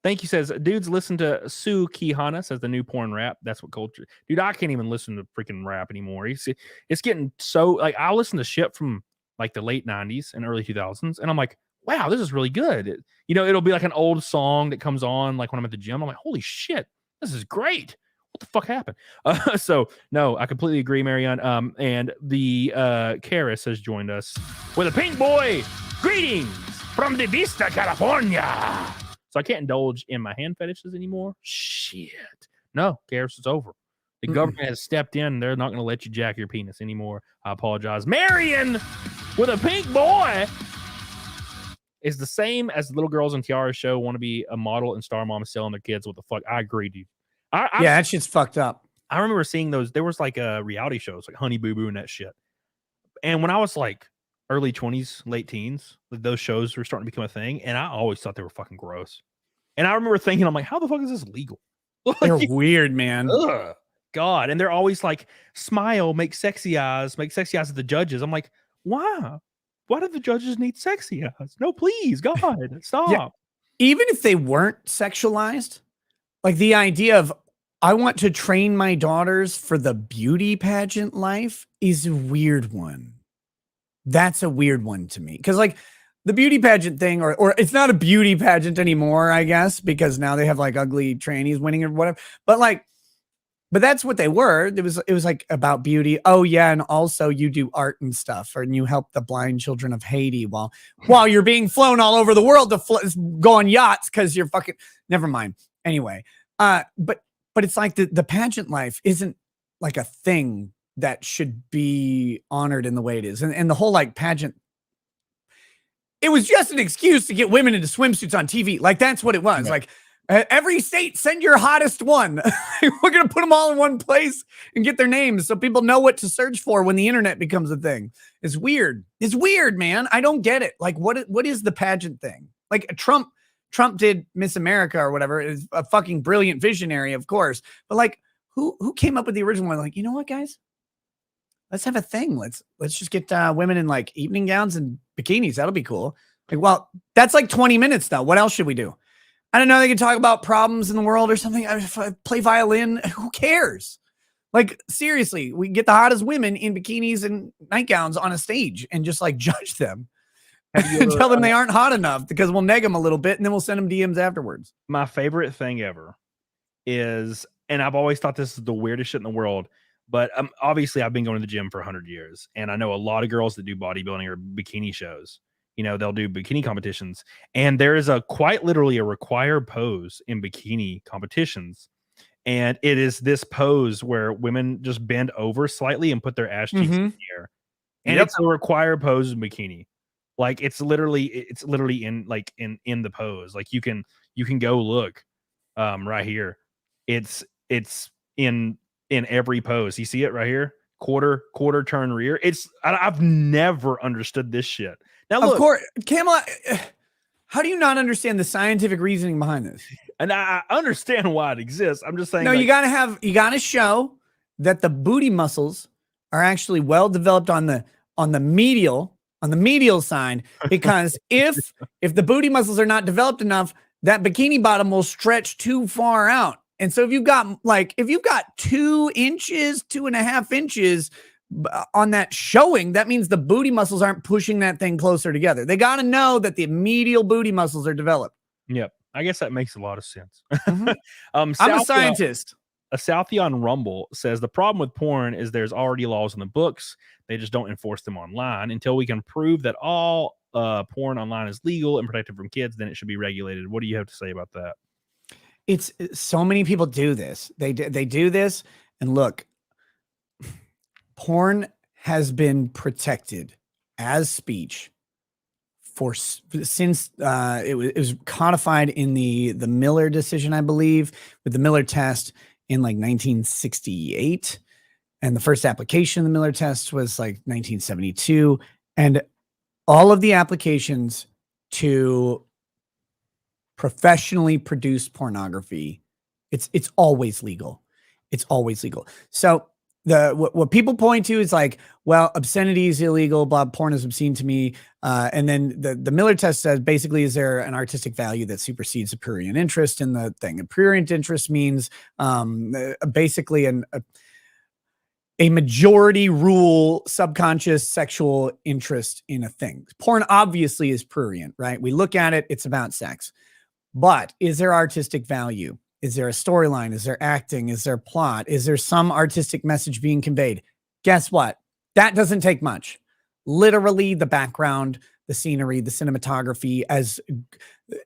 Speaker 2: Thank you. Says dudes listen to Sue Kihana. Says the new porn rap. That's what culture. Dude, I can't even listen to freaking rap anymore. It's getting so like I listen to shit from like the late 90s and early 2000s, and I'm like, wow, this is really good. It'll be like an old song that comes on like when I'm at the gym. I'm like, holy shit, this is great. What the fuck happened? So no, I completely agree, Marianne. And the Karis has joined us with a pink boy. Greetings from the Vista, California. So I can't indulge in my hand fetishes anymore. Shit. No, Karis, it's over. The government has stepped in. They're not going to let you jack your penis anymore. I apologize. Marion with a pink boy is the same as the little girls in Tiara's show want to be a model and star mom selling their kids. What the fuck? I agree, dude.
Speaker 3: Yeah, that shit's fucked up.
Speaker 2: I remember seeing those. There was like reality shows like Honey Boo Boo and that shit. And when I was like early 20s, late teens, like those shows were starting to become a thing. And I always thought they were fucking gross. And I remember thinking, I'm like, how the fuck is this legal? Like,
Speaker 3: they're weird, man.
Speaker 2: Ugh, God. And they're always like, smile, make sexy eyes at the judges. I'm like, why? Why do the judges need sexy eyes? No, please, God, stop.
Speaker 3: Yeah. Even if they weren't sexualized, like the idea of I want to train my daughters for the beauty pageant life is a weird one. That's a weird one to me. Because like the beauty pageant thing, or it's not a beauty pageant anymore, I guess, because now they have like ugly trannies winning or whatever. But that's what they were. It was like about beauty. Oh yeah, and also you do art and stuff, and you help the blind children of Haiti while you're being flown all over the world to go on yachts because you're fucking. Never mind. Anyway, but it's like the pageant life isn't like a thing that should be honored in the way it is, and the whole like pageant. It was just an excuse to get women into swimsuits on TV. Like that's what it was. Right. Like. Every state, send your hottest one. We're going to put them all in one place and get their names so people know what to search for when the internet becomes a thing. It's weird. It's weird, man. I don't get it. Like, what is the pageant thing? Like Trump did Miss America or whatever. Is a fucking brilliant visionary, of course. But like, who came up with the original one? Like, you know what, guys? Let's have a thing. Let's just get women in like evening gowns and bikinis. That'll be cool. Like, well, that's like 20 minutes though. What else should we do? I don't know. They can talk about problems in the world or something. If I play violin, who cares? Like, seriously, we get the hottest women in bikinis and nightgowns on a stage and just like judge them and tell them they aren't hot enough because we'll neg them a little bit and then we'll send them DMs afterwards.
Speaker 2: My favorite thing ever is, and I've always thought this is the weirdest shit in the world, but obviously I've been going to the gym for 100 years and I know a lot of girls that do bodybuilding or bikini shows. You know, they'll do bikini competitions, and there is quite literally a required pose in bikini competitions. And it is this pose where women just bend over slightly and put their ass cheeks in the air. And it's a required pose in bikini. Like it's literally in like in the pose. Like you can go look right here. It's in every pose. You see it right here? Quarter turn rear. I've never understood this shit. Now, look,
Speaker 3: of course, Kamala, how do you not understand the scientific reasoning behind this?
Speaker 2: And I understand why it exists. I'm just saying.
Speaker 3: No, like, you gotta show that the booty muscles are actually well developed on the medial side, because if the booty muscles are not developed enough, that bikini bottom will stretch too far out. And so if you've got 2 inches, 2.5 inches on that showing, that means the booty muscles aren't pushing that thing closer together. They got to know that the medial booty muscles are developed.
Speaker 2: Yep. I guess that makes a lot of sense.
Speaker 3: Mm-hmm. I'm a scientist.
Speaker 2: A Southie on Rumble says the problem with porn is there's already laws in the books. They just don't enforce them online. Until we can prove that all porn online is legal and protected from kids, then it should be regulated. What do you have to say about that?
Speaker 3: It's so many people do this. They do this, and look, porn has been protected as speech since it was codified in the Miller decision, I believe, with the Miller test in like 1968, and the first application of the Miller test was like 1972, and all of the applications to professionally produced pornography, it's always legal. It's always legal. So what people point to is like, well, obscenity is illegal, porn is obscene to me. And then the Miller test says basically, is there an artistic value that supersedes the prurient interest in the thing? A prurient interest means basically a majority rule subconscious sexual interest in a thing. Porn obviously is prurient, right? We look at it, it's about sex. But is there artistic value? Is there a storyline? Is there acting? Is there plot? Is there some artistic message being conveyed? Guess what? That doesn't take much. Literally the background, the scenery, the cinematography, as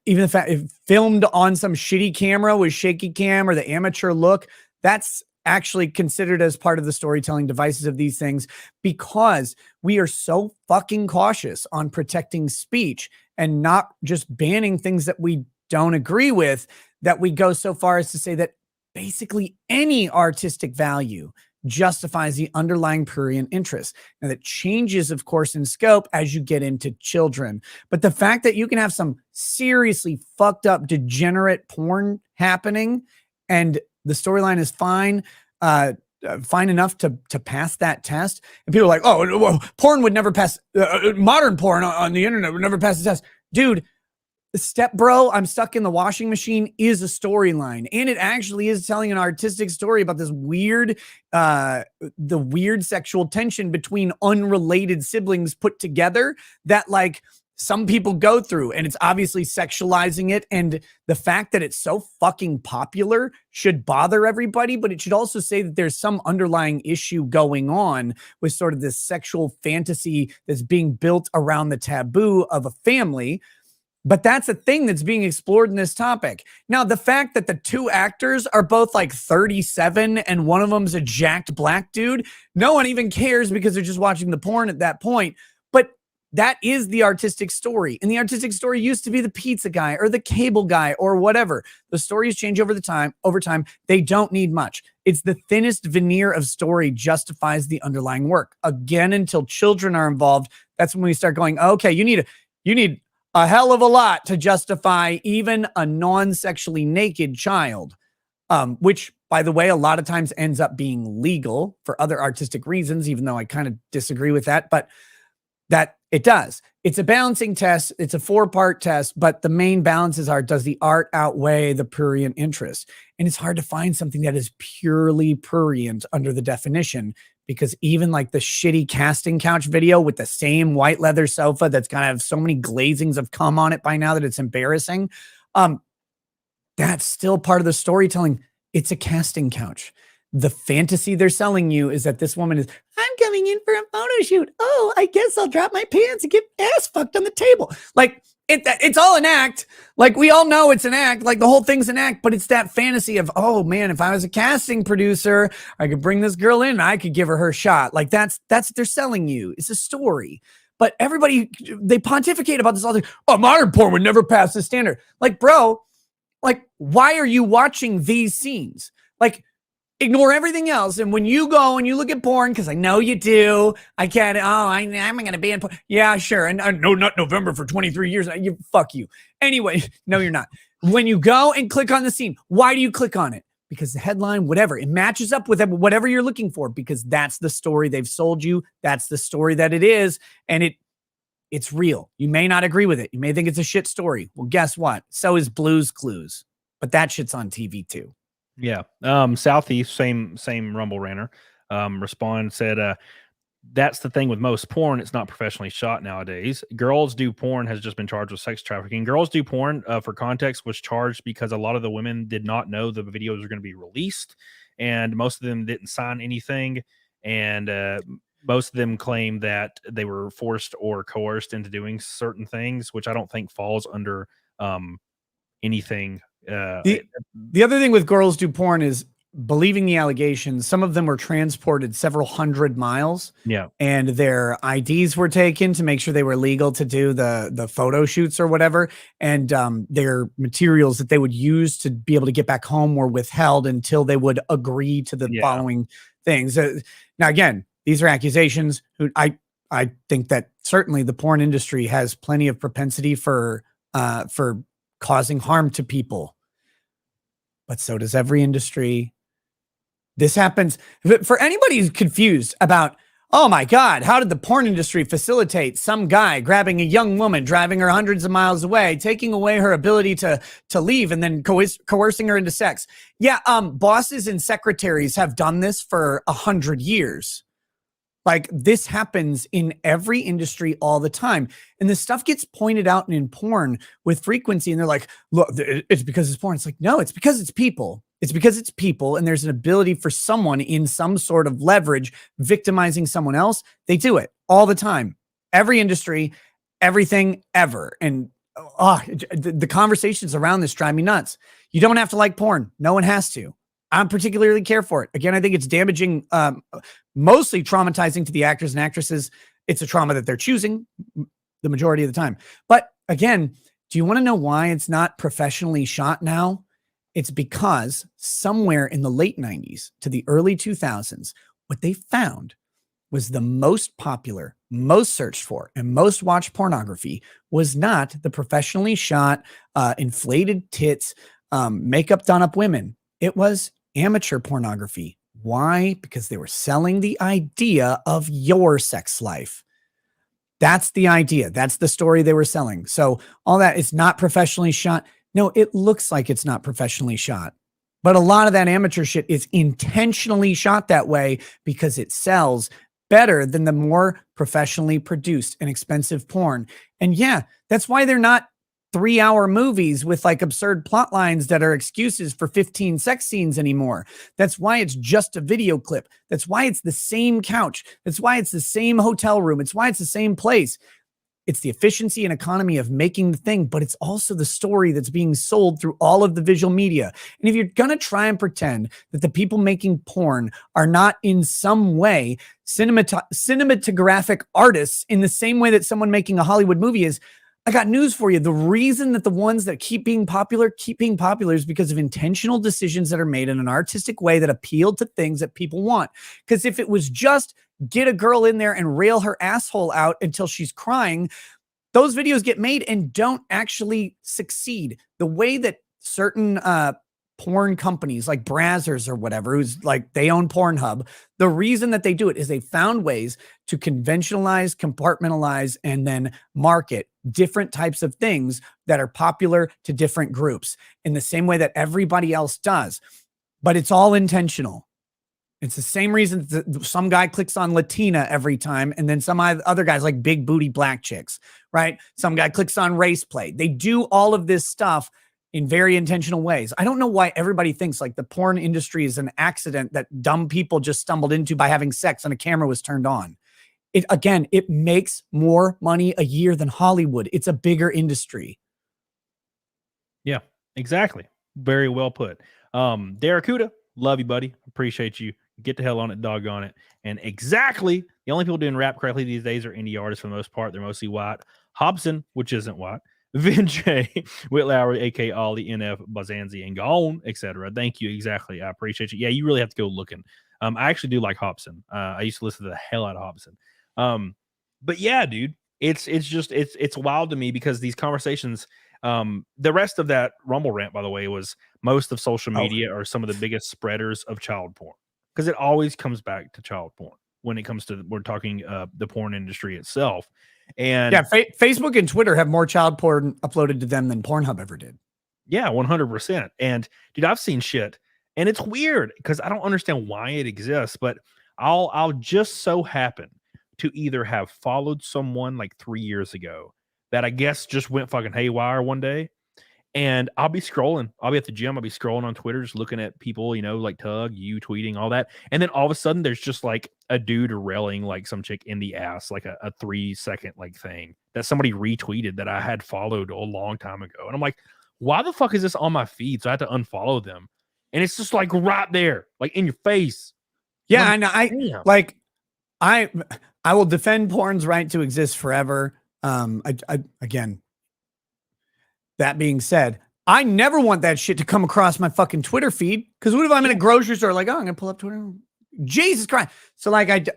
Speaker 3: even if filmed on some shitty camera with shaky cam or the amateur look, that's actually considered as part of the storytelling devices of these things, because we are so fucking cautious on protecting speech and not just banning things that we don't agree with, that we go so far as to say that basically any artistic value justifies the underlying prurient interest. Now that changes, of course, in scope as you get into children. But the fact that you can have some seriously fucked up, degenerate porn happening and the storyline is fine, fine enough to pass that test. And people are like, oh, porn would never pass, modern porn on the internet would never pass the test. Dude, Step Bro, I'm stuck in the washing machine is a storyline, and it actually is telling an artistic story about this weird, the weird sexual tension between unrelated siblings put together that like some people go through, and it's obviously sexualizing it. And the fact that it's so fucking popular should bother everybody, but it should also say that there's some underlying issue going on with sort of this sexual fantasy that's being built around the taboo of a family. But that's a thing that's being explored in this topic. Now, the fact that the two actors are both like 37 and one of them's a jacked black dude, no one even cares because they're just watching the porn at that point. But that is the artistic story. And the artistic story used to be the pizza guy or the cable guy or whatever. The stories change over time. They don't need much. It's the thinnest veneer of story justifies the underlying work. Again, until children are involved, that's when we start going, okay, you need a hell of a lot to justify even a non-sexually naked child, which, by the way, a lot of times ends up being legal for other artistic reasons, even though I kind of disagree with that. But that it does. It's a balancing test. It's a 4-part test, but the main balances are, does the art outweigh the prurient interest? And it's hard to find something that is purely prurient under the definition, because even like the shitty casting couch video with the same white leather sofa that's going to have so many glazings of cum on it by now that it's embarrassing, that's still part of the storytelling. It's a casting couch. The fantasy they're selling you is that this woman is, I'm coming in for a photo shoot. Oh, I guess I'll drop my pants and get ass fucked on the table. Like, it's all an act. Like, we all know it's an act. Like, the whole thing's an act, but it's that fantasy of, oh man, if I was a casting producer, I could bring this girl in and I could give her shot. Like, that's what they're selling you. It's a story. But everybody, they pontificate about this all the time. Oh, modern porn would never pass the standard. Like, bro, like, why are you watching these scenes? Like, ignore everything else. And when you go and you look at porn, because I know you do, I can't, I'm going to be in porn. Yeah, sure. And no, not November for 23 years. Fuck you. Anyway, no, you're not. When you go and click on the scene, why do you click on it? Because the headline, whatever, it matches up with whatever you're looking for, because that's the story they've sold you. That's the story that it is. And it's real. You may not agree with it. You may think it's a shit story. Well, guess what? So is Blue's Clues. But that shit's on TV too.
Speaker 2: Yeah. Southeast, same Rumble Ranter, said, that's the thing with most porn. It's not professionally shot nowadays. Girls Do Porn has just been charged with sex trafficking. Girls Do Porn, for context, was charged because a lot of the women did not know the videos were going to be released, and most of them didn't sign anything. And most of them claim that they were forced or coerced into doing certain things, which I don't think falls under anything.
Speaker 3: The other thing with Girls Do Porn is believing the allegations. Some of them were transported several hundred miles.
Speaker 2: Yeah.
Speaker 3: And their IDs were taken to make sure they were legal to do the photo shoots or whatever. And their materials that they would use to be able to get back home were withheld until they would agree to the following things. Now, again, these are accusations. I think that certainly the porn industry has plenty of propensity for causing harm to people. But so does every industry. This happens. For anybody who's confused about, oh my God, how did the porn industry facilitate some guy grabbing a young woman, driving her hundreds of miles away, taking away her ability to leave, and then coercing her into sex? Yeah, bosses and secretaries have done this for 100 years. Like, this happens in every industry all the time. And this stuff gets pointed out in porn with frequency. And they're like, look, it's because it's porn. It's like, no, it's because it's people. It's because it's people. And there's an ability for someone in some sort of leverage victimizing someone else. They do it all the time. Every industry, everything ever. And the conversations around this drive me nuts. You don't have to like porn. No one has to. I don't particularly care for it. Again, I think it's damaging, mostly traumatizing to the actors and actresses. It's a trauma that they're choosing the majority of the time. But again, do you want to know why it's not professionally shot now? It's because somewhere in the late 90s to the early 2000s, what they found was the most popular, most searched for, and most watched pornography was not the professionally shot, inflated tits, makeup done up women. It was amateur pornography. Why? Because they were selling the idea of your sex life. That's the idea. That's the story they were selling. So all that is not professionally shot. No, it looks like it's not professionally shot. But a lot of that amateur shit is intentionally shot that way because it sells better than the more professionally produced and expensive porn. And yeah, that's why they're not 3-hour movies with like absurd plot lines that are excuses for 15 sex scenes anymore. That's why it's just a video clip. That's why it's the same couch. That's why it's the same hotel room. It's why it's the same place. It's the efficiency and economy of making the thing, but it's also the story that's being sold through all of the visual media. And if you're going to try and pretend that the people making porn are not in some way cinematographic artists in the same way that someone making a Hollywood movie is, I got news for you. The reason that the ones that keep being popular is because of intentional decisions that are made in an artistic way that appeal to things that people want. Because if it was just get a girl in there and rail her asshole out until she's crying, those videos get made and don't actually succeed. The way that certain porn companies like Brazzers or whatever, who's like, they own Pornhub, the reason that they do it is they found ways to conventionalize, compartmentalize, and then market different types of things that are popular to different groups in the same way that everybody else does. But it's all intentional. It's the same reason that some guy clicks on Latina every time, and then some other guys like big booty black chicks, right? Some guy clicks on race play. They do all of this stuff in very intentional ways. I don't know why everybody thinks like the porn industry is an accident that dumb people just stumbled into by having sex and a camera was turned on. It makes more money a year than Hollywood. It's a bigger industry.
Speaker 2: Yeah, exactly. Very well put. Daracuda, love you, buddy. Appreciate you. Get the hell on it, doggone it. And exactly, the only people doing rap correctly these days are indie artists for the most part. They're mostly white. Hobson, which isn't white. Vin J, Whit Lowry, A.K. Ollie, NF, Bazanzi, and Gone, etc. Thank you. Exactly. I appreciate you. Yeah, you really have to go looking. I actually do like Hobson. I used to listen to the hell out of Hobson. But yeah, dude, it's wild to me because these conversations, the rest of that Rumble rant, by the way, was most of social media are some of the biggest spreaders of child porn because it always comes back to child porn when it comes to, we're talking the porn industry itself. And
Speaker 3: yeah, Facebook and Twitter have more child porn uploaded to them than Pornhub ever did.
Speaker 2: Yeah, 100%. And dude, I've seen shit, and it's weird because I don't understand why it exists, but I'll just so happen to either have followed someone like 3 years ago that I guess just went fucking haywire one day, and I'll be scrolling. I'll be at the gym. I'll be scrolling on Twitter, just looking at people, you know, like Tug, you tweeting, all that. And then all of a sudden there's just like a dude railing like some chick in the ass, like a 3-second like thing that somebody retweeted that I had followed a long time ago. And I'm like, why the fuck is this on my feed? So I had to unfollow them. And it's just like right there, like in your face.
Speaker 3: Yeah, and I will defend porn's right to exist forever. Again, that being said, I never want that shit to come across my fucking Twitter feed. Because what if I'm in a grocery store, like, oh, I'm gonna pull up Twitter? Jesus Christ! So like,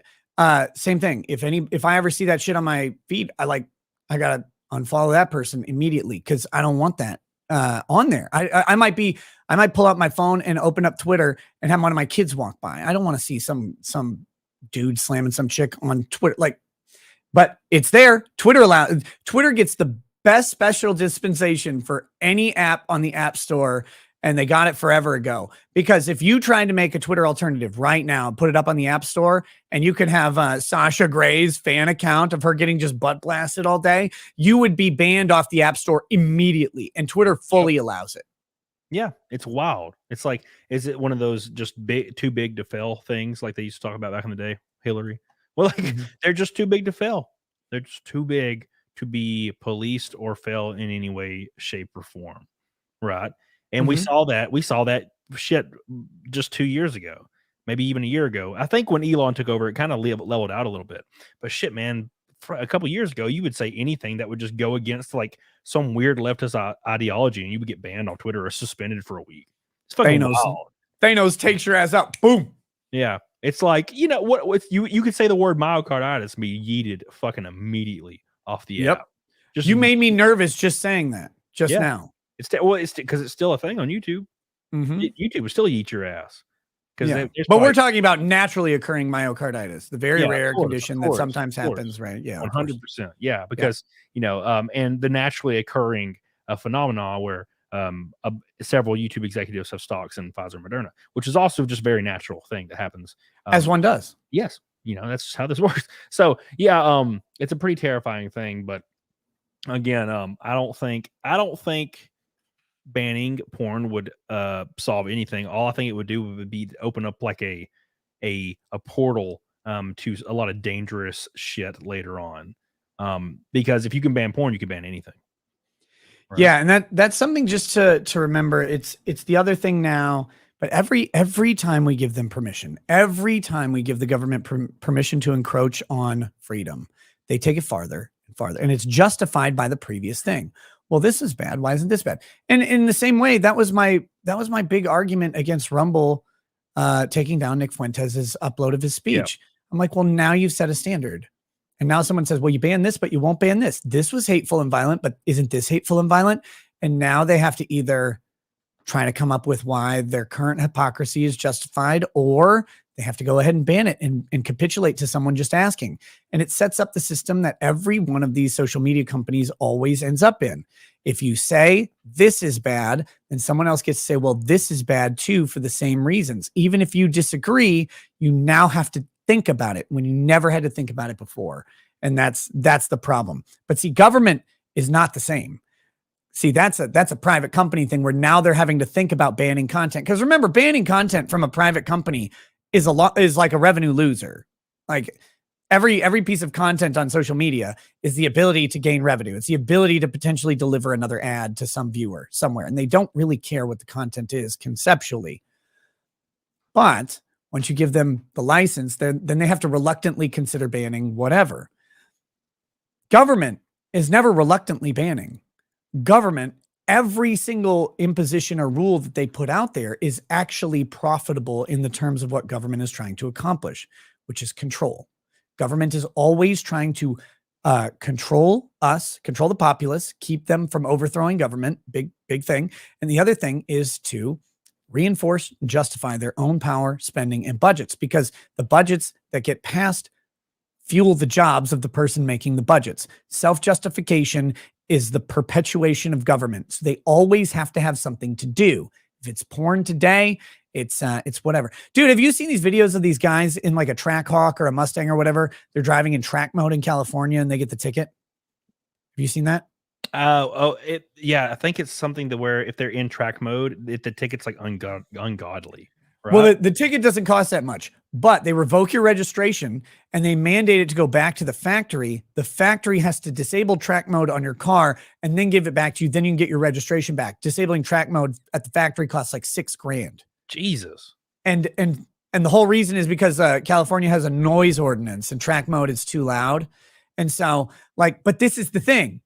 Speaker 3: same thing. If I ever see that shit on my feed, I gotta unfollow that person immediately because I don't want that on there. I might pull out my phone and open up Twitter and have one of my kids walk by. I don't want to see some dude slamming some chick on Twitter. But it's there. Twitter gets the best special dispensation for any app on the App Store, and they got it forever ago. Because if you tried to make a Twitter alternative right now and put it up on the App Store, and you could have Sasha Gray's fan account of her getting just butt blasted all day, you would be banned off the App Store immediately, and Twitter fully allows it.
Speaker 2: Yeah, it's wild. It's like, is it one of those just too big to fail things like they used to talk about back in the day, Hillary? Well, like they're just too big to fail. They're just too big to be policed or fail in any way, shape, or form, right? And we saw that shit just 2 years ago, maybe even a year ago. I think when Elon took over, it kind of leveled out a little bit. But shit, man, for a couple years ago, you would say anything that would just go against like some weird leftist ideology, and you would get banned on Twitter or suspended for a week. It's fucking wild.
Speaker 3: Thanos takes your ass out. Boom.
Speaker 2: Yeah. It's like, you know what you could say the word myocarditis and be yeeted fucking immediately off the app.
Speaker 3: Just you made me nervous just saying that now.
Speaker 2: It's because it's still a thing on YouTube. YouTube will still eat your ass because
Speaker 3: but we're talking about naturally occurring myocarditis, the very rare condition that sometimes happens, right? Yeah,
Speaker 2: 100%. Yeah, because and the naturally occurring phenomena where several YouTube executives have stocks in Pfizer and Moderna, which is also just a very natural thing that happens.
Speaker 3: As one does.
Speaker 2: Yes, that's just how this works. So yeah, it's a pretty terrifying thing, but again, I don't think banning porn would solve anything. All I think it would do would be open up like a portal to a lot of dangerous shit later on. Because if you can ban porn, you can ban anything.
Speaker 3: Right? Yeah, and that's something just to remember. It's the other thing now. But every time we give them permission, every time we give the government permission to encroach on freedom, they take it farther and farther, and it's justified by the previous thing. Well, this is bad. Why isn't this bad? And in the same way, that was my big argument against Rumble taking down Nick Fuentes' upload of his speech. I'm like, well, now you've set a standard. And now someone says, well, you ban this, but you won't ban this. This was hateful and violent, but isn't this hateful and violent? And now they have to either try to come up with why their current hypocrisy is justified, or they have to go ahead and ban it and capitulate to someone just asking. And it sets up the system that every one of these social media companies always ends up in. If you say this is bad, then someone else gets to say, well, this is bad too, for the same reasons. Even if you disagree, you now have to think about it when you never had to think about it before. And that's the problem. But see, government is not the same. See, that's a private company thing where now they're having to think about banning content. Because remember, banning content from a private company is like a revenue loser. Like every piece of content on social media is the ability to gain revenue. It's the ability to potentially deliver another ad to some viewer somewhere. And they don't really care what the content is conceptually. But once you give them the license, then they have to reluctantly consider banning whatever. Government is never reluctantly banning. Government, every single imposition or rule that they put out there is actually profitable in the terms of what government is trying to accomplish, which is control. Government is always trying to control us, control the populace, keep them from overthrowing government, big thing. And the other thing is to reinforce and justify their own power, spending, and budgets, because the budgets that get passed fuel the jobs of the person making the budgets. Self-justification is the perpetuation of government. So they always have to have something to do. If it's porn today, it's whatever. Dude, have you seen these videos of these guys in like a Trackhawk or a Mustang or whatever? They're driving in track mode in California and they get the ticket. Have you seen that?
Speaker 2: Yeah, I think it's something to where if they're in track mode, the ticket's like ungodly. Right?
Speaker 3: Well, the ticket doesn't cost that much, but they revoke your registration and they mandate it to go back to the factory. The factory has to disable track mode on your car and then give it back to you. Then you can get your registration back. Disabling track mode at the factory costs like $6,000.
Speaker 2: Jesus.
Speaker 3: And the whole reason is because California has a noise ordinance and track mode is too loud. And so but this is the thing.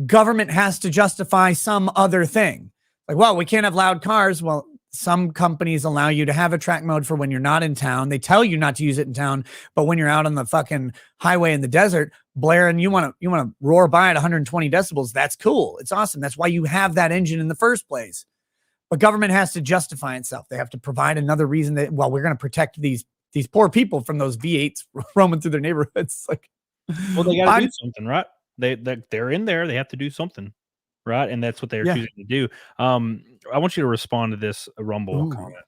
Speaker 3: Government has to justify some other thing. Like, well, we can't have loud cars. Well, some companies allow you to have a track mode for when you're not in town. They tell you not to use it in town, but when you're out on the fucking highway in the desert, blaring, you want to roar by at 120 decibels. That's cool. It's awesome. That's why you have that engine in the first place. But government has to justify itself. They have to provide another reason that, well, we're going to protect these poor people from those V8s roaming through their neighborhoods. Like,
Speaker 2: well, they got to do something, right? They're in there. They have to do something. Right. And that's what they're choosing to do. I want you to respond to this Rumble comment.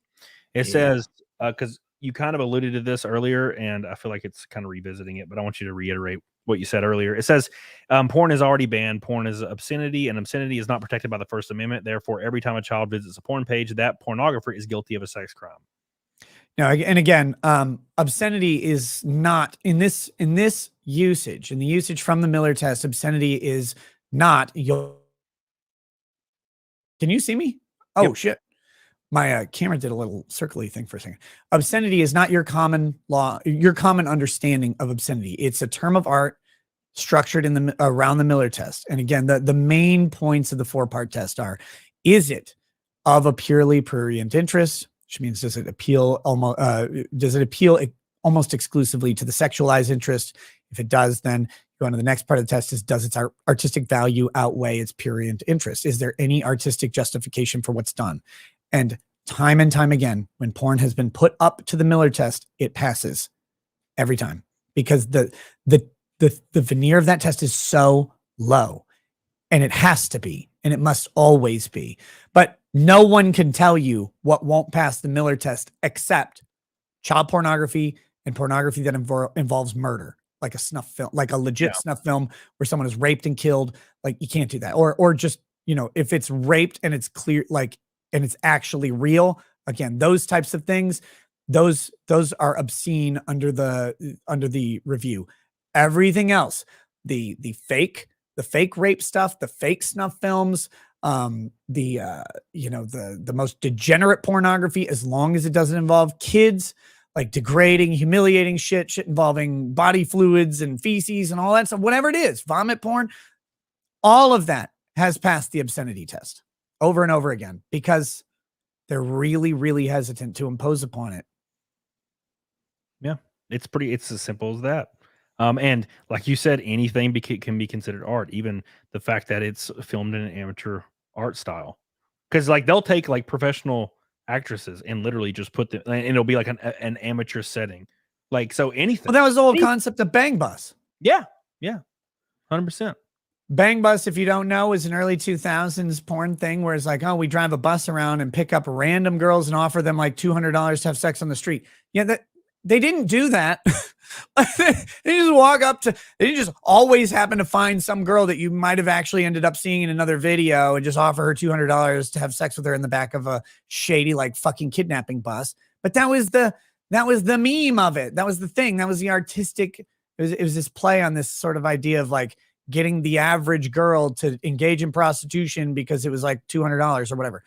Speaker 2: It says, because you kind of alluded to this earlier, and I feel like it's kind of revisiting it, but I want you to reiterate what you said earlier. It says, porn is already banned. Porn is obscenity, and obscenity is not protected by the First Amendment. Therefore, every time a child visits a porn page, that pornographer is guilty of a sex crime.
Speaker 3: Now, and again, obscenity is not in this usage, in the usage from the Miller test. Obscenity is not your. Can you see me? Oh, yep. Shit. My camera did a little circly thing for a second. Obscenity is not your common law, your common understanding of obscenity. It's a term of art structured in around the Miller test. And again, the main points of the 4-part test are: is it of a purely prurient interest, which means does it appeal almost exclusively to the sexualized interest? If it does, then go on to the next part of the test is, does its artistic value outweigh its prurient interest? Is there any artistic justification for what's done? And time and time again, when porn has been put up to the Miller test, it passes every time because the veneer of that test is so low, and it has to be, and it must always be. But no one can tell you what won't pass the Miller test except child pornography and pornography that involves murder, like a snuff film, like a legit snuff film where someone is raped and killed. Like, you can't do that. Or just, you know, if it's raped and it's clear, like, and it's actually real, again, those types of things, those are obscene under the review. Everything else, the fake rape stuff, the fake snuff films, you know, the most degenerate pornography, as long as it doesn't involve kids, like degrading, humiliating shit involving body fluids and feces and all that stuff, whatever it is, vomit porn, all of that has passed the obscenity test over and over again because they're really, really hesitant to impose upon it.
Speaker 2: Yeah, it's as simple as that. And like you said, anything can be considered art, even the fact that it's filmed in an amateur art style. Because like they'll take like professional actresses and literally just put them, and it'll be like an amateur setting. Like, so anything.
Speaker 3: Well, that was the whole concept of Bang Bus.
Speaker 2: Yeah, 100%.
Speaker 3: Bang Bus, if you don't know, is an early 2000s porn thing where it's like, oh, we drive a bus around and pick up random girls and offer them like $200 to have sex on the street. Yeah, they didn't do that. They just walk up to, they didn't just always happen to find some girl that you might have actually ended up seeing in another video and just offer her $200 to have sex with her in the back of a shady, like, fucking kidnapping bus. But that was the meme of it. That was the thing. That was the artistic, it was this play on this sort of idea of like getting the average girl to engage in prostitution because it was like $200 or whatever.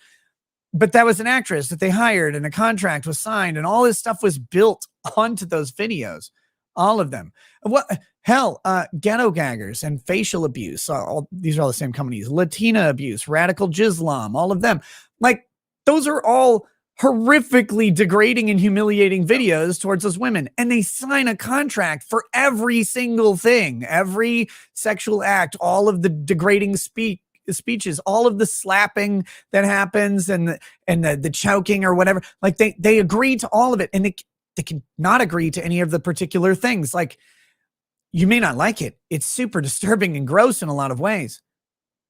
Speaker 3: But that was an actress that they hired and a contract was signed and all this stuff was built onto those videos. All of them. What hell, ghetto gaggers and facial abuse. These are all the same companies. Latina abuse, radical Jislam, all of them. Like, those are all horrifically degrading and humiliating videos towards those women. And they sign a contract for every single thing, every sexual act, all of the degrading speeches, all of the slapping that happens and the choking or whatever. Like, they agree to all of it, and they can not agree to any of the particular things. Like, you may not like it. It's super disturbing and gross in a lot of ways,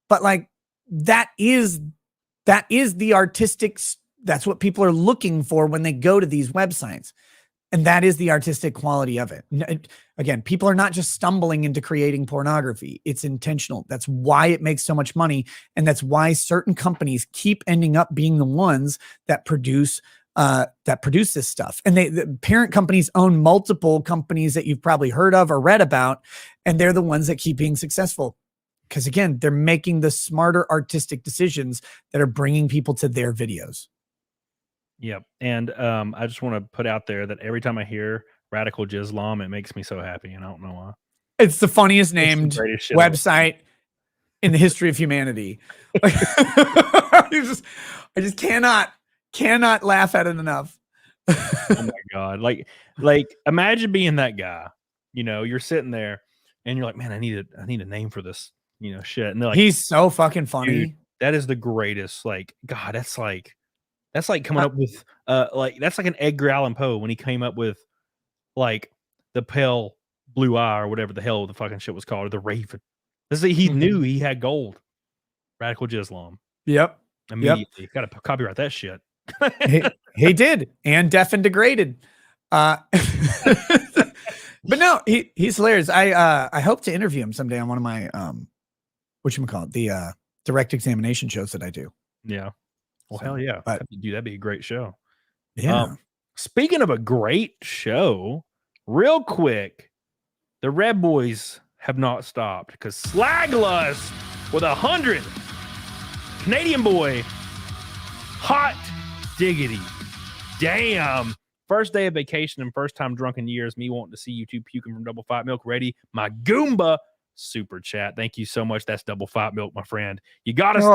Speaker 3: but like, that is the artistic, that's what people are looking for when they go to these websites. And that is the artistic quality of it. Again, people are not just stumbling into creating pornography. It's intentional. That's why it makes so much money. And that's why certain companies keep ending up being the ones that produce this stuff. And the parent companies own multiple companies that you've probably heard of or read about. And they're the ones that keep being successful. Because again, they're making the smarter artistic decisions that are bringing people to their videos.
Speaker 2: Yep. And I just want to put out there that every time I hear Radical Jislam, it makes me so happy, and I don't know why.
Speaker 3: It's the funniest named website in the history of humanity. I just cannot laugh at it enough.
Speaker 2: Oh my God. Like imagine being that guy. You know, you're sitting there and you're like, man, I need a name for this, you know, shit. And they're like,
Speaker 3: he's so fucking funny.
Speaker 2: Dude, that is the greatest. Like, God, that's like coming up with that's like an Edgar Allan Poe when he came up with like the pale blue eye or whatever the hell the fucking shit was called, or the Raven. He knew he had gold. Radical Jislam.
Speaker 3: Yep.
Speaker 2: Immediately. Got to copyright that shit.
Speaker 3: he did, and deaf and degraded. But no, he's hilarious. I hope to interview him someday on one of my the direct examination shows that I do.
Speaker 2: Yeah. Well, hell yeah. That'd be a great show.
Speaker 3: Yeah.
Speaker 2: Speaking of a great show, real quick, the Red Boys have not stopped because Slaglust with 100 Canadian boy, hot diggity. Damn. First day of vacation and first time drunk in years. Me wanting to see you two puking from Double Five Milk. Ready? My Goomba super chat. Thank you so much. That's Double Five Milk, my friend. You got us there.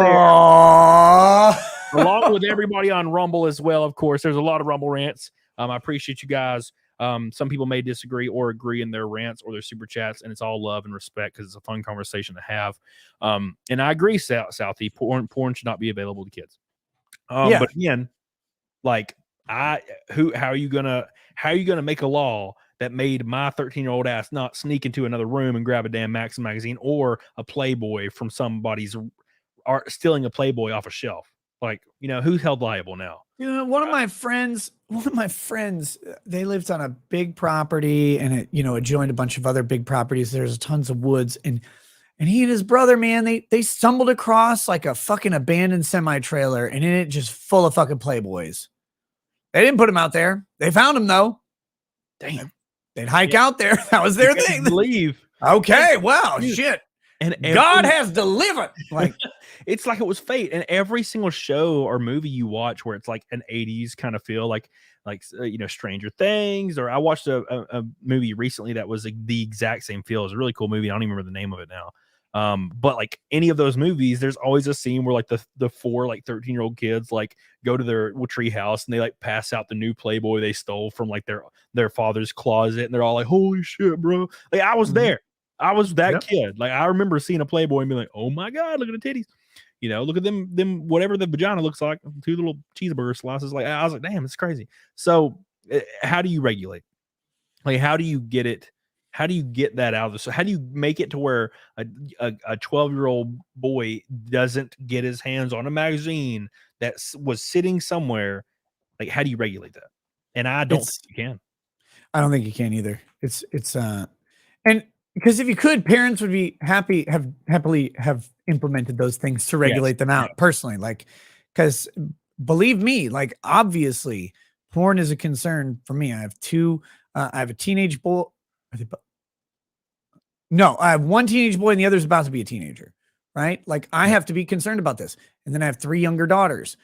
Speaker 2: Along with everybody on Rumble as well, of course. There's a lot of Rumble rants. I appreciate you guys. Some people may disagree or agree in their rants or their super chats, and it's all love and respect because it's a fun conversation to have. And I agree, Southie. Porn should not be available to kids. But again, Like how are you gonna make a law that made my 13-year-old ass not sneak into another room and grab a damn Maxim magazine or a Playboy from somebody's art, stealing a Playboy off a shelf? Like, who's held liable now?
Speaker 3: One of my friends, they lived on a big property, and it adjoined a bunch of other big properties. There's tons of woods, and he and his brother, man, they stumbled across like a fucking abandoned semi-trailer, and in it just full of fucking Playboys. They didn't put them out there. They found them though.
Speaker 2: Damn.
Speaker 3: They'd hike out there. That was their thing.
Speaker 2: Leave.
Speaker 3: Okay, wow, shit.
Speaker 2: And
Speaker 3: God has delivered. Like,
Speaker 2: it's like it was fate. And every single show or movie you watch where it's like an 80s kind of feel, like Stranger Things, or I watched a movie recently that was like the exact same feel. It was a really cool movie. I don't even remember the name of it now. But like any of those movies, there's always a scene where like the four like 13-year-old kids like go to their tree house and they like pass out the new Playboy they stole from like their father's closet, and they're all like, holy shit, bro. Like, I was there. I was that kid. Like, I remember seeing a Playboy and being like, oh my God, look at the titties. Look at them, whatever the vagina looks like, 2 little cheeseburger slices. Like, I was like, damn, it's crazy. So how do you regulate? Like, how do you get it? How do you get that out of this? So how do you make it to where a 12-year-old boy doesn't get his hands on a magazine that was sitting somewhere? Like, how do you regulate that? And I don't think you can.
Speaker 3: I don't think you can either. And because if you could, parents would be happily have implemented those things to regulate them out personally. Like, because believe me, like, obviously porn is a concern for me. I have I have a teenage boy. No, I have one teenage boy and the other's about to be a teenager, right? Like, I have to be concerned about this. And then I have 3 younger daughters.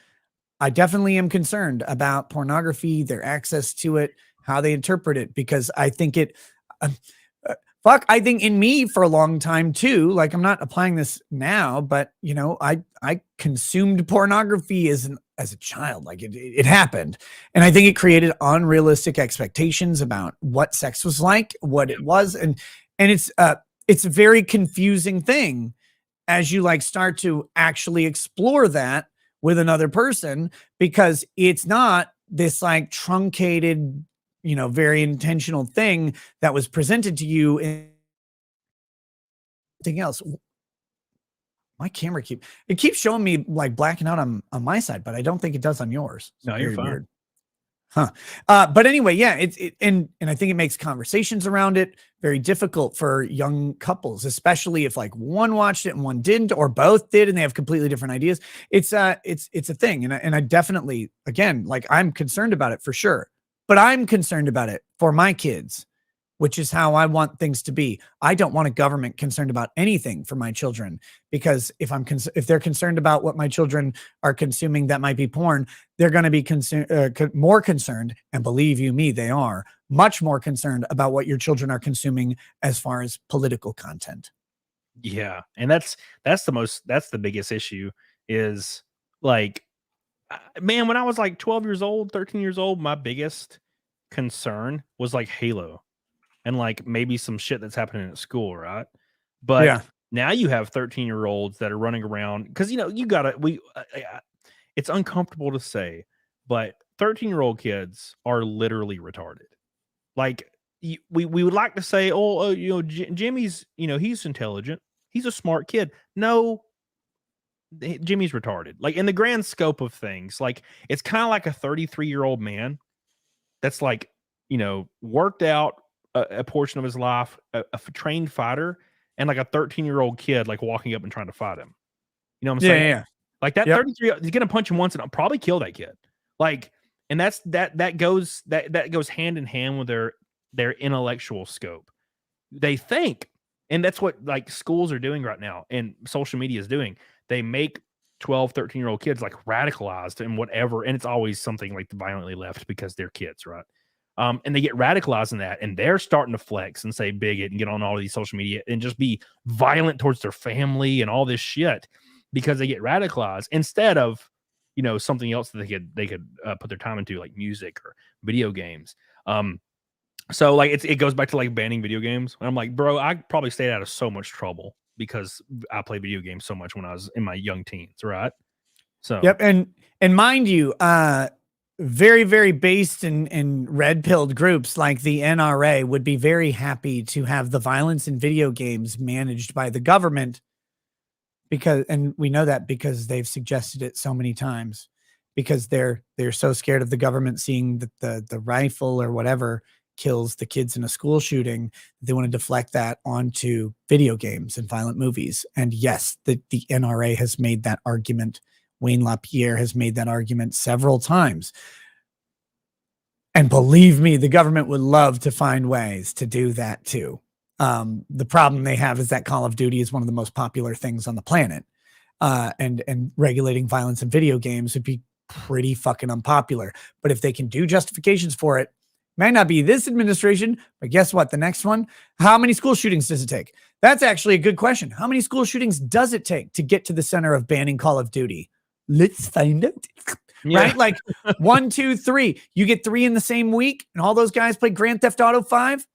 Speaker 3: I definitely am concerned about pornography, their access to it, how they interpret it, because I think I think in me for a long time too, like, I'm not applying this now, but I consumed pornography as a child. Like, it happened. And I think it created unrealistic expectations about what sex was like, what it was. And it's a very confusing thing as you like start to actually explore that with another person, because it's not this like truncated, very intentional thing that was presented to you in anything else. My camera keeps showing me like blacking out on my side, but I don't think it does on yours.
Speaker 2: No, you're fine.
Speaker 3: Weird. Huh. But anyway, yeah, and I think it makes conversations around it very difficult for young couples, especially if like one watched it and one didn't, or both did and they have completely different ideas. It's a thing. And I definitely, again, like, I'm concerned about it for sure, but I'm concerned about it for my kids, which is how I want things to be. I don't want a government concerned about anything for my children, because if they're concerned about what my children are consuming that might be porn, they're going to be more concerned, and believe you me, they are much more concerned about what your children are consuming as far as political content.
Speaker 2: Yeah, and that's the biggest issue is, like, man, when I was like 12 years old, 13 years old, my biggest concern was like Halo. And like maybe some shit that's happening at school, right? But now you have 13-year-olds that are running around, because it's uncomfortable to say, but 13-year-old kids are literally retarded. Like, we would like to say, Jimmy's, he's intelligent, he's a smart kid. No, Jimmy's retarded. Like, in the grand scope of things, like, it's kind of like a 33-year-old man that's like, worked out a portion of his life, a trained fighter, and like a 13-year-old kid like walking up and trying to fight him. You know what I'm saying?
Speaker 3: Yeah.
Speaker 2: Like, that 33, he's gonna punch him once and I'll probably kill that kid. Like, and that goes hand in hand with their intellectual scope. They think, and that's what like schools are doing right now, and social media is doing. They make 12, 13-year-old kids like radicalized and whatever, and it's always something like violently left because they're kids, right? And they get radicalized in that, and they're starting to flex and say bigot and get on all of these social media and just be violent towards their family and all this shit because they get radicalized instead of, something else that they could put their time into, like music or video games. So like it goes back to like banning video games. And I'm like, bro, I probably stayed out of so much trouble because I played video games so much when I was in my young teens, right? So
Speaker 3: and mind you, very, very based in red-pilled groups like the NRA would be very happy to have the violence in video games managed by the government because, and we know that because they've suggested it so many times, because they're so scared of the government seeing that the rifle or whatever kills the kids in a school shooting. They want to deflect that onto video games and violent movies. And yes, the NRA has made that argument. Wayne LaPierre has made that argument several times. And believe me, the government would love to find ways to do that too. The problem they have is that Call of Duty is one of the most popular things on the planet. And regulating violence in video games would be pretty fucking unpopular. But if they can do justifications for it, might not be this administration, but guess what? The next one, how many school shootings does it take? That's actually a good question. How many school shootings does it take to get to the center of banning Call of Duty? Let's find out. Yeah. Right? Like 1, 2, 3. You get 3 in the same week, and all those guys play Grand Theft Auto 5.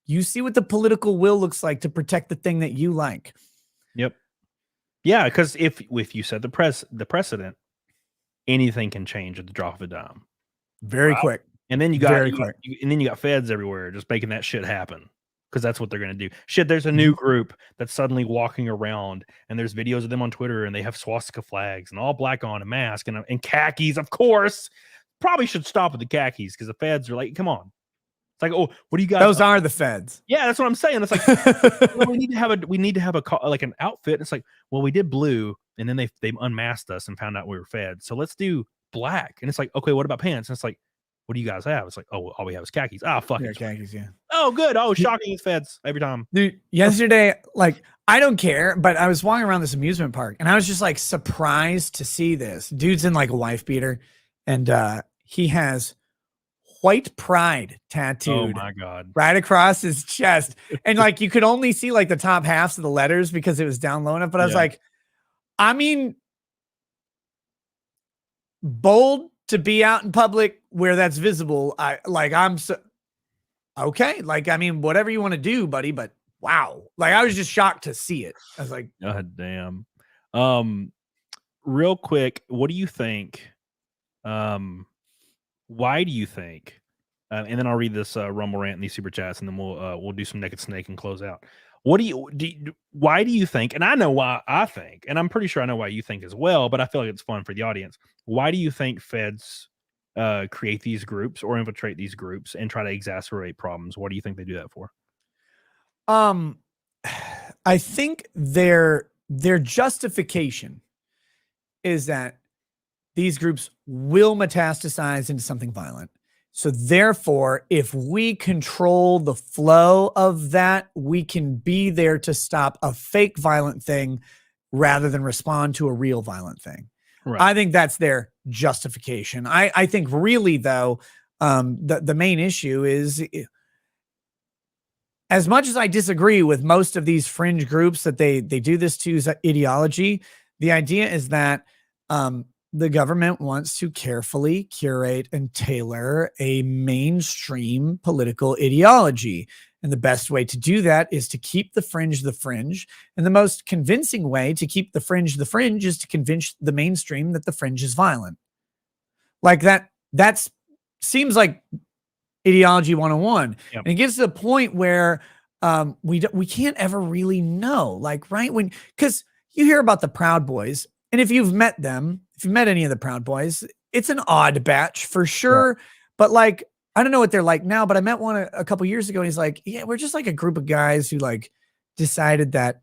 Speaker 3: You see what the political will looks like to protect the thing that you like.
Speaker 2: Yep. Yeah, because if you set the precedent, anything can change at the drop of a dime.
Speaker 3: Very quick.
Speaker 2: And then you got feds everywhere just making that shit happen. Because that's what they're going to do. Shit, there's a new group that's suddenly walking around, and there's videos of them on Twitter, and they have swastika flags and all black on, a mask, and khakis, of course. Probably should stop with the khakis because the feds are like, come on. It's like, oh, what do you guys?
Speaker 3: Those are the feds.
Speaker 2: Yeah, that's what I'm saying. It's like, well, we need to have like an outfit. It's like, well, we did blue, and then they unmasked us and found out we were feds. So let's do black. And it's like, okay, what about pants? And it's like, what do you guys have? It's like, oh, all we have is khakis. Ah, fuck it.
Speaker 3: Khakis, yeah.
Speaker 2: Oh, good. Oh, shocking. It's feds every time.
Speaker 3: Dude, yesterday, like, I don't care, but I was walking around this amusement park, and I was just like surprised to see this. Dude's in like a wife beater, and he has white pride tattooed.
Speaker 2: Oh my God.
Speaker 3: Right across his chest. And like, you could only see like the top halves of the letters because it was down low enough. But I was like, I mean, bold to be out in public where that's visible. I'm so okay. Like, I mean, whatever you want to do, buddy, but wow. Like, I was just shocked to see it. I was like,
Speaker 2: God damn. Real quick, what do you think? Why do you think? And then I'll read this Rumble rant and these super chats, and then we'll do some Naked Snake and close out. Why do you think? And I know why I think, and I'm pretty sure I know why you think as well. But I feel like it's fun for the audience. Why do you think feds create these groups or infiltrate these groups and try to exacerbate problems? What do you think they do that for?
Speaker 3: I think their justification is that these groups will metastasize into something violent. So therefore, if we control the flow of that, we can be there to stop a fake violent thing rather than respond to a real violent thing. Right. I think that's their justification. I think really, though, the main issue is, as much as I disagree with most of these fringe groups that they do this to as ideology, the idea is that the government wants to carefully curate and tailor a mainstream political ideology. And the best way to do that is to keep the fringe the fringe. And the most convincing way to keep the fringe is to convince the mainstream that the fringe is violent. Like that seems like ideology 101. Yep. And it gets to the point where we can't ever really know. Like, right? Because you hear about the Proud Boys, and if you've met them, if you've met any of the Proud Boys, it's an odd batch for sure. Yeah. But like, I don't know what they're like now, but I met one a couple years ago, and he's like, yeah, we're just like a group of guys who like decided that,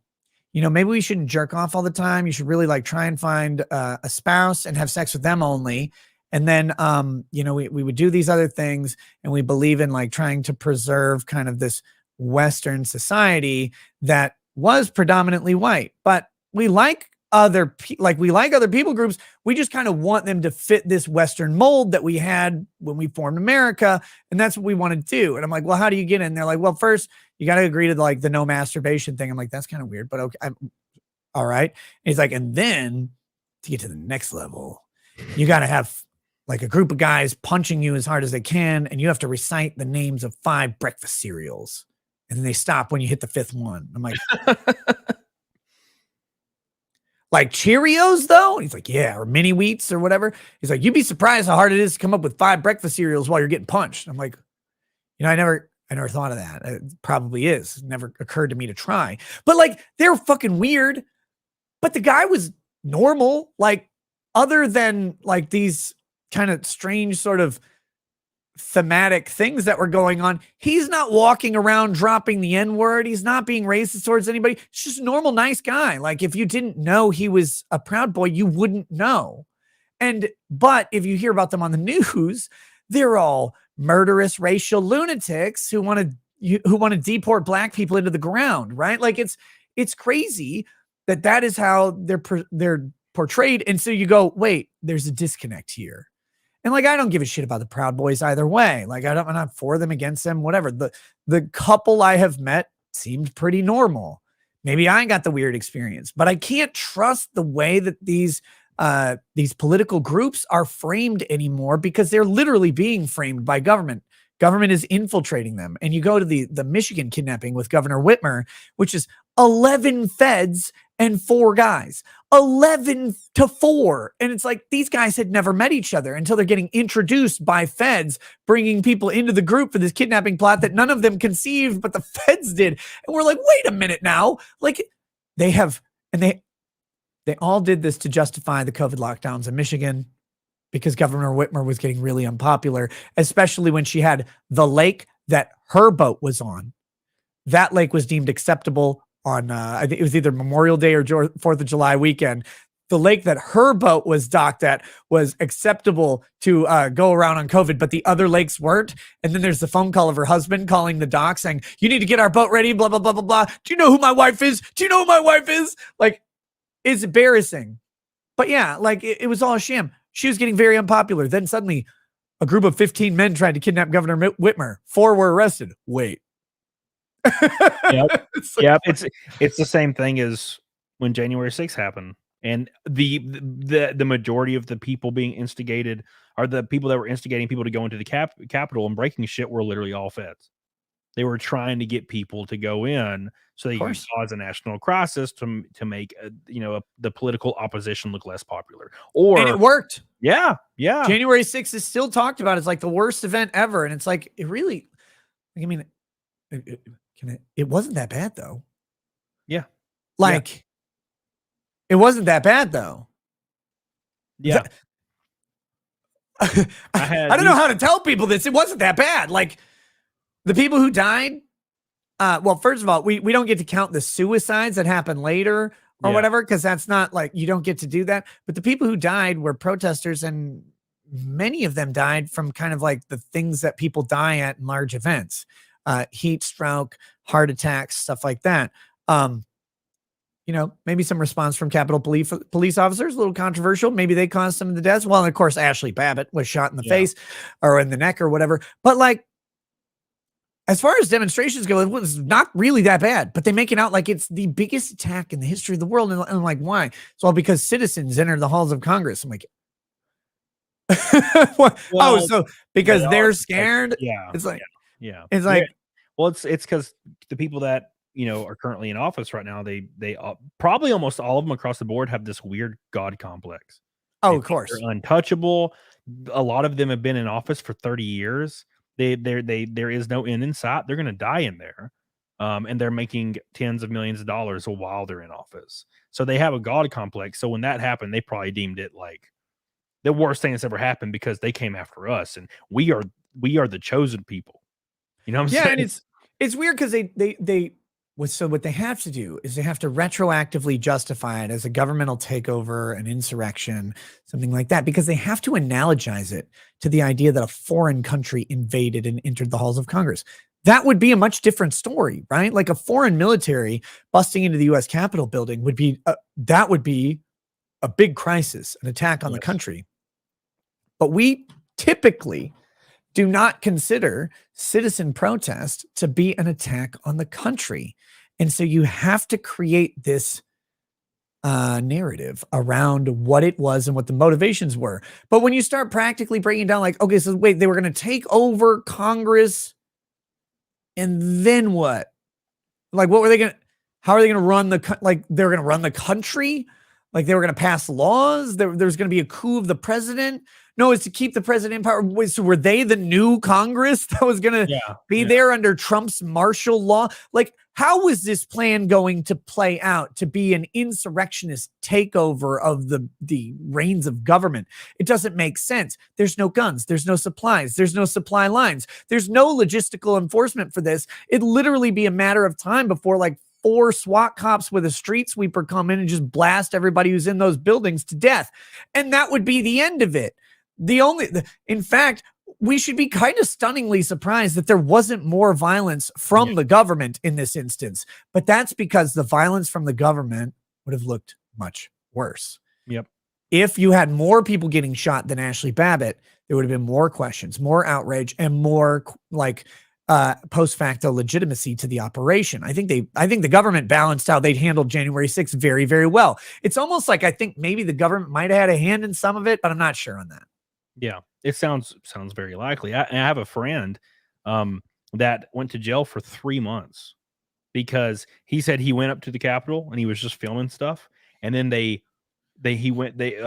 Speaker 3: you know, maybe we shouldn't jerk off all the time. You should really like try and find a spouse and have sex with them only. And then, you know, we would do these other things, and we believe in like trying to preserve kind of this Western society that was predominantly white, but we like other people groups. We just kind of want them to fit this Western mold that we had when we formed America. And that's what we want to do. And I'm like, well, how do you get in? They're like, well, first you got to agree to like the no masturbation thing. I'm like, that's kind of weird, but okay. All right. And he's like, and then to get to the next level, you got to have like a group of guys punching you as hard as they can. And you have to recite the names of 5 breakfast cereals. And then they stop when you hit the 5th one. I'm like, Like Cheerios, though? He's like, yeah, or mini wheats or whatever. He's like, you'd be surprised how hard it is to come up with 5 breakfast cereals while you're getting punched. I'm like, I never thought of that. It probably is. It never occurred to me to try. But like, they're fucking weird. But the guy was normal. Like, other than like these kind of strange sort of thematic things that were going on, he's not walking around dropping the N-word. He's not being racist towards anybody. He's just a normal, nice guy. Like, if you didn't know he was a Proud Boy, you wouldn't know. But if you hear about them on the news, they're all murderous racial lunatics who want to deport black people into the ground, right? Like, it's crazy that is how they're portrayed. And so you go, wait, there's a disconnect here. And like, I don't give a shit about the Proud Boys either way. Like, I'm not for them, against them, whatever. The couple I have met seemed pretty normal. Maybe I got the weird experience, but I can't trust the way that these political groups are framed anymore, because they're literally being framed by government. Government is infiltrating them. And you go to the Michigan kidnapping with Governor Whitmer, which is 11 feds and 4 guys, 11 to 4. And it's like, these guys had never met each other until they're getting introduced by feds, bringing people into the group for this kidnapping plot that none of them conceived, but the feds did. And we're like, wait a minute now. Like, they all did this to justify the COVID lockdowns in Michigan, because Governor Whitmer was getting really unpopular, especially when she had the lake that her boat was on. That lake was deemed acceptable on, I think it was either Memorial Day or 4th of July weekend. The lake that her boat was docked at was acceptable to go around on COVID, but the other lakes weren't. And then there's the phone call of her husband calling the dock saying, you need to get our boat ready, blah, blah, blah, blah, blah. Do you know who my wife is? Do you know who my wife is? Like, it's embarrassing. But yeah, like, it was all a sham. She was getting very unpopular. Then suddenly a group of 15 men tried to kidnap Governor Whitmer. 4 were arrested. Wait.
Speaker 2: Yep. Yep. It's the same thing as when January 6th happened. And the majority of the people being instigated, are the people that were instigating people to go into the Capitol and breaking shit, were literally all feds. They were trying to get people to go in so they could cause a national crisis to make the political opposition look less popular. And
Speaker 3: it worked.
Speaker 2: Yeah.
Speaker 3: January 6th is still talked about. It's like the worst event ever. And it's like, it really, I mean, it wasn't that bad though.
Speaker 2: Yeah.
Speaker 3: Like, it wasn't that bad though.
Speaker 2: Yeah.
Speaker 3: I don't know how to tell people this. It wasn't that bad. Like, the people who died, well, first of all, we don't get to count the suicides that happened later or whatever, because that's not, like, you don't get to do that. But the people who died were protesters, and many of them died from kind of like the things that people die at in large events, heat stroke, heart attacks, stuff like that. Maybe some response from Capitol police officers, a little controversial. Maybe they caused some of the deaths. Well, and of course, Ashley Babbitt was shot in the face or in the neck or whatever. But like, as far as demonstrations go, it was not really that bad, but they make it out like it's the biggest attack in the history of the world. And I'm like, why? It's all because citizens entered the halls of Congress. I'm like, because they're scared.
Speaker 2: Yeah.
Speaker 3: It's like,
Speaker 2: it's like, well, it's because the people that, are currently in office right now, they probably almost all of them across the board have this weird God complex.
Speaker 3: Oh, of course.
Speaker 2: They're untouchable. A lot of them have been in office for 30 years. There is no end in sight. They're going to die in there. And they're making tens of millions of dollars while they're in office. So they have a God complex. So when that happened, they probably deemed it like the worst thing that's ever happened, because they came after us, and we are the chosen people. You know what I'm saying?
Speaker 3: Yeah, and it's weird because what they have to do is they have to retroactively justify it as a governmental takeover, an insurrection, something like that, because they have to analogize it to the idea that a foreign country invaded and entered the halls of Congress. That would be a much different story, right? Like, a foreign military busting into the U.S. Capitol building would be a big crisis, an attack on the country. But we typically do not consider citizen protest to be an attack on the country. And so you have to create this narrative around what it was and what the motivations were. But when you start practically breaking down, like, okay, so wait, they were going to take over Congress, and then what? Like, what were they going to, how are they going to run they're going to run the country? Like they were going to pass laws. There's going to be a coup of the president. No, it's to keep the president in power. Wait, so were they the new Congress that was going to be there under Trump's martial law? Like, how was this plan going to play out to be an insurrectionist takeover of the reins of government? It doesn't make sense. There's no guns. There's no supplies. There's no supply lines. There's no logistical enforcement for this. It'd literally be a matter of time before like 4 SWAT cops with a street sweeper come in and just blast everybody who's in those buildings to death. And that would be the end of it. In fact, we should be kind of stunningly surprised that there wasn't more violence from the government in this instance. But that's because the violence from the government would have looked much worse.
Speaker 2: Yep.
Speaker 3: If you had more people getting shot than Ashley Babbitt, there would have been more questions, more outrage, and more like post facto legitimacy to the operation. I think the government balanced how they'd handled January 6th very, very well. It's almost like I think maybe the government might have had a hand in some of it, but I'm not sure on that.
Speaker 2: Yeah, it sounds very likely. I have a friend that went to jail for 3 months because he said he went up to the Capitol and he was just filming stuff, and then a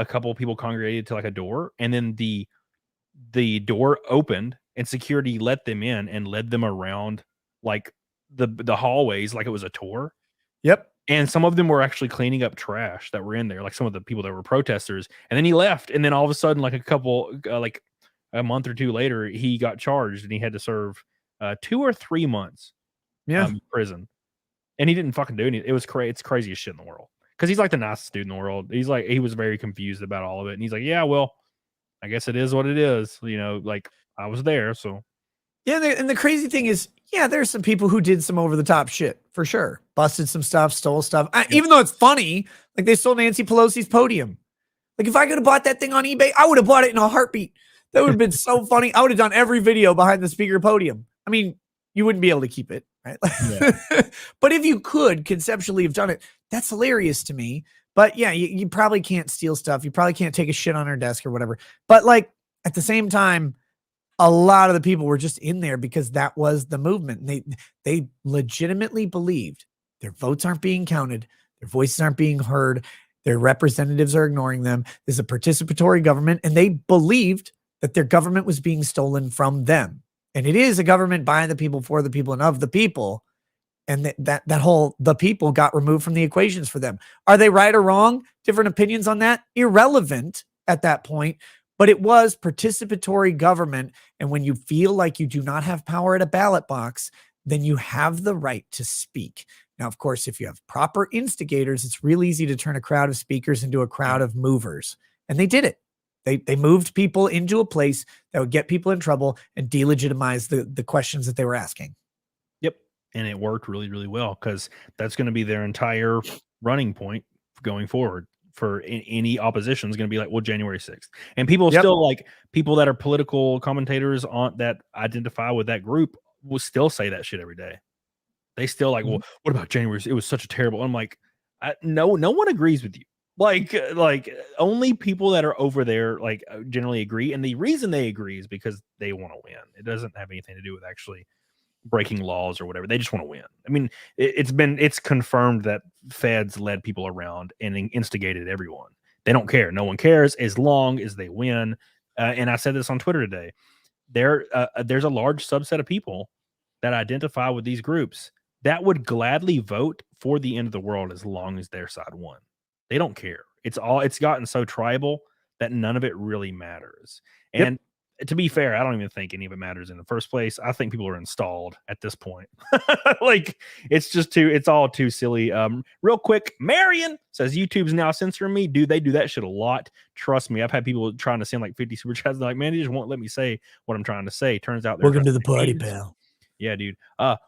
Speaker 2: couple of people congregated to like a door, and then the door opened and security let them in and led them around like the hallways like it was a tour.
Speaker 3: Yep.
Speaker 2: And some of them were actually cleaning up trash that were in there, like some of the people that were protesters. And then he left. And then all of a sudden, like like a month or 2 later, he got charged and he had to serve 2 or 3 months in prison. And he didn't fucking do anything. It was crazy. It's craziest shit in the world. Because he's like the nicest dude in the world. He was very confused about all of it. And he's like, yeah, well, I guess it is what it is. You know, like I was there. So
Speaker 3: yeah, and the crazy thing is, there's some people who did some over the top shit for sure. Busted some stuff, stole stuff. Even though it's funny, like they stole Nancy Pelosi's podium. Like if I could have bought that thing on eBay, I would have bought it in a heartbeat. That would have been so funny. I would have done every video behind the speaker podium. I mean, you wouldn't be able to keep it, right? But if you could conceptually have done it, that's hilarious to me. But yeah, you probably can't steal stuff. You probably can't take a shit on her desk or whatever. But like at the same time, a lot of the people were just in there because that was the movement. They legitimately believed their votes aren't being counted. Their voices aren't being heard. Their representatives are ignoring them. There's a participatory government, and they believed that their government was being stolen from them. And it is a government by the people, for the people, and of the people. And that whole the people got removed from the equations for them. Are they right or wrong? Different opinions on that? Irrelevant at that point. But it was participatory government. And when you feel like you do not have power at a ballot box, then you have the right to speak. Now, of course, if you have proper instigators, it's real easy to turn a crowd of speakers into a crowd of movers. And they did it. They moved people into a place that would get people in trouble and delegitimize the questions that they were asking.
Speaker 2: Yep. And it worked really, really well because that's going to be their entire running point going forward. For any opposition is going to be like, well, January 6th. And people still like people that are political commentators on that identify with that group will still say that shit every day. They still like, well, what about January? It was such a terrible. I'm like, no one agrees with you. Like only people that are over there like generally agree. And the reason they agree is because they want to win. It doesn't have anything to do with actually breaking laws or whatever. They just want to win. I mean, it's confirmed that feds led people around and instigated everyone. They don't care. No one cares as long as they win. And I said this on Twitter today. There's a large subset of people that identify with these groups that would gladly vote for the end of the world as long as their side won. They don't care. It's gotten so tribal that none of it really matters. And to be fair, I don't even think any of it matters in the first place. I think people are installed at this point. Like it's all too silly. Real quick, Marion says YouTube's now censoring me. Dude, they do that shit a lot. Trust me. I've had people trying to send like 50 super chats. They're like, man, they just won't let me say what I'm trying to say. Turns out
Speaker 3: welcome to the party, pal.
Speaker 2: Yeah, dude.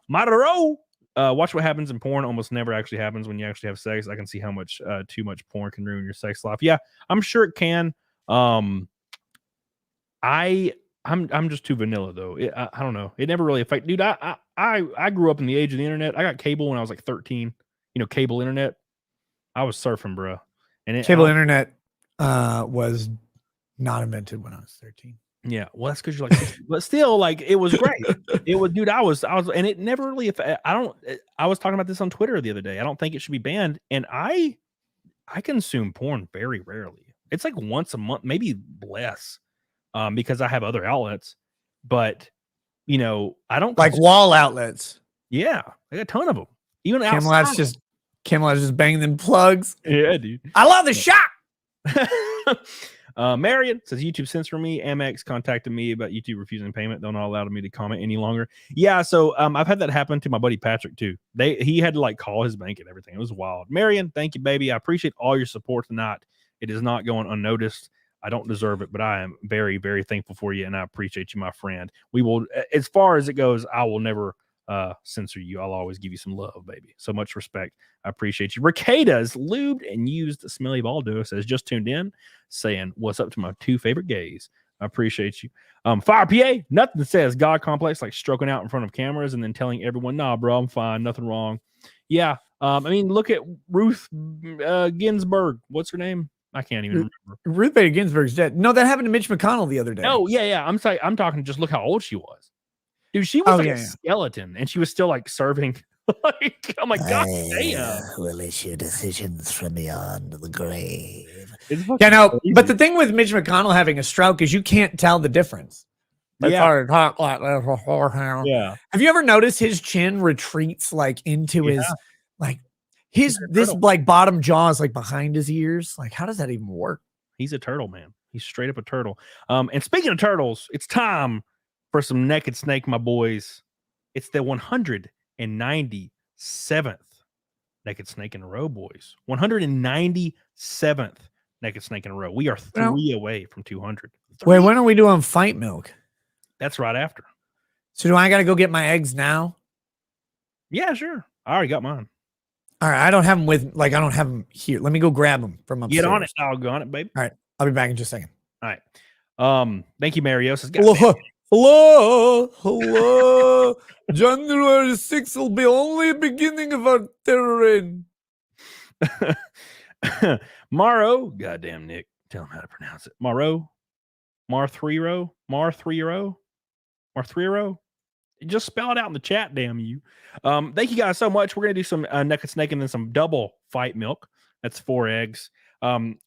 Speaker 2: Maduro. Watch what happens in porn. Almost never actually happens when you actually have sex. I can see how much too much porn can ruin your sex life. Yeah, I'm sure it can. I'm just too vanilla though. I don't know. It never really affected. Dude, I grew up in the age of the internet. I got cable when I was like 13. You know, cable internet. I was surfing, bro. And
Speaker 3: cable internet was not invented when I was 13.
Speaker 2: Yeah, well, that's because you're like, but still, like, it was great. It was, dude. I was, and it never really. I was talking about this on Twitter the other day. I don't think it should be banned, and I I consume porn very rarely. It's like once a month, maybe less, because I have other outlets. But you know, I don't
Speaker 3: like wall outlets.
Speaker 2: Yeah, I got a ton of them. Even
Speaker 3: Camelot's
Speaker 2: outside.
Speaker 3: just banging them plugs.
Speaker 2: Yeah, dude.
Speaker 3: I love the shot.
Speaker 2: Marion says YouTube censored me. Amex contacted me about YouTube refusing payment. They're not allowed me to comment any longer. Yeah, so I've had that happen to my buddy Patrick too. He had to like call his bank and everything. It was wild. Marion, thank you, baby. I appreciate all your support tonight. It is not going unnoticed. I don't deserve it, but I am very, very thankful for you, and I appreciate you, my friend. We will, as far as it goes, I will never censor you. I'll always give you some love, baby. So much respect. I appreciate you. REKIETA's lubed and used smelly Baldo says just tuned in, saying what's up to my two favorite gays. I appreciate you. Fire PA, nothing says God complex like stroking out in front of cameras and then telling everyone, nah, bro, I'm fine, nothing wrong. Yeah. I mean, look at Ruth Ginsburg. What's her name? I can't even remember.
Speaker 3: Ruth Bader Ginsburg's dead. No, that happened to Mitch McConnell the other day.
Speaker 2: Oh, yeah. I'm sorry. I'm talking just look how old she was. Dude, she was a skeleton, and she was still like serving. Like, I'm like, God damn.
Speaker 4: Will issue decisions from beyond the grave.
Speaker 3: Yeah, no, but the thing with Mitch McConnell having a stroke is you can't tell the difference.
Speaker 2: Yeah.
Speaker 3: Yeah. Have you ever noticed his chin retreats like into his like this like bottom jaw is like behind his ears? Like, how does that even work?
Speaker 2: He's a turtle, man. He's straight up a turtle. And speaking of turtles, it's time for some naked snake, my boys. It's the 197th naked snake in a row, boys. 197th naked snake in a row. We are 3 away from 200.
Speaker 3: Wait, when are we doing Fight Milk?
Speaker 2: That's right after.
Speaker 3: So do I got to go get my eggs now?
Speaker 2: Yeah, sure. I already got mine.
Speaker 3: All right, I don't have them I don't have them here. Let me go grab them from upstairs.
Speaker 2: Get on it, doggone it, baby.
Speaker 3: All right, I'll be back in just a second.
Speaker 2: All right. Thank you, Mario.
Speaker 3: Hello. January 6th will be only the beginning of our terror reign.
Speaker 2: Maro, goddamn Nick, tell him how to pronounce it. Mar3ro. Just spell it out in the chat, damn you. Thank you guys so much. We're gonna do some naked snake and then some double fight milk. That's 4 eggs.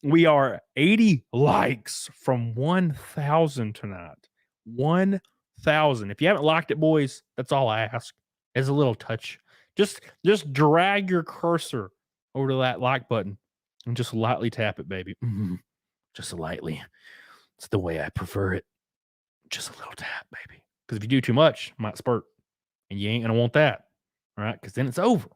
Speaker 2: We are 80 likes from 1,000 tonight. 1,000. If you haven't liked it, boys, that's all I ask. Is a little touch. Just drag your cursor over to that like button and just lightly tap it, baby. Just lightly. It's the way I prefer it. Just a little tap, baby. Because if you do too much, it might spurt. And you ain't going to want that. All right? Because then it's over.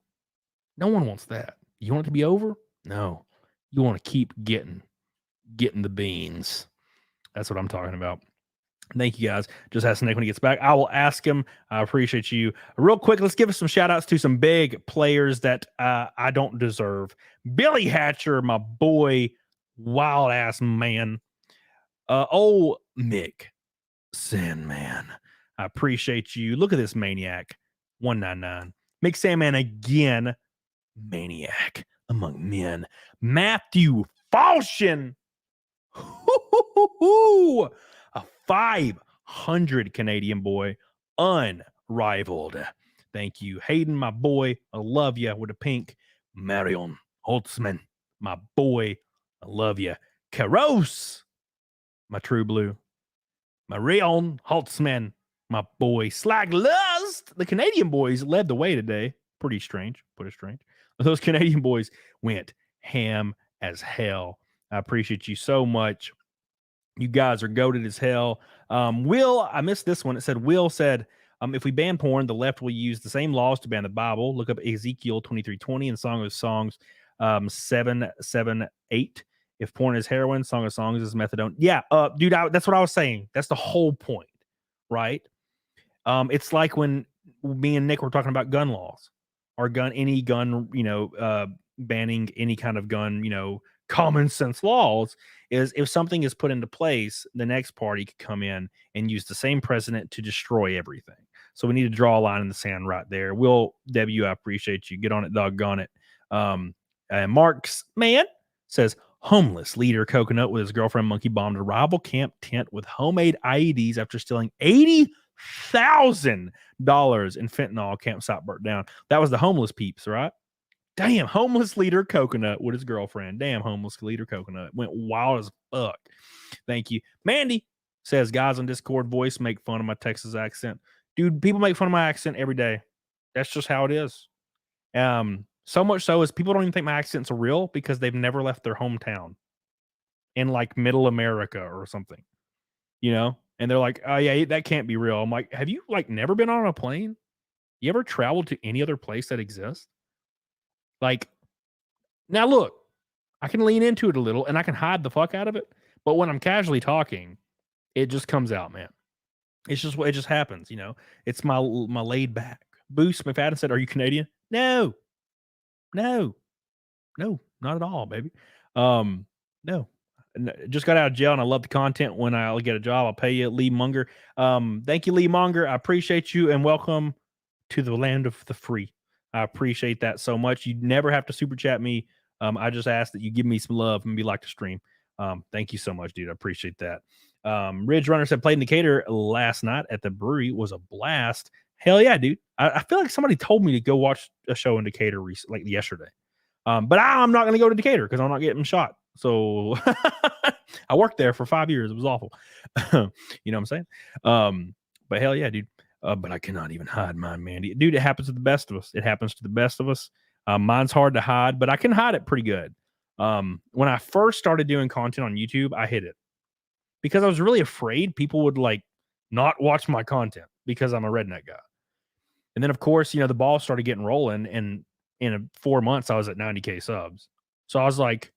Speaker 2: No one wants that. You want it to be over? No. You want to keep getting the beans. That's what I'm talking about. Thank you, guys. Just ask Nick when he gets back. I will ask him. I appreciate you. Real quick, let's give us some shout-outs to some big players that I don't deserve. Billy Hatcher, my boy, wild-ass man. Old Mick Sandman. I appreciate you. Look at this maniac. 199. Mick Sandman again. Maniac among men. Matthew Falshin. A 500 Canadian boy. Unrivaled. Thank you. Hayden, my boy. I love you with a pink. Marion Holtzman, my boy. I love you. Karos, my true blue. Marion Holtzman, my boy. Slag Lust. The Canadian boys led the way today. Pretty strange. Those Canadian boys went ham as hell. I appreciate you so much. You guys are goated as hell. Will, I missed this one. It said, Will said, if we ban porn, the left will use the same laws to ban the Bible. Look up Ezekiel 23:20 and Song of Songs 7:7-8. If porn is heroin, Song of Songs is methadone. Yeah, dude, that's what I was saying. That's the whole point, right? It's like when me and Nick were talking about gun laws or any gun, banning any kind of gun, common sense laws. Is if something is put into place, the next party could come in and use the same precedent to destroy everything. So we need to draw a line in the sand right there. Will W, I appreciate you. Get on it, doggone it. Mark's man says, homeless leader Coconut with his girlfriend monkey bombed a rival camp tent with homemade IEDs after stealing $80,000 in fentanyl. Campsite burnt down. That was the homeless peeps, right? Damn, homeless leader Coconut with his girlfriend. Damn, homeless leader Coconut went wild as fuck. Thank you. Mandy says, guys on Discord voice make fun of my Texas accent. Dude, people make fun of my accent every day. That's just how it is. So much so as people don't even think my accent's real because they've never left their hometown in like middle America or something, you know? And they're like, oh yeah, that can't be real. I'm like, have you like never been on a plane? You ever traveled to any other place that exists? Like, now look, I can lean into it a little and I can hide the fuck out of it. But when I'm casually talking, it just comes out, man. It's just what it just happens, you know. It's my laid back. Boost McFadden said, "Are you Canadian?" No, not at all, baby. No. Just got out of jail and I love the content. When I'll get a job, I'll pay you, Lee Munger. Thank you, Lee Munger. I appreciate you and welcome to the land of the free. I appreciate that so much. You never have to super chat me. I just ask that you give me some love and be like to stream. Thank you so much, dude. I appreciate that. Ridge Runner said played in Decatur last night at the brewery was a blast. Hell yeah, dude. I feel like somebody told me to go watch a show in Decatur like yesterday. But I'm not going to go to Decatur because I'm not getting shot. So I worked there for 5 years. It was awful. You know what I'm saying? But hell yeah, dude. But I cannot even hide mine, Mandy. Dude, it happens to the best of us. It happens to the best of us. Mine's hard to hide, but I can hide it pretty good. When I first started doing content on YouTube, I hid it because I was really afraid people would like not watch my content because I'm a redneck guy. And then, of course, you know, the ball started getting rolling, and in 4 months, I was at 90K subs. So I was like,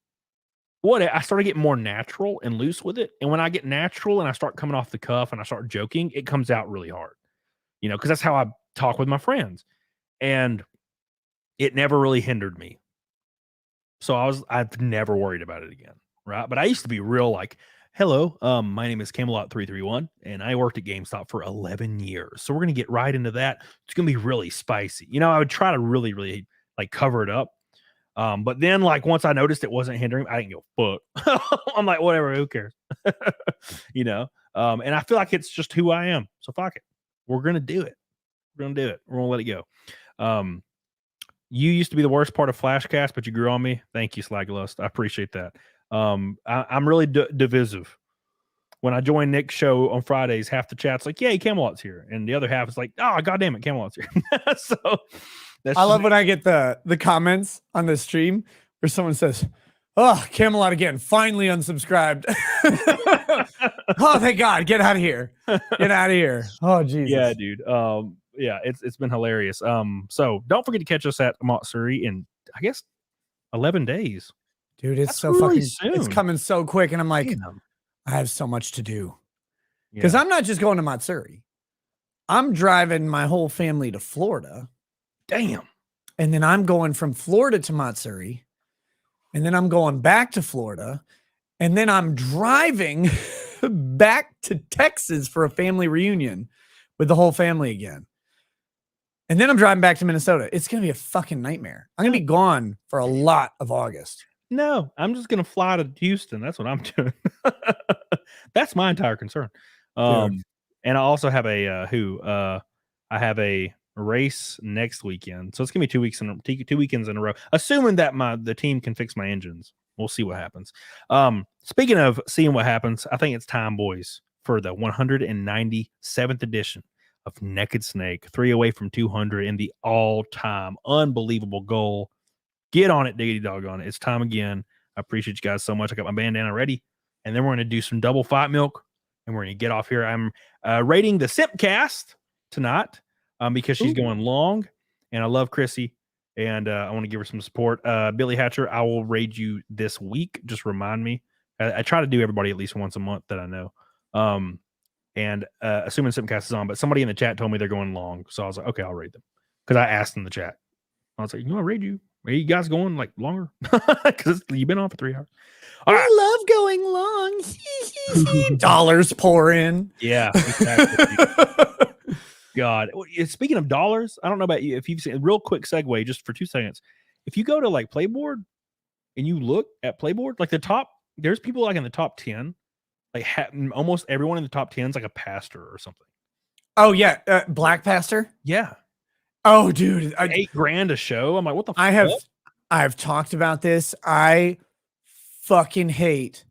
Speaker 2: what? I started getting more natural and loose with it. And when I get natural and I start coming off the cuff and I start joking, it comes out really hard, you know, because that's how I talk with my friends. And it never really hindered me. So I've never worried about it again. Right. But I used to be real like, hello, my name is Camelot331, and I worked at GameStop for 11 years. So we're going to get right into that. It's going to be really spicy. You know, I would try to really, really like cover it up. But then like once I noticed it wasn't hindering, I didn't go fuck. I'm like, whatever, who cares? You know? And I feel like it's just who I am. So fuck it. We're going to do it. We're going to do it. We're going to let it go. You used to be the worst part of Flashcast, but you grew on me. Thank you, Slaglust. I appreciate that. I'm really divisive. When I join Nick's show on Fridays, half the chat's like, "Yay, Camelot's here," and the other half is like, "Oh, goddamn it, Camelot's here." So
Speaker 3: I love when I get the comments on the stream where someone says, "Oh, Camelot again, finally unsubscribed." Oh, thank God, get out of here, get out of here. Oh, Jesus.
Speaker 2: Yeah, dude. Yeah, it's been hilarious. So don't forget to catch us at Matsuri in, I guess, 11 days.
Speaker 3: Dude, it's so really fucking soon. It's coming so quick, and I'm like, damn. I have so much to do. Because I'm not just going to Matsuri. I'm driving my whole family to Florida.
Speaker 2: Damn.
Speaker 3: And then I'm going from Florida to Matsuri. And then I'm going back to Florida. And then I'm driving back to Texas for a family reunion with the whole family again. And then I'm driving back to Minnesota. It's going to be a fucking nightmare. I'm going to be gone for a lot of August.
Speaker 2: No, I'm just going to fly to Houston. That's what I'm doing. That's my entire concern. And I also have I have a race next weekend. So it's going to be 2 weekends in a row, assuming that the team can fix my engines. We'll see what happens. Speaking of seeing what happens, I think it's time, boys, for the 197th edition of Naked Snake, 3 away from 200 in the all-time unbelievable goal. Get on it, diggity dog on it. It's time again. I appreciate you guys so much. I got my bandana ready, and then we're going to do some double fight milk, and we're going to get off here. I'm rating the Simpcast tonight because she's going long, and I love Chrissy, and I want to give her some support. Billy Hatcher, I will raid you this week. Just remind me. I try to do everybody at least once a month that I know. And assuming Simpcast is on, but somebody in the chat told me they're going long. So I was like, okay, I'll raid them. Because I asked in the chat. I was like, you know, I'll raid you. Are you guys going like longer? Because you've been on for 3 hours.
Speaker 3: All right. I love going long. Dollars pour in.
Speaker 2: Yeah, exactly. God. Speaking of dollars, I don't know about you. If you've seen a real quick segue just for 2 seconds. If you go to like Playboard and you look at Playboard, like there's people like in the top 10. Like almost everyone in the top 10 is like a pastor or something.
Speaker 3: Oh yeah, black pastor.
Speaker 2: Yeah.
Speaker 3: Oh dude,
Speaker 2: $8 grand a show. I'm like, what the?
Speaker 3: I have I've talked about this. I fucking hate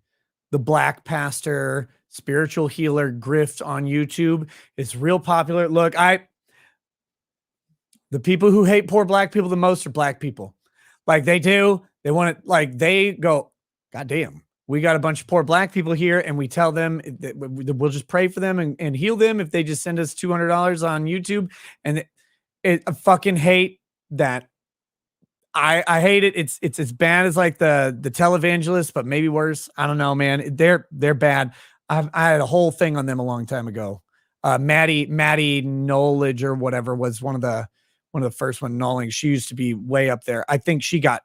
Speaker 3: the black pastor, spiritual healer grift on YouTube. It's real popular. Look, the people who hate poor black people the most are black people. Like they do. They want it. Like they go, God damn, we got a bunch of poor black people here, and we tell them that we'll just pray for them and heal them if they just send us $200 on YouTube. And I fucking hate that. I hate it. It's as bad as like the televangelists, but maybe worse. I don't know, man. They're bad. I had a whole thing on them a long time ago. Maddie Knowledge or whatever was one of the first one. Knowling, she used to be way up there. I think she got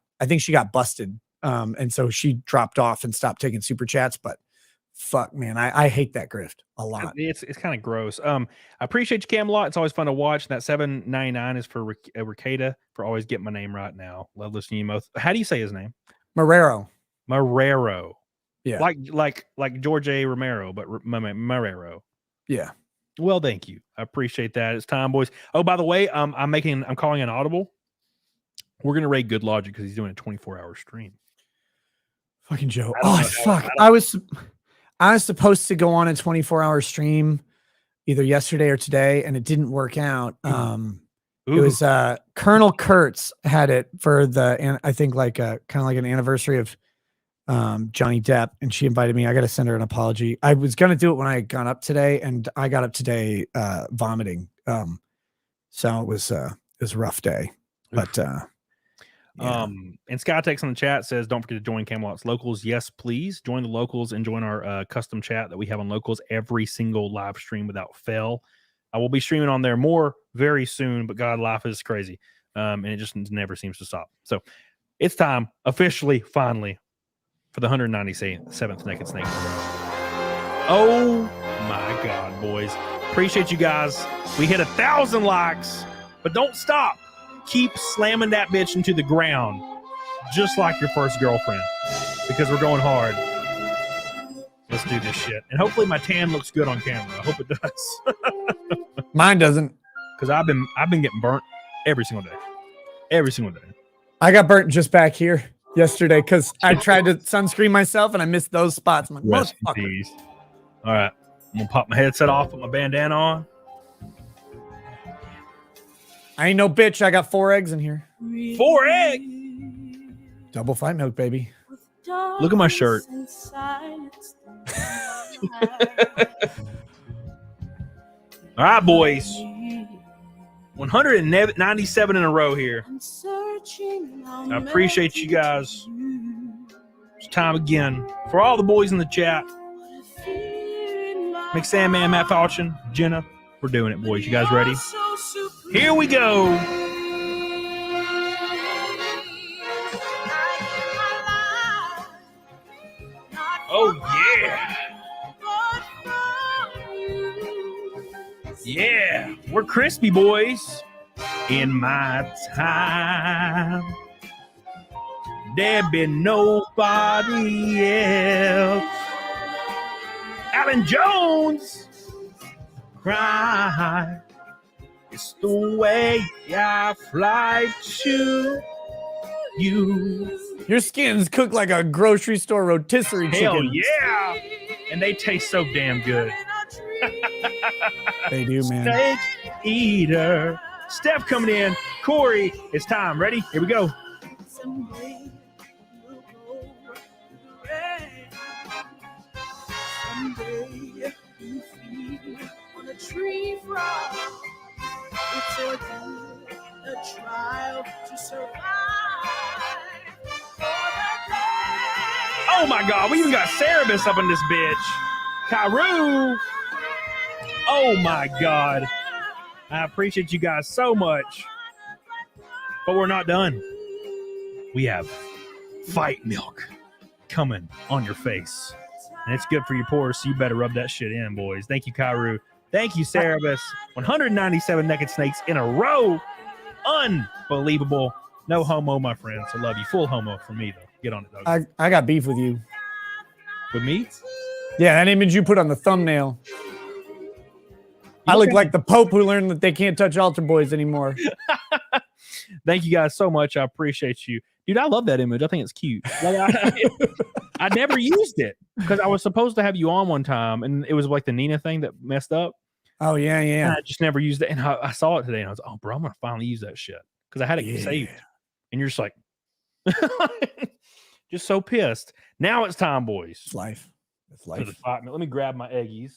Speaker 3: busted. And so she dropped off and stopped taking super chats. But fuck, man, I hate that grift a lot.
Speaker 2: It's kind of gross. I appreciate you, Camelot. It's always fun to watch. That $7.99 is for REKIETA for always getting my name right now. Love listening to you both. How do you say his name?
Speaker 3: Marrero.
Speaker 2: Yeah, like George A. Romero, but Marrero.
Speaker 3: Yeah.
Speaker 2: Well, thank you. I appreciate that. It's time, boys. Oh, by the way, I'm calling an audible. We're gonna rate Good Logic because he's doing a 24-hour stream.
Speaker 3: Fucking Joe. Oh fuck! I was supposed to go on a 24-hour stream either yesterday or today, and it didn't work out. It was Colonel Kurtz had it for I think like kind of like an anniversary of Johnny Depp, and she invited me. I got to send her an apology. I was gonna do it when I got up today, and I got up today vomiting. So it was a rough day, but. Yeah.
Speaker 2: And Skytex on the chat says, don't forget to join Camelot's Locals. Yes, please join the Locals and join our custom chat that we have on Locals every single live stream without fail. I will be streaming on there more very soon, but God, life is crazy. And it just never seems to stop. So it's time officially, finally, for the 197th Naked Snake. Oh my God, boys. Appreciate you guys. We hit 1,000 likes, but don't stop. Keep slamming that bitch into the ground, just like your first girlfriend, because we're going hard. Let's do this shit. And hopefully my tan looks good on camera. I hope it does.
Speaker 3: Mine doesn't.
Speaker 2: Because I've been getting burnt every single day. Every single day.
Speaker 3: I got burnt just back here yesterday because I tried to sunscreen myself and I missed those spots. I'm like, motherfucker.
Speaker 2: All right. I'm going to pop my headset off, put my bandana on.
Speaker 3: I ain't no bitch. I got 4 eggs in here.
Speaker 2: 4 eggs?
Speaker 3: Double fight milk, baby.
Speaker 2: Look at my shirt. All right, boys. 197 in a row here. I appreciate you guys. It's time again for all the boys in the chat. McSandman, Matt Falchin, Jenna. We're doing it, boys. You guys ready? Here we go. Oh, yeah. Yeah. We're crispy, boys. In my time, there been nobody else. Alan Jones. Cry. It's the way I fly to you.
Speaker 3: Your skin's cooked like a grocery store rotisserie chicken.
Speaker 2: Hell yeah. And they taste so damn good.
Speaker 3: They do, man.
Speaker 2: Steak eater. Steph coming in. Corey, it's time. Ready? Here we go. Someday you feed on a tree frog. It's a trial to survive. Oh my God, we even got Cerebus up in this bitch. Kairu. Oh my God. I appreciate you guys so much. But we're not done. We have fight milk coming on your face. And it's good for your pores, so you better rub that shit in, boys. Thank you, Kairu. Thank you, Cerebus. 197 naked snakes in a row. Unbelievable. No homo, my friends. I love you. Full homo for me, though. Get on it, though.
Speaker 3: I got beef with you.
Speaker 2: With me?
Speaker 3: Yeah, that image you put on the thumbnail. I look like the Pope who learned that they can't touch altar boys anymore.
Speaker 2: Thank you guys so much. I appreciate you. Dude, I love that image. I think it's cute. Like, I never used it because I was supposed to have you on one time, and it was like the Nina thing that messed up.
Speaker 3: Oh, yeah.
Speaker 2: And I just never used it. And I saw it today, and I was like, oh, bro, I'm going to finally use that shit because I had it saved. And you're just like, just so pissed. Now it's time, boys.
Speaker 3: It's life. It's life.
Speaker 2: Let me grab my eggies.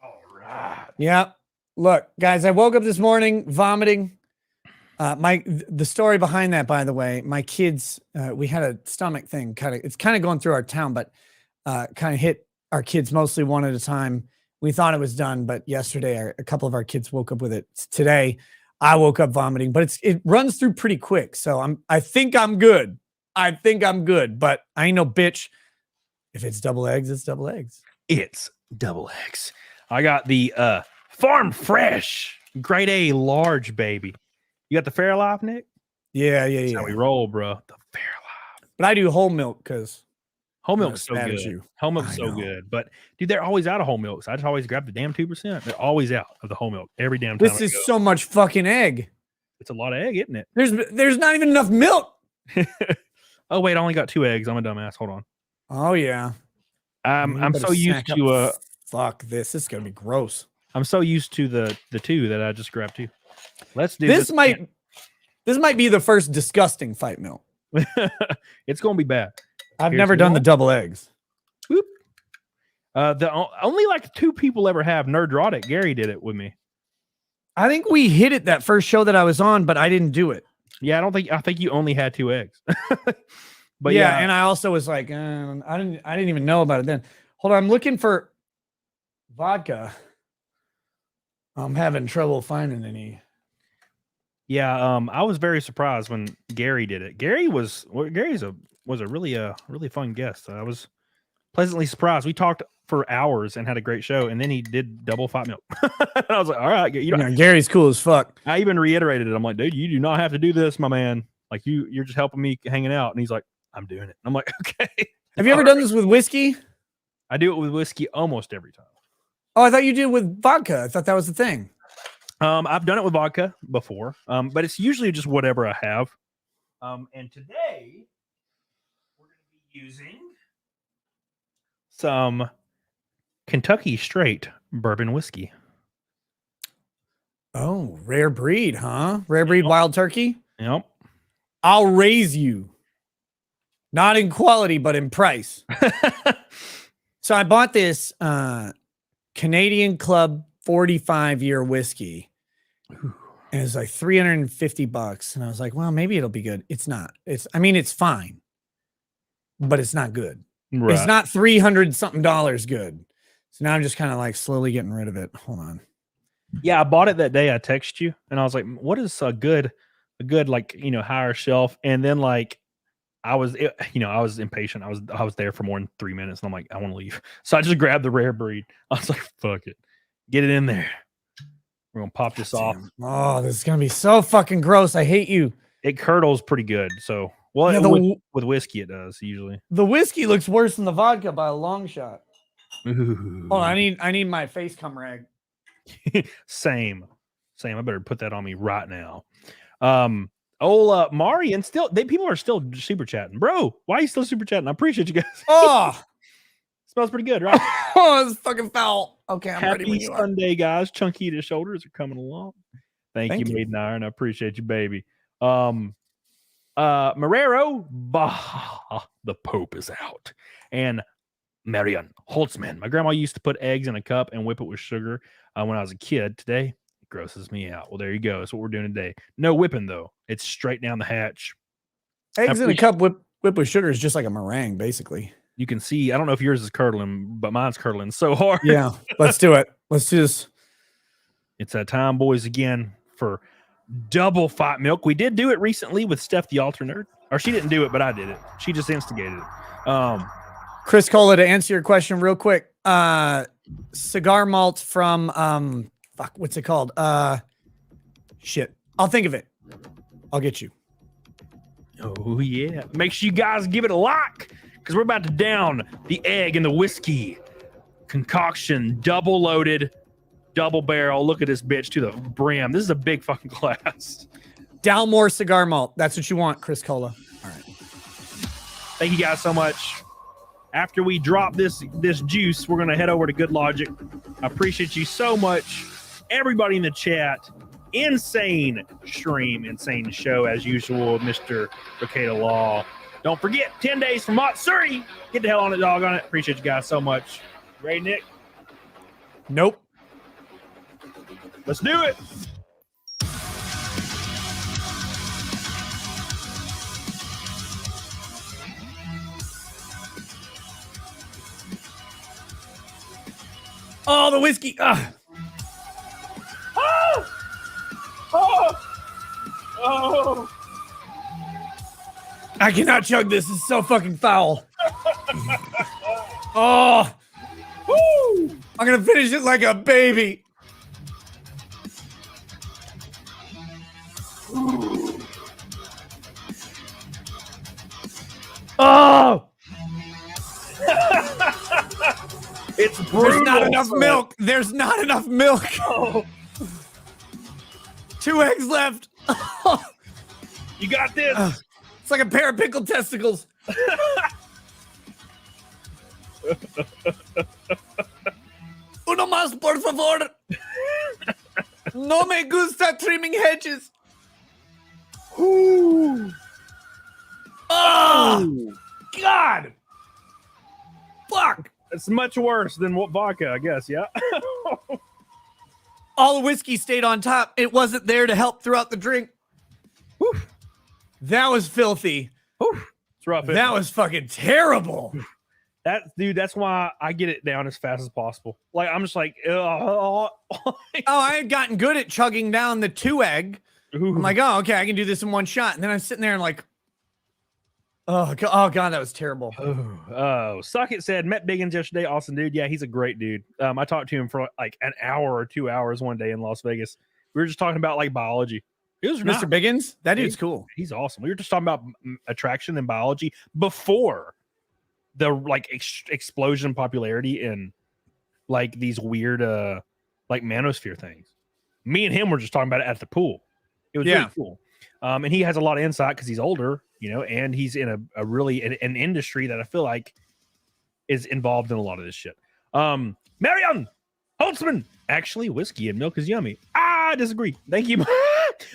Speaker 2: All right.
Speaker 3: Yeah. Look, guys, I woke up this morning vomiting. The story behind that, by the way, my kids, we had a stomach thing it's kind of going through our town, but kind of hit our kids mostly one at a time. We thought it was done, but yesterday a couple of our kids woke up with it. Today I woke up vomiting, but it runs through pretty quick. So I think I'm good. But I ain't no bitch. If it's double eggs, it's double eggs.
Speaker 2: It's double eggs. I got the Farm Fresh grade A large, baby. You got the Fairlife, Nick?
Speaker 3: Yeah.
Speaker 2: That's how we roll, bro. The Fairlife.
Speaker 3: But I do whole milk because
Speaker 2: whole milk's so good. Whole milk's so good. But dude, they're always out of whole milk. So I just always grab the damn 2%. They're always out of the whole milk every damn time.
Speaker 3: This is so much fucking egg.
Speaker 2: It's a lot of egg, isn't it?
Speaker 3: There's not even enough milk.
Speaker 2: Oh wait, I only got 2 eggs. I'm a dumbass. Hold on.
Speaker 3: Oh yeah.
Speaker 2: I'm so used to
Speaker 3: fuck this. This is gonna be gross.
Speaker 2: I'm so used to the 2 that I just grabbed 2. Let's do
Speaker 3: this. This might be the first disgusting fight milk.
Speaker 2: It's gonna be bad.
Speaker 3: I've never done the double eggs.
Speaker 2: Whoop. Only like 2 people ever have Nerdrotic. Gary did it with me.
Speaker 3: I think we hit it that first show that I was on, but I didn't do it.
Speaker 2: Yeah, I think you only had 2 eggs. But
Speaker 3: yeah, and I also was like, I didn't even know about it then. Hold on, I'm looking for vodka. I'm having trouble finding any.
Speaker 2: Yeah, I was very surprised when Gary did it. Gary's a really fun guest. I was pleasantly surprised. We talked for hours and had a great show, and then he did double fight milk. And I was like, all right,
Speaker 3: Gary's cool as fuck.
Speaker 2: I even reiterated it. I'm like, dude, you do not have to do this, my man. Like you're just helping me hanging out. And he's like, I'm doing it. I'm like, okay.
Speaker 3: Have you ever done this with whiskey?
Speaker 2: I do it with whiskey almost every time.
Speaker 3: Oh, I thought you did with vodka. I thought that was the thing.
Speaker 2: I've done it with vodka before, but it's usually just whatever I have. And today we're going to be using some Kentucky straight bourbon whiskey.
Speaker 3: Oh, rare breed, huh? Rare breed wild turkey?
Speaker 2: Yep.
Speaker 3: I'll raise you. Not in quality, but in price. So I bought this Canadian Club 45-year whiskey. And it's like $350. And I was like, well, maybe it'll be good. It's not. It's fine. But it's not good. Right. It's not $300 something good. So now I'm just kind of like slowly getting rid of it. Hold on.
Speaker 2: Yeah, I bought it that day. I texted you and I was like, what is a good like, higher shelf? And then like I was impatient. I was there for more than 3 minutes and I'm like, I want to leave. So I just grabbed the rare breed. I was like, fuck it. Get it in there. We're going to pop this off.
Speaker 3: Oh, this is going to be so fucking gross. I hate you.
Speaker 2: It curdles pretty good. So, well, with whiskey it does usually. The
Speaker 3: whiskey looks worse than the vodka by a long shot.
Speaker 2: Ooh.
Speaker 3: Hold on, I need my face cum rag.
Speaker 2: Same. I better put that on me right now. Mari and people are still super chatting. Bro, why are you still super chatting? I appreciate you guys.
Speaker 3: Oh,
Speaker 2: smells pretty good, right?
Speaker 3: Oh, it's fucking foul. Okay, I'm ready when you
Speaker 2: are. Happy Sunday, guys. Chunky to shoulders are coming along. Thank you, Maiden Iron. I appreciate you, baby. Marrero, the Pope is out. And Marion Holtzman. My grandma used to put eggs in a cup and whip it with sugar when I was a kid. Today, it grosses me out. Well, there you go. That's what we're doing today. No whipping, though. It's straight down the hatch.
Speaker 3: Eggs in a cup whip with sugar is just like a meringue, basically.
Speaker 2: You can see, I don't know if yours is curdling, but mine's curdling so hard.
Speaker 3: Yeah, let's do it. Let's do this.
Speaker 2: It's that time, boys, again, for double fight milk. We did do it recently with Steph the Alter Nerd. Or she didn't do it, but I did it. She just instigated it.
Speaker 3: Chris Cola, to answer your question real quick. Cigar malt from, what's it called? Shit. I'll think of it. I'll get you.
Speaker 2: Oh, yeah. Make sure you guys give it a like, because we're about to down the egg and the whiskey concoction, double loaded double barrel. Look at this bitch to the brim. This is a big fucking glass.
Speaker 3: Down more cigar malt. That's what you want, Chris Cola. All right.
Speaker 2: Thank you guys so much. After we drop this juice, we're gonna head over to Good Logic. I appreciate you so much, everybody in the chat. Insane stream, insane show as usual, Mr. REKIETA Law. Don't forget, 10 days from Matsuri. Get the hell on it, dog on it. Appreciate you guys so much. Ready, Nick?
Speaker 3: Nope.
Speaker 2: Let's do it.
Speaker 3: Oh, the whiskey.
Speaker 2: Oh! Oh! Oh!
Speaker 3: I cannot chug this. It's so fucking foul. Oh! Woo! I'm gonna finish it like a baby. Oh!
Speaker 2: It's brutal.
Speaker 3: There's not enough milk. There's not enough milk.
Speaker 2: Oh.
Speaker 3: 2 eggs left.
Speaker 2: You got this.
Speaker 3: It's like a pair of pickled testicles. Uno más, por favor. No me gusta trimming hedges.
Speaker 2: Ooh.
Speaker 3: Oh, God. Fuck.
Speaker 2: It's much worse than what vodka, I guess. Yeah.
Speaker 3: All the whiskey stayed on top. It wasn't there to help throughout the drink.
Speaker 2: Whew.
Speaker 3: That was filthy.
Speaker 2: Whew. It's rough.
Speaker 3: That was fucking terrible.
Speaker 2: That's why I get it down as fast as possible. Like, I'm just like,
Speaker 3: Oh, I had gotten good at chugging down the 2 egg.
Speaker 2: Ooh.
Speaker 3: I'm like, oh, okay, I can do this in one shot. And then I'm sitting there and like, oh God, that was terrible.
Speaker 2: Oh, Suck It said, met Biggins yesterday. Awesome dude. Yeah, he's a great dude. I talked to him for like an hour or 2 hours one day in Las Vegas. We were just talking about like biology. It was
Speaker 3: Mr. Biggins? That dude's cool.
Speaker 2: He's awesome. We were just talking about attraction and biology before the like explosion in popularity in like these weird like Manosphere things. Me and him were just talking about it at the pool. It was really cool. And he has a lot of insight because he's older, you know, and he's in a really an industry that I feel like is involved in a lot of this shit. Marion Holtzman, actually, whiskey and milk is yummy. I disagree. Thank you,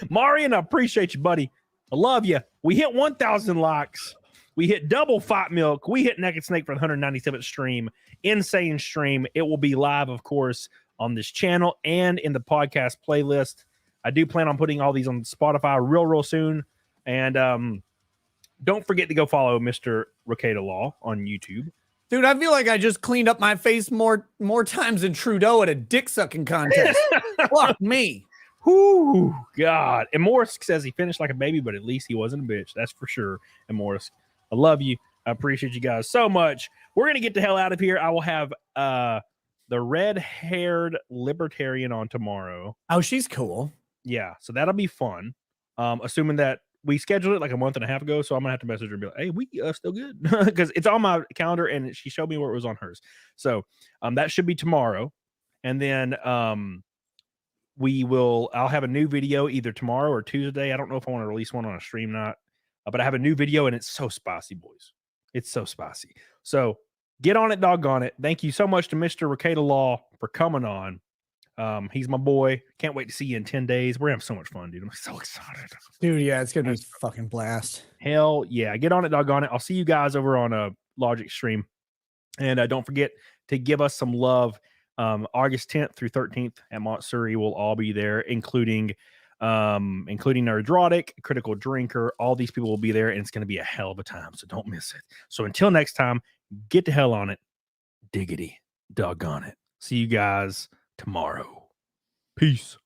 Speaker 2: Marion. I appreciate you, buddy. I love you. We hit 1,000 likes. We hit double Fight Milk. We hit Naked Snake for the 197th stream. Insane stream. It will be live, of course, on this channel and in the podcast playlist. I do plan on putting all these on Spotify real soon. And don't forget to go follow Mr. REKIETA Law on YouTube.
Speaker 3: Dude, I feel like I just cleaned up my face more times than Trudeau at a dick sucking contest. Fuck me.
Speaker 2: Whoo, God. And Morris says he finished like a baby, but at least he wasn't a bitch. That's for sure. And Morris, I love you. I appreciate you guys so much. We're going to get the hell out of here. I will have the red-haired libertarian on tomorrow.
Speaker 3: Oh, she's cool.
Speaker 2: Yeah, so that'll be fun. Assuming that we scheduled it like a month and a half ago, so I'm gonna have to message her and be like, "Hey, we still good?" Because it's on my calendar and she showed me where it was on hers. So that should be tomorrow, and then I'll have a new video either tomorrow or Tuesday. I don't know if I want to release one on a stream or not, but I have a new video and it's so spicy, boys. It's so spicy. So get on it, doggone it. Thank you so much to Mr. REKIETA Law for coming on. He's my boy. Can't wait to see you in 10 days. We're gonna have so much fun, dude. I'm so excited.
Speaker 3: Dude, yeah, it's gonna be a fucking blast.
Speaker 2: Hell yeah. Get on it, doggone it. I'll see you guys over on a Logic stream. And don't forget to give us some love. August 10th through 13th at Matsuri. We'll all be there, including Nerdrotic, Critical Drinker. All these people will be there, and it's gonna be a hell of a time. So don't miss it. So until next time, get the hell on it. Diggity. Doggone it. See you guys tomorrow. Peace.